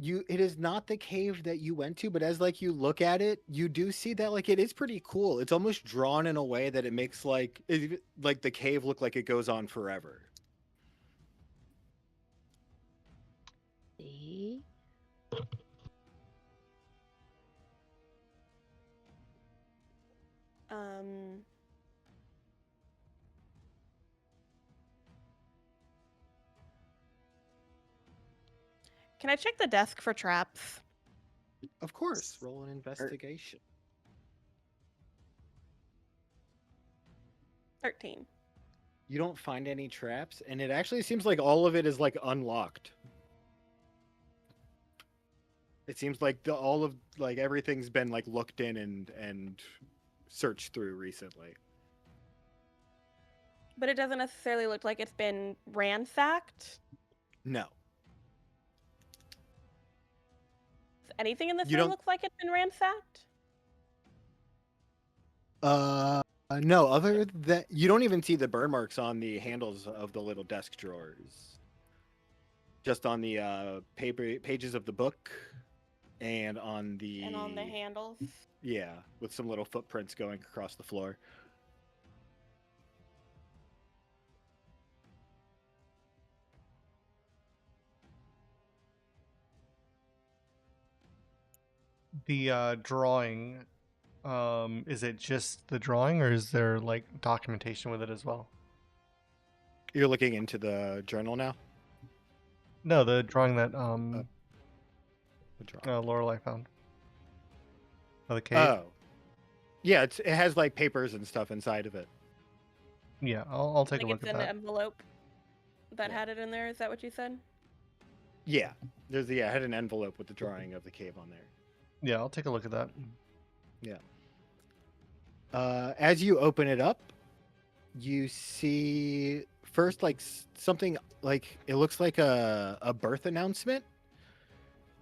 It is not the cave that you went to, but as like you look at it, you do see that like it is pretty cool. It's almost drawn in a way that it makes like the cave look like it goes on forever. See? Can I check the desk for traps? Of course, roll an investigation. 13. You don't find any traps, and it actually seems like all of it is like unlocked. It seems like all of like everything's been like looked in and searched through recently. But it doesn't necessarily look like it's been ransacked. No. Does anything in this You room don't- look like it's been ransacked? No, other than you don't even see the burn marks on the handles of the little desk drawers. Just on the pages of the book and on the handles. Yeah, with some little footprints going across the floor. The drawing, is it just the drawing, or is there like documentation with it as well? You're looking into the journal now? No, the drawing that The drawing. Lorelai found. Oh, the cave. Oh. Yeah, it has like papers and stuff inside of it. Yeah, I'll take a Like look it's at an that. envelope that Yeah. had it in there. Is that what you said? Yeah. It had an envelope with the drawing of the cave on there. Yeah, I'll take a look at that. As you open it up, you see first like something like it looks like a birth announcement.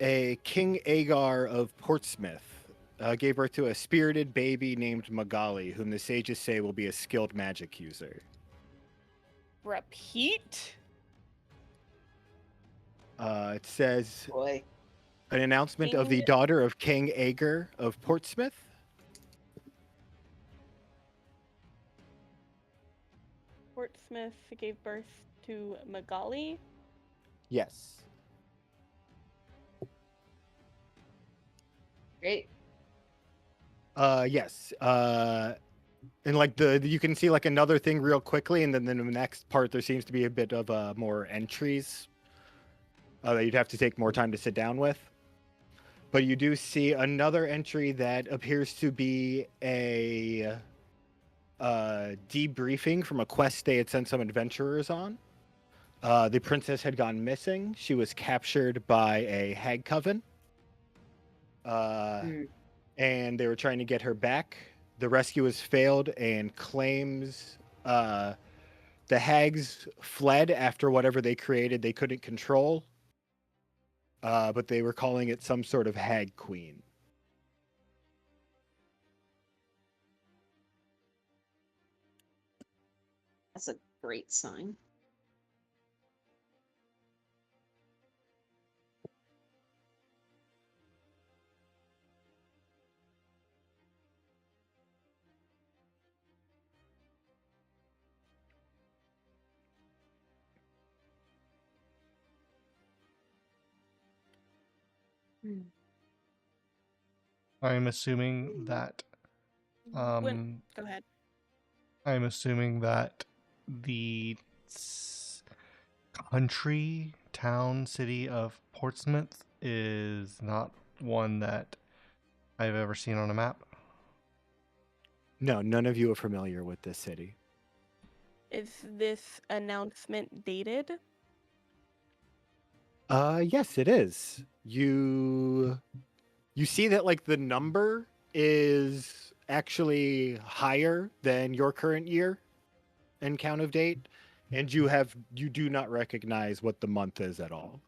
A King Agar of Portsmouth gave birth to a spirited baby named Magali, whom the sages say will be a skilled magic user. Repeat. It says Boy. an announcement of the King- daughter of King Agar of Portsmouth. Portsmouth gave birth to Magali. Yes. Great. Yes. And like you can see like another thing real quickly, and then in the next part there seems to be a bit of more entries that you'd have to take more time to sit down with. But you do see another entry that appears to be a debriefing from a quest they had sent some adventurers on. The princess had gone missing. She was captured by a hag coven. And they were trying to get her back. The rescue has failed and claims the hags fled after whatever they created they couldn't control. But they were calling it some sort of hag queen. That's a great sign. I'm assuming that. Go ahead. I'm assuming that the country, town, city of Portsmouth is not one that I've ever seen on a map. No, none of you are familiar with this city. Is this announcement dated? Yes, it is. You see that like the number is actually higher than your current year and count of date, and you do not recognize what the month is at all.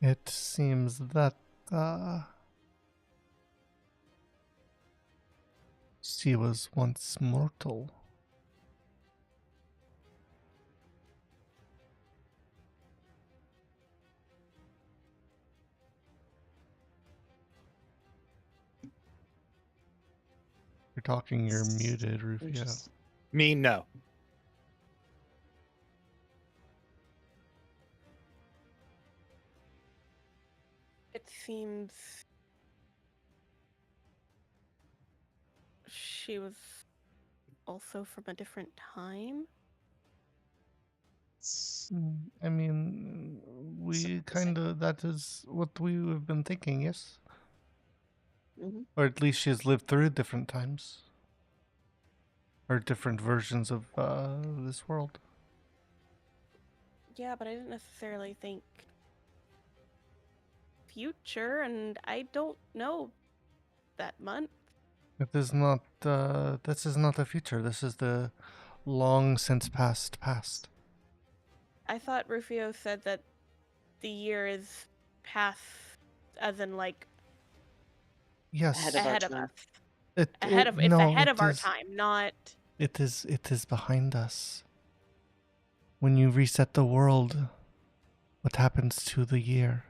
It seems that she was once mortal. You're talking, you're muted, Rufio. Me, no. It seems she was also from a different time. I mean, we kind of, that is what we have been thinking, yes? Mm-hmm. Or at least she's lived through different times. Or different versions of this world. Yeah, but I didn't necessarily think future, and I don't know that month. It is not, this is not the future. This is the long since past past. I thought Rufio said that the year is past, as in like Yes. Ahead ahead of of our us. It's Ahead of our time, not. It is behind us. When you reset the world, what happens to the year?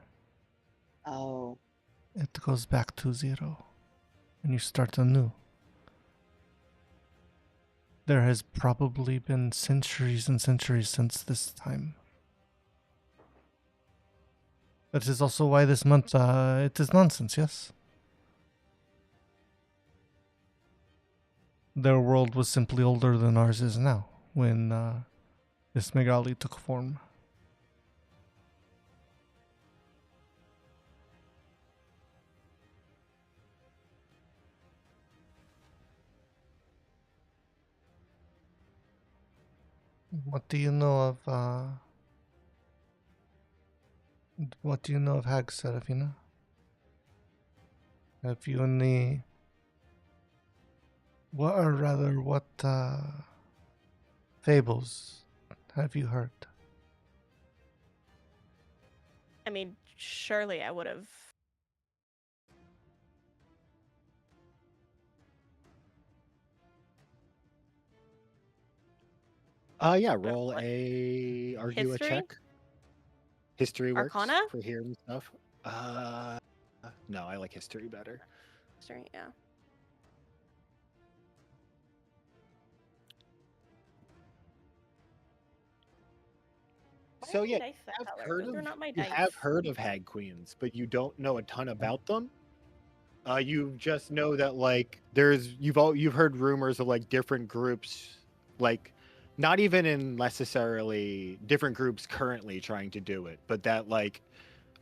Oh. It goes back to 0. And you start anew. There has probably been centuries and centuries since this time. That is also why this month, it is nonsense, yes? Their world was simply older than ours is now, when this Megali took form. What do you know of, what do you know of hags, Serafina? Have you any... What fables have you heard? I mean, surely I would have. Yeah, roll a argue History? a check. History works Arcana? for hearing stuff. No, I like history better. Straight, yeah. Why So are yeah, my dice that have color? heard Those are of not my you dice. have heard of hag queens, but you don't know a ton about them. You just know that like you've heard rumors of like different groups, like not even in necessarily different groups currently trying to do it, but that like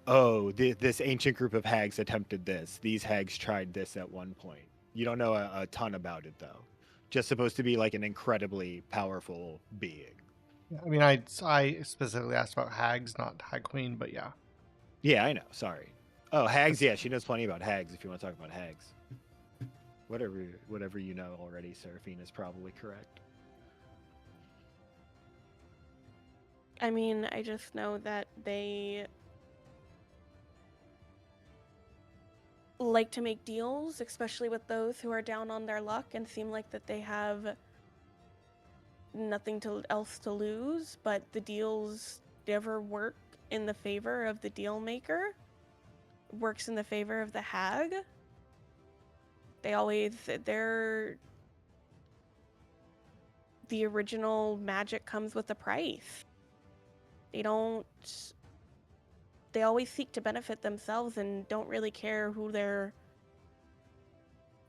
this ancient group of hags attempted this. These hags tried this at one point. You don't know a ton about it though. Just supposed to be like an incredibly powerful being. I mean, I specifically asked about hags, not hag queen, but yeah. Yeah, I know. Sorry. Oh, hags. That's- Yeah, she knows plenty about hags. If you want to talk about hags, whatever you know already, Seraphine is probably correct. I mean, I just know that they like to make deals, especially with those who are down on their luck and seem like that they have nothing else to lose, but the deals never work in the favor of the deal maker. Works in the favor of the hag. They're the original magic comes with a price. They always seek to benefit themselves and don't really care who they're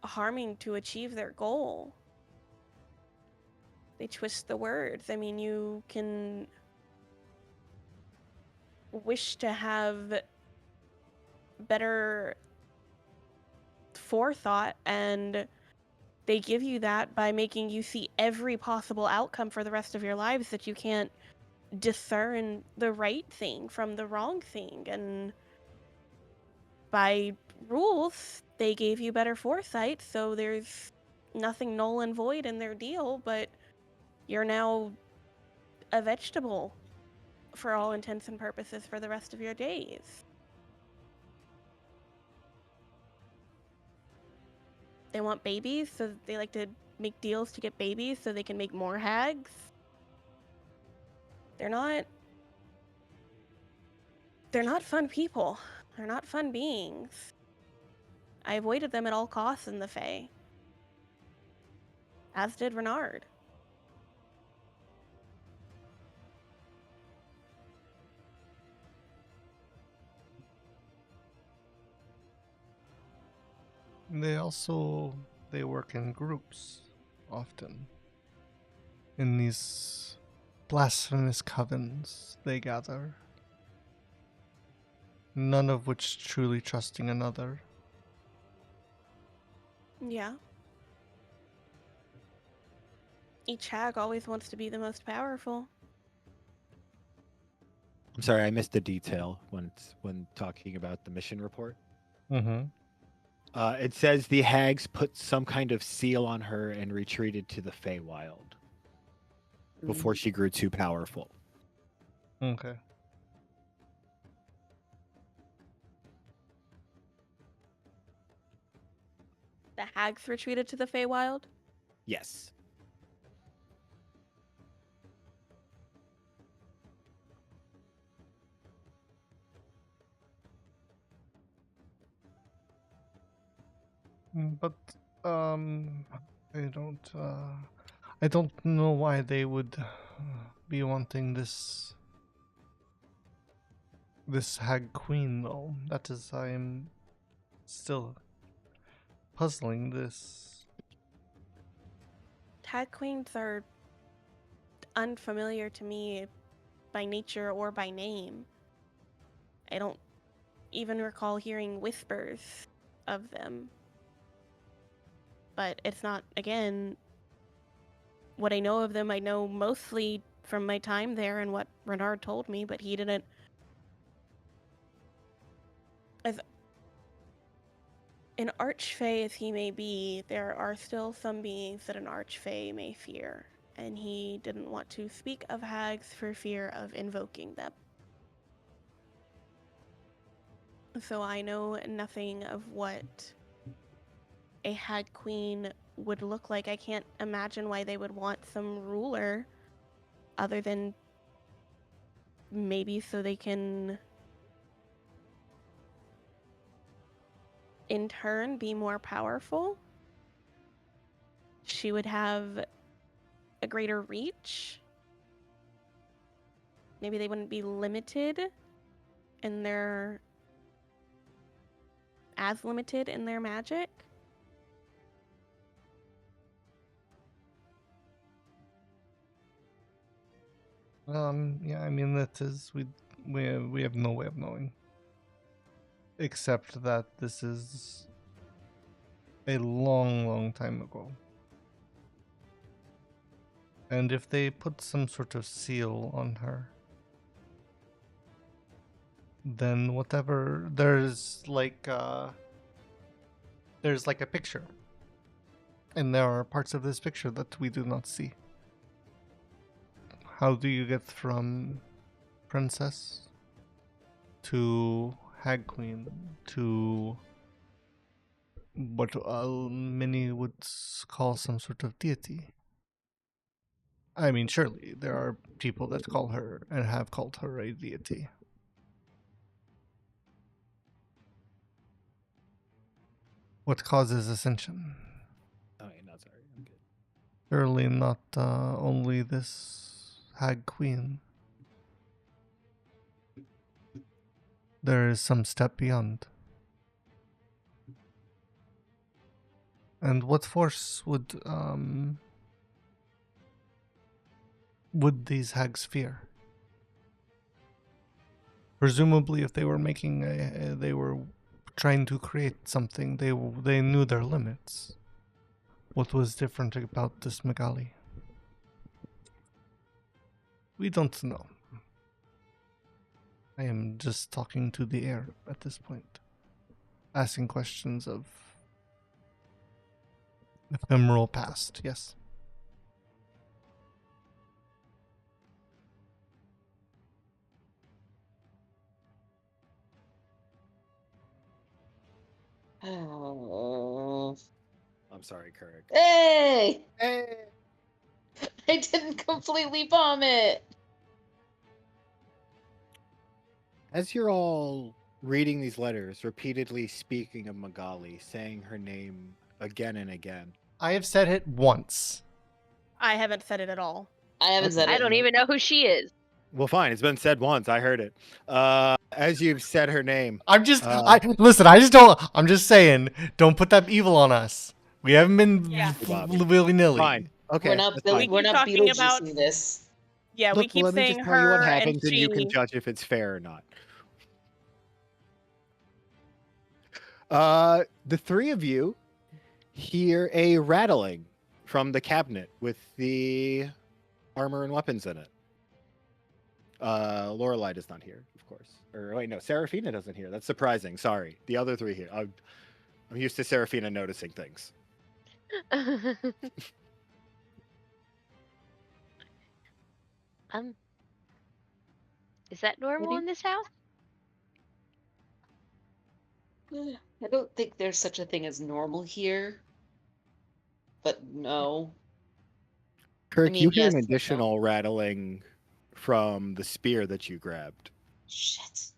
harming to achieve their goal. They twist the words. I mean, you can wish to have better forethought, and they give you that by making you see every possible outcome for the rest of your lives that you can't discern the right thing from the wrong thing. And by rules, they gave you better foresight, so there's nothing null and void in their deal, but you're now a vegetable for all intents and purposes for the rest of your days. They want babies, so they like to make deals to get babies so they can make more hags. They're not fun people. They're not fun beings. I avoided them at all costs in the Fae. As did Renard. They work in groups often. In these blasphemous covens they gather, none of which truly trusting another. Yeah. Each hag always wants to be the most powerful. I'm sorry, I missed the detail when talking about the mission report. Mm-hmm. It says the hags put some kind of seal on her and retreated to the Feywild before she grew too powerful. Okay. The hags retreated to the Feywild? Yes. But I don't know why they would be wanting this hag queen though. That is, I'm still puzzling this. Hag queens are unfamiliar to me by nature or by name. I don't even recall hearing whispers of them. But it's not, again, what I know of them, I know mostly from my time there and what Renard told me, but he didn't. As an archfey as he may be, there are still some beings that an archfey may fear, and he didn't want to speak of hags for fear of invoking them. So I know nothing of what a hag queen would look like. I can't imagine why they would want some ruler other than maybe so they can in turn be more powerful. She would have a greater reach. Maybe they wouldn't be limited in their magic. Yeah, I mean that is we have no way of knowing, except that this is a long time ago. And if they put some sort of seal on her, then whatever there's like a picture, and there are parts of this picture that we do not see. How do you get from princess to hag queen to what many would call some sort of deity? I mean, surely there are people that call her and have called her a deity. What causes ascension? Oh, yeah, no, sorry. I'm good. Surely not only this hag queen. There is some step beyond. And what force would these hags fear? Presumably, if they were they were trying to create something, they knew their limits. What was different about this Magali? We don't know. I am just talking to the air at this point, asking questions of ephemeral past. Yes. Oh. I'm sorry, Kirk. Hey! Hey! I didn't completely bomb it. As you're all reading these letters, repeatedly speaking of Magali, saying her name again and again. I have said it once. I haven't said it at all. I haven't said it. I don't even know who she is. Well, fine. It's been said once. I heard it. As you've said her name. I'm just, I'm just saying, don't put that evil on us. We haven't been Yeah. willy-nilly. Fine. Okay. We're not that's fine. we're keep not talking about- Beetlejuicing this. Yeah, we Look, keep let me saying just tell you what her happens, and you can she. judge if it's fair or not. The three of you hear a rattling from the cabinet with the armor and weapons in it. Lorelei does not hear, of course. Or wait, no, Seraphina doesn't hear. That's surprising. Sorry. The other three hear. I'm used to Seraphina noticing things. Is that normal in this house? I don't think there's such a thing as normal here. But no. Kirk, mean, you hear yes, an but no. additional rattling from the spear that you grabbed. Shit.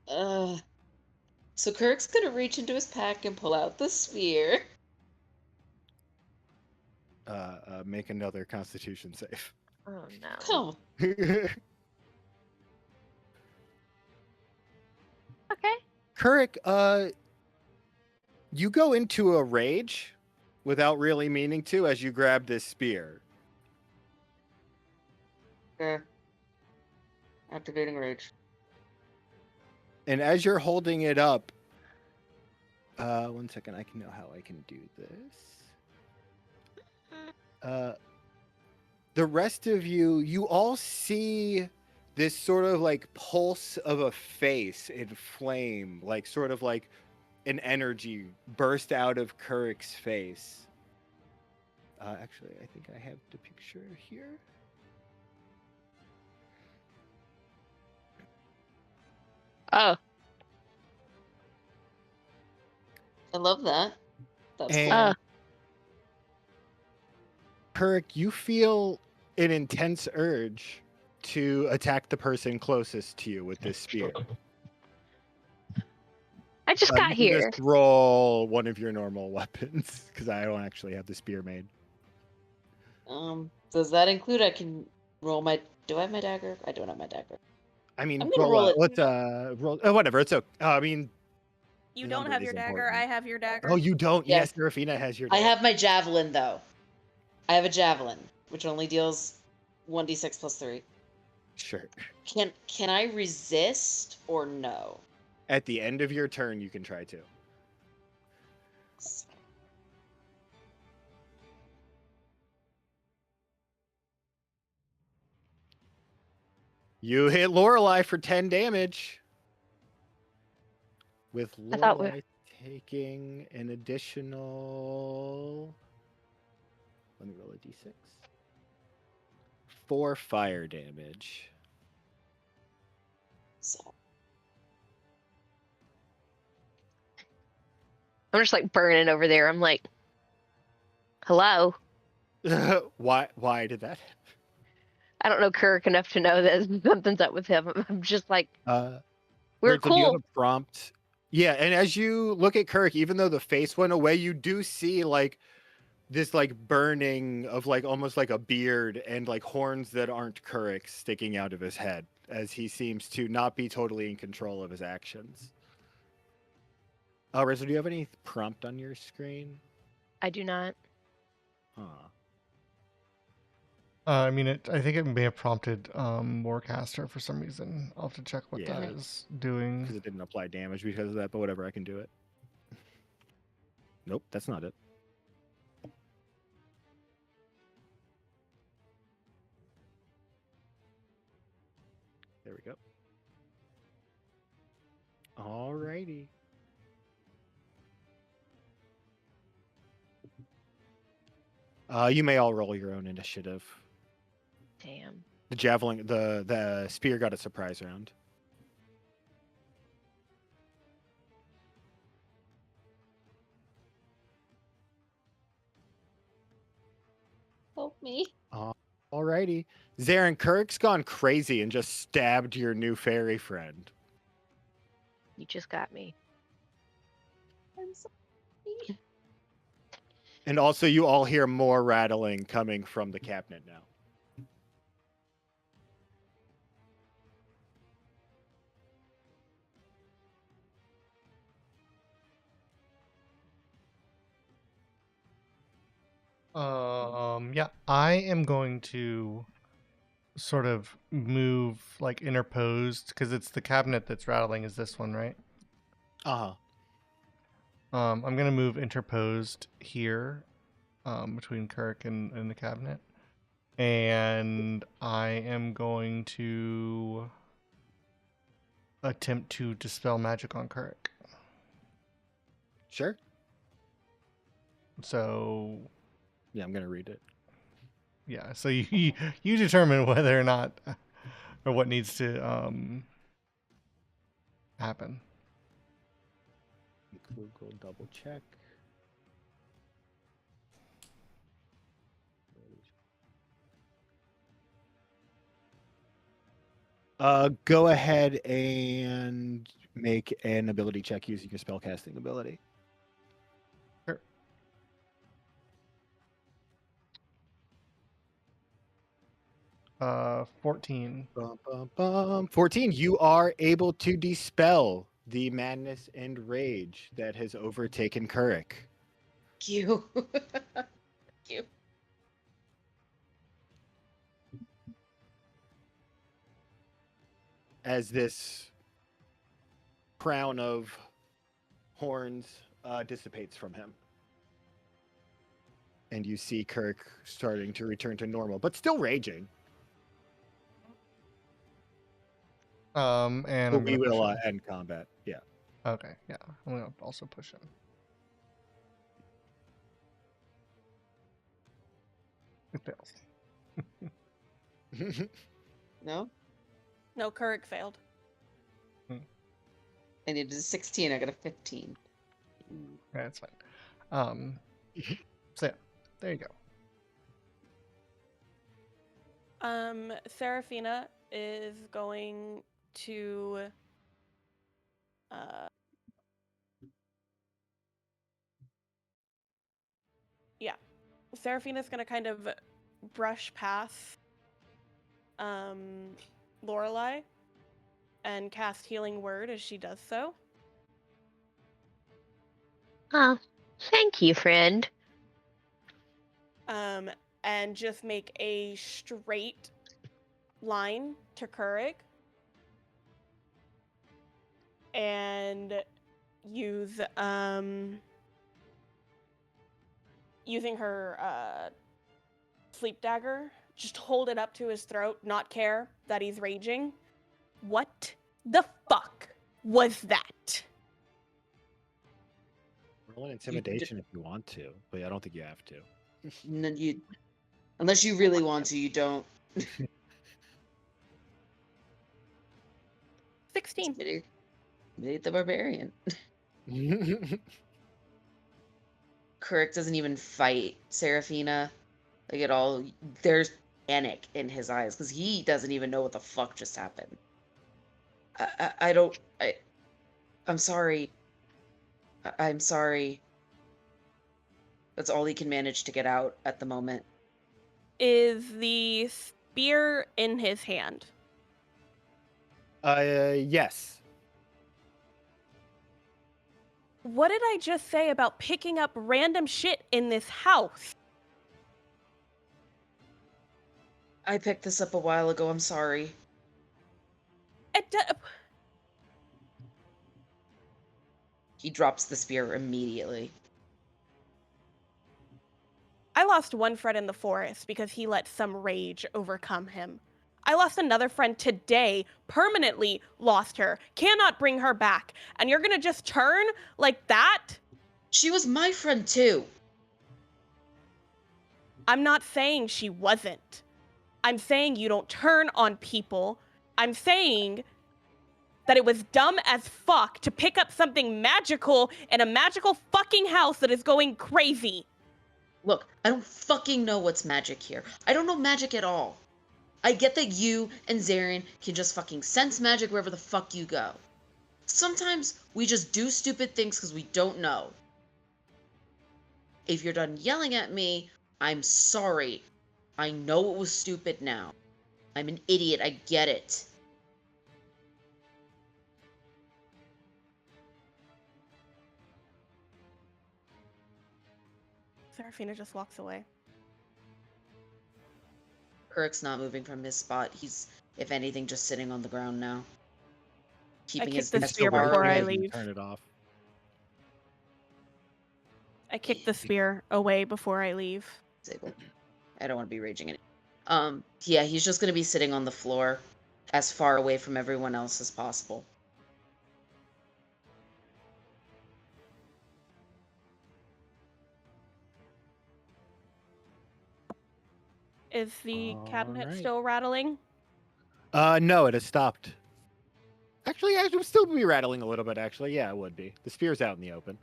So Kirk's gonna reach into his pack and pull out the spear. Make another Constitution save. Oh no. Come. Okay. Kirk, you go into a rage without really meaning to as you grab this spear. Okay. Activating rage. And as you're holding it up, 1 second, I know how I can do this. The rest of you all see this sort of like pulse of a face in flame, like sort of like an energy burst out of Kurik's face. Actually, I think I have the picture here. Oh. I love that. That's And cool. Kurik, you feel an intense urge to attack the person closest to you with this spear. just got You can here. just roll one of your normal weapons because I don't actually have the spear made. Does that include I can roll my? Do I have my dagger? I don't have my dagger. I mean, I'm gonna roll it. Let's roll. Oh, whatever. It's okay. I mean, You the don't number have is your dagger. important. I have your dagger. Oh, you don't? Yes. Yes, Serafina has your I dagger. have my javelin though. I have a javelin, which only deals 1d6 plus 3. Sure. Can I resist or no? At the end of your turn, you can try to. You hit Lorelei for 10 damage. With I thought Lorelei taking an additional. Let me roll a d6. 4 fire damage. So I'm just like burning over there. I'm like, hello. Why did that I don't know Kirk enough to know that something's up with him. I'm just like, happen? we're Do you have cool. a prompt? Yeah, and as you look at Kirk, even though the face went away, you do see like this like burning of like almost like a beard and like horns that aren't Kirk sticking out of his head as he seems to not be totally in control of his actions. Rizzo, do you have any prompt on your screen? I do not. Huh. I mean, I think it may have prompted Morecaster for some reason. I'll have to check what Yeah. that is doing. Because it didn't apply damage because of that, but whatever, I can do it. Nope, that's not it. There we go. Alrighty. You may all roll your own initiative. Damn. The javelin, the spear got a surprise round. help me. Alrighty. Zarin, Kirk's gone crazy and just stabbed your new fairy friend. You just got me. I'm sorry. And also, you all hear more rattling coming from the cabinet now. Yeah, I am going to sort of move like interposed because it's the cabinet that's rattling. Is this one right? Uh-huh. I'm gonna move interposed here, between Kirk and the cabinet, and I am going to attempt to dispel magic on Kirk. Sure. So Yeah, I'm gonna read it. yeah, so you determine whether or not or what needs to happen. Google double check. Go ahead and make an ability check using your spellcasting ability. Sure. Uh, 14. 14. You are able to dispel the madness and rage that has overtaken Kurik. Thank you. Thank you. As this crown of horns dissipates from him. And you see Kirk starting to return to normal, but still raging. And But I'm we gonna push will him. end combat. Yeah. Okay, yeah. I'm gonna also push him. It fails. No? No, Kurg failed. I needed a 16. I got a 15. Yeah, that's fine. So yeah, there you go. Serafina is going to Seraphina's gonna kind of brush past Lorelei and cast Healing Word as she does so. Oh, thank you, friend. And just make a straight line to Keurig. And use using her sleep dagger, just hold it up to his throat, not care that he's raging. What the fuck was that? Roll an intimidation if you want to, but I don't think you have to. Unless you really want to, you don't. 16. Intimidate the barbarian. Kirk doesn't even fight Seraphina, like at all. There's panic in his eyes because he doesn't even know what the fuck just happened. I'm sorry. I'm sorry. That's all he can manage to get out at the moment. Is the spear in his hand? Yes. What did I just say about picking up random shit in this house? I picked this up a while ago. I'm sorry. He drops the spear immediately. I lost one friend in the forest because he let some rage overcome him. I lost another friend today, permanently lost her, cannot bring her back. And you're gonna just turn like that? She was my friend too. I'm not saying she wasn't. I'm saying you don't turn on people. I'm saying that it was dumb as fuck to pick up something magical in a magical fucking house that is going crazy. Look, I don't fucking know what's magic here. I don't know magic at all. I get that you and Zarian can just fucking sense magic wherever the fuck you go. Sometimes we just do stupid things because we don't know. If you're done yelling at me, I'm sorry. I know it was stupid now. I'm an idiot, I get it. Seraphina just walks away. Kirk's not moving from his spot. He's, if anything, just sitting on the ground now. Keeping his kick the spear far before I away. leave. Turn it off. I kick the spear away before I leave. I don't want to be raging it. Yeah, he's just gonna be sitting on the floor as far away from everyone else as possible. Is the cabinet Alright. still rattling? No, it has stopped. Actually, it would still be rattling a little bit, actually. Yeah, it would be. The spear's out in the open.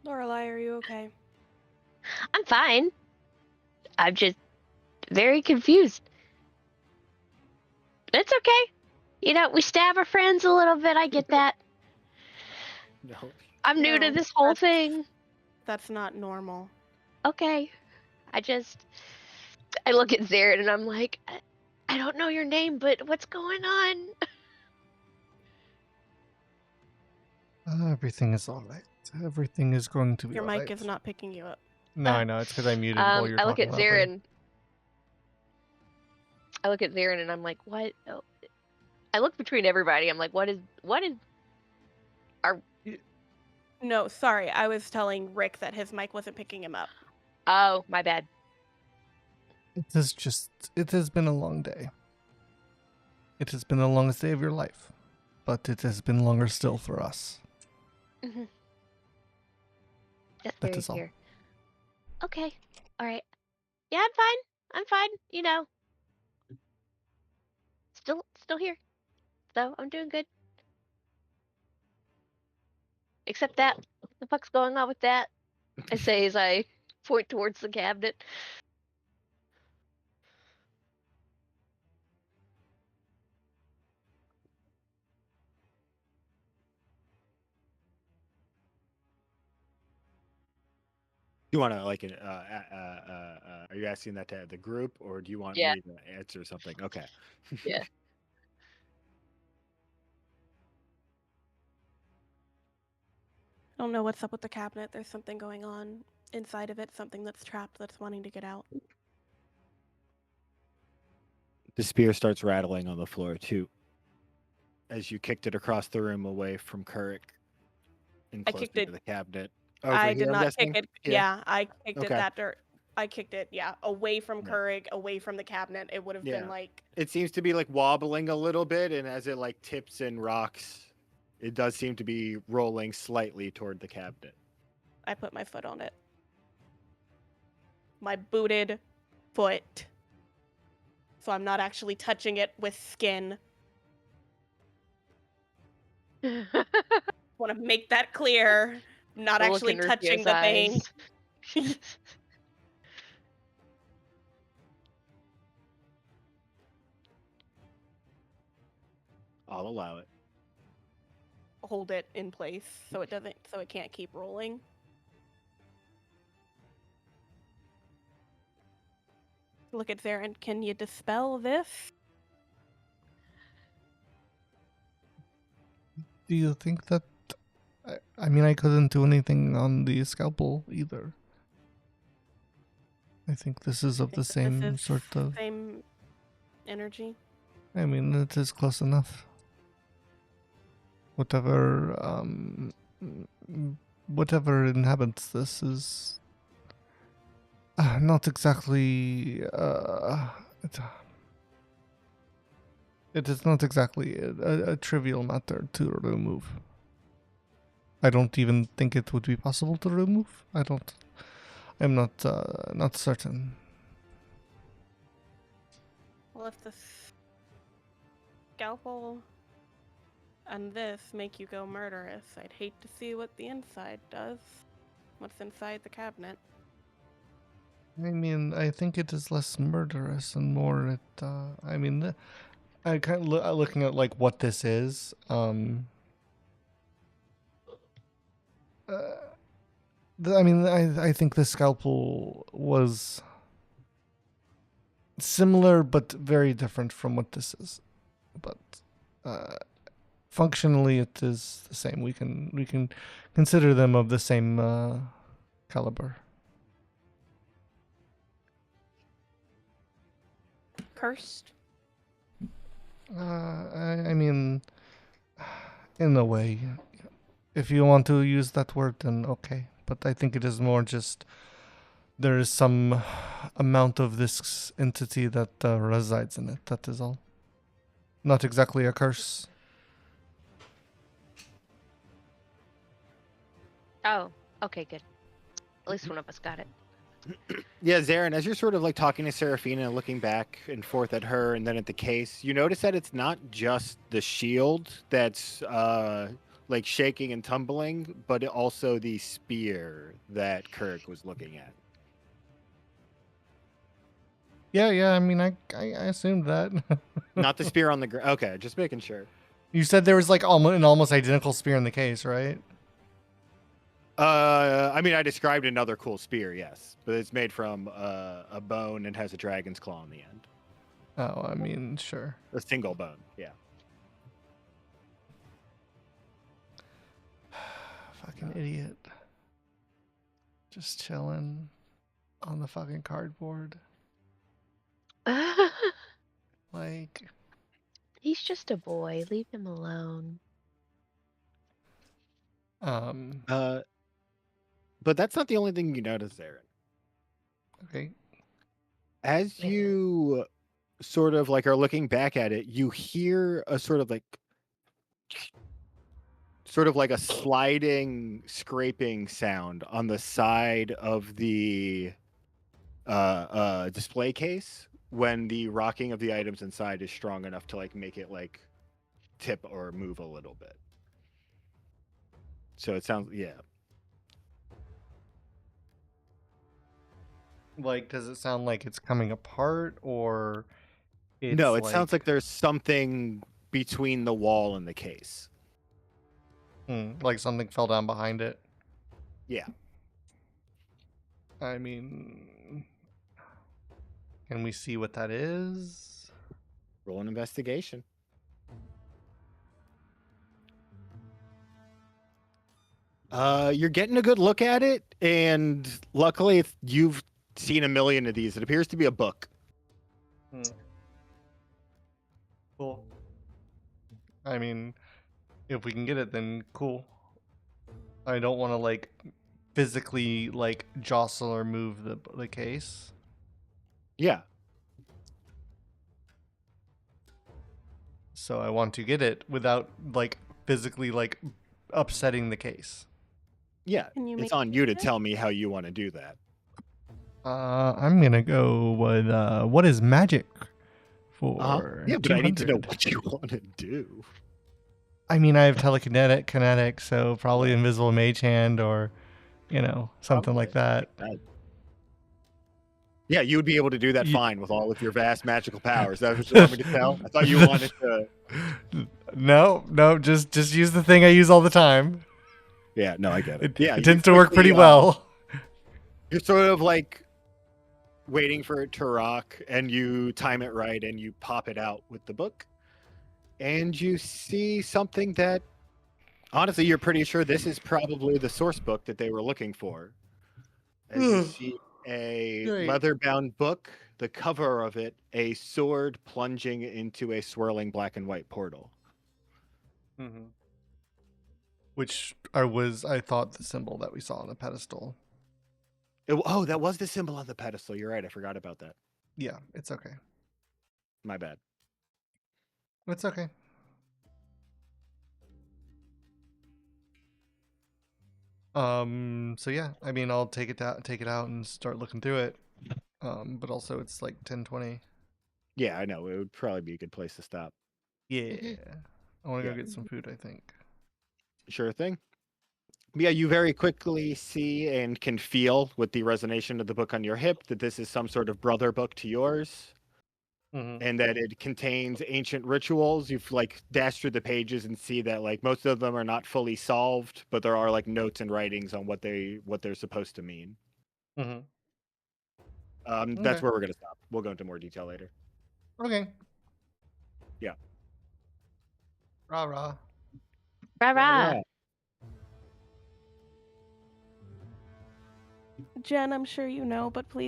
Lorelei, are you okay? I'm fine. I'm just very confused. It's okay. You know, we stab our friends a little bit. I get that. No. I'm new to No, this whole thing. That's not normal. Okay. I look at Zared and I'm like, I don't know your name, but what's going on? Everything is all right. Everything is going to be Your all mic right. is not picking you up. No, I know. It's because I muted while you're I look talking at loudly. Zared. I look at Zared and I'm like, what? Oh. I look between everybody. I'm like, what is No, sorry. I was telling Rick that his mic wasn't picking him up. Oh, my bad. It has been a long day. It has been the longest day of your life, but it has been longer still for us. Mm-hmm. That's That very is all. fair. Okay. All right. Yeah, I'm fine. I'm fine. You know. Still here. So I'm doing good. Except that The fuck's going on with that? I say as I point towards the cabinet. You want to like are you asking that to the group, or do you want Yeah. me to answer something? Okay. Yeah. I don't know what's up with the cabinet. There's something going on inside of it, something that's trapped that's wanting to get out. The spear starts rattling on the floor too, as you kicked it across the room away from Kurik and I closer kicked it. to the cabinet. Over I here, did I'm not guessing? kick it. Yeah. Yeah, I kicked Okay. it that dirt. I kicked it, yeah, away from Yeah. Keurig, away from the cabinet. It would have Yeah. been like It seems to be like wobbling a little bit, and as it like tips and rocks, it does seem to be rolling slightly toward the cabinet. I put my foot on it. My booted foot. So I'm not actually touching it with skin. Want to make that clear. I'm not The look actually in touching Rufio's the thing. eyes. I'll allow it. Hold it in place so it can't keep rolling. Look at Zarin. Can you dispel this? Do you think that? I mean, I couldn't do anything on the scalpel either. I think this is of the This same is sort of. same energy. I mean, it is close enough. Whatever, whatever inhabits this is not exactly. It is not exactly a trivial matter to remove. I don't even think it would be possible to remove. I'm not certain. Well, if the scalpel and this make you go murderous, I'd hate to see what the inside does. What's inside the cabinet? I mean, I think it is less murderous and more. I mean, I kind of looking at like what this is. I mean, I think the scalpel was similar but very different from what this is. But functionally, it is the same. We can consider them of the same caliber. Cursed? I mean, in a way, if you want to use that word, then okay. But I think it is more just there is some amount of this entity that resides in it. That is all. Not exactly a curse. Oh, okay, good. At least one of us got it. Yeah, Zarin, as you're sort of like talking to Seraphina and looking back and forth at her and then at the case, you notice that it's not just the shield that's like shaking and tumbling, but also the spear that Kirk was looking at. Yeah. I mean, I assumed that. Not the spear on the ground. Okay, just making sure. You said there was like an almost identical spear in the case, right? I mean, I described another cool spear, yes, but it's made from a bone and has a dragon's claw on the end. Oh, I mean, sure. A single bone, yeah. Fucking idiot. Just chilling on the fucking cardboard. Like, He's just a boy. Leave him alone. But that's not the only thing you notice, Zarin. okay. As you sort of like are looking back at it, you hear a sort of like a sliding, scraping sound on the side of the display case when the rocking of the items inside is strong enough to like make it like tip or move a little bit. So it sounds, yeah. Like, does it sound like it's coming apart, or it's No, it sounds like there's something between the wall and the case. like something fell down behind it? Yeah. I mean, can we see what that is? Roll an investigation. You're getting a good look at it, and luckily you've seen a million of these. It appears to be a book. Cool. I mean, if we can get it, then cool. I don't want to like physically like jostle or move the case. Yeah. So I want to get it without like physically like upsetting the case. Yeah. Can you It's make on you to it? tell me how you want to do that. I'm gonna go with what is magic for Yeah, but I need to know 200. what you want to do. I mean, I have kinetic, so probably invisible mage hand or, you know, something like that. Yeah, you would be able to do that Ye- fine with all of your vast magical powers. That's what you want me to tell? I thought you wanted to. No, just use the thing I use all the time. Yeah, no, I get it. Yeah, It you tends to work pretty quickly, well. You're sort of like waiting for it to rock, and you time it right, and you pop it out with the book, and you see something that, honestly, you're pretty sure this is probably the source book that they were looking for. As you see a Great. leather-bound book, the cover of it, a sword plunging into a swirling black and white portal. Mm-hmm. Which I thought, the symbol that we saw on the pedestal. Oh, that was the symbol on the pedestal. You're right. I forgot about that. Yeah, it's okay. My bad. It's okay. So yeah, I mean, I'll take it out and start looking through it. But also it's like 10:20. Yeah, I know. It would probably be a good place to stop. Yeah. I want to Yeah. go get some food, I think. Sure thing. Yeah, you very quickly see and can feel with the resonance of the book on your hip that this is some sort of brother book to yours, and that it contains ancient rituals. You've like dashed through the pages and see that like most of them are not fully solved, but there are like notes and writings on what they're supposed to mean. Mm-hmm. That's where we're gonna stop. We'll go into more detail later. Okay. Yeah. Rah rah. Rah rah. Jen, I'm sure you know, but please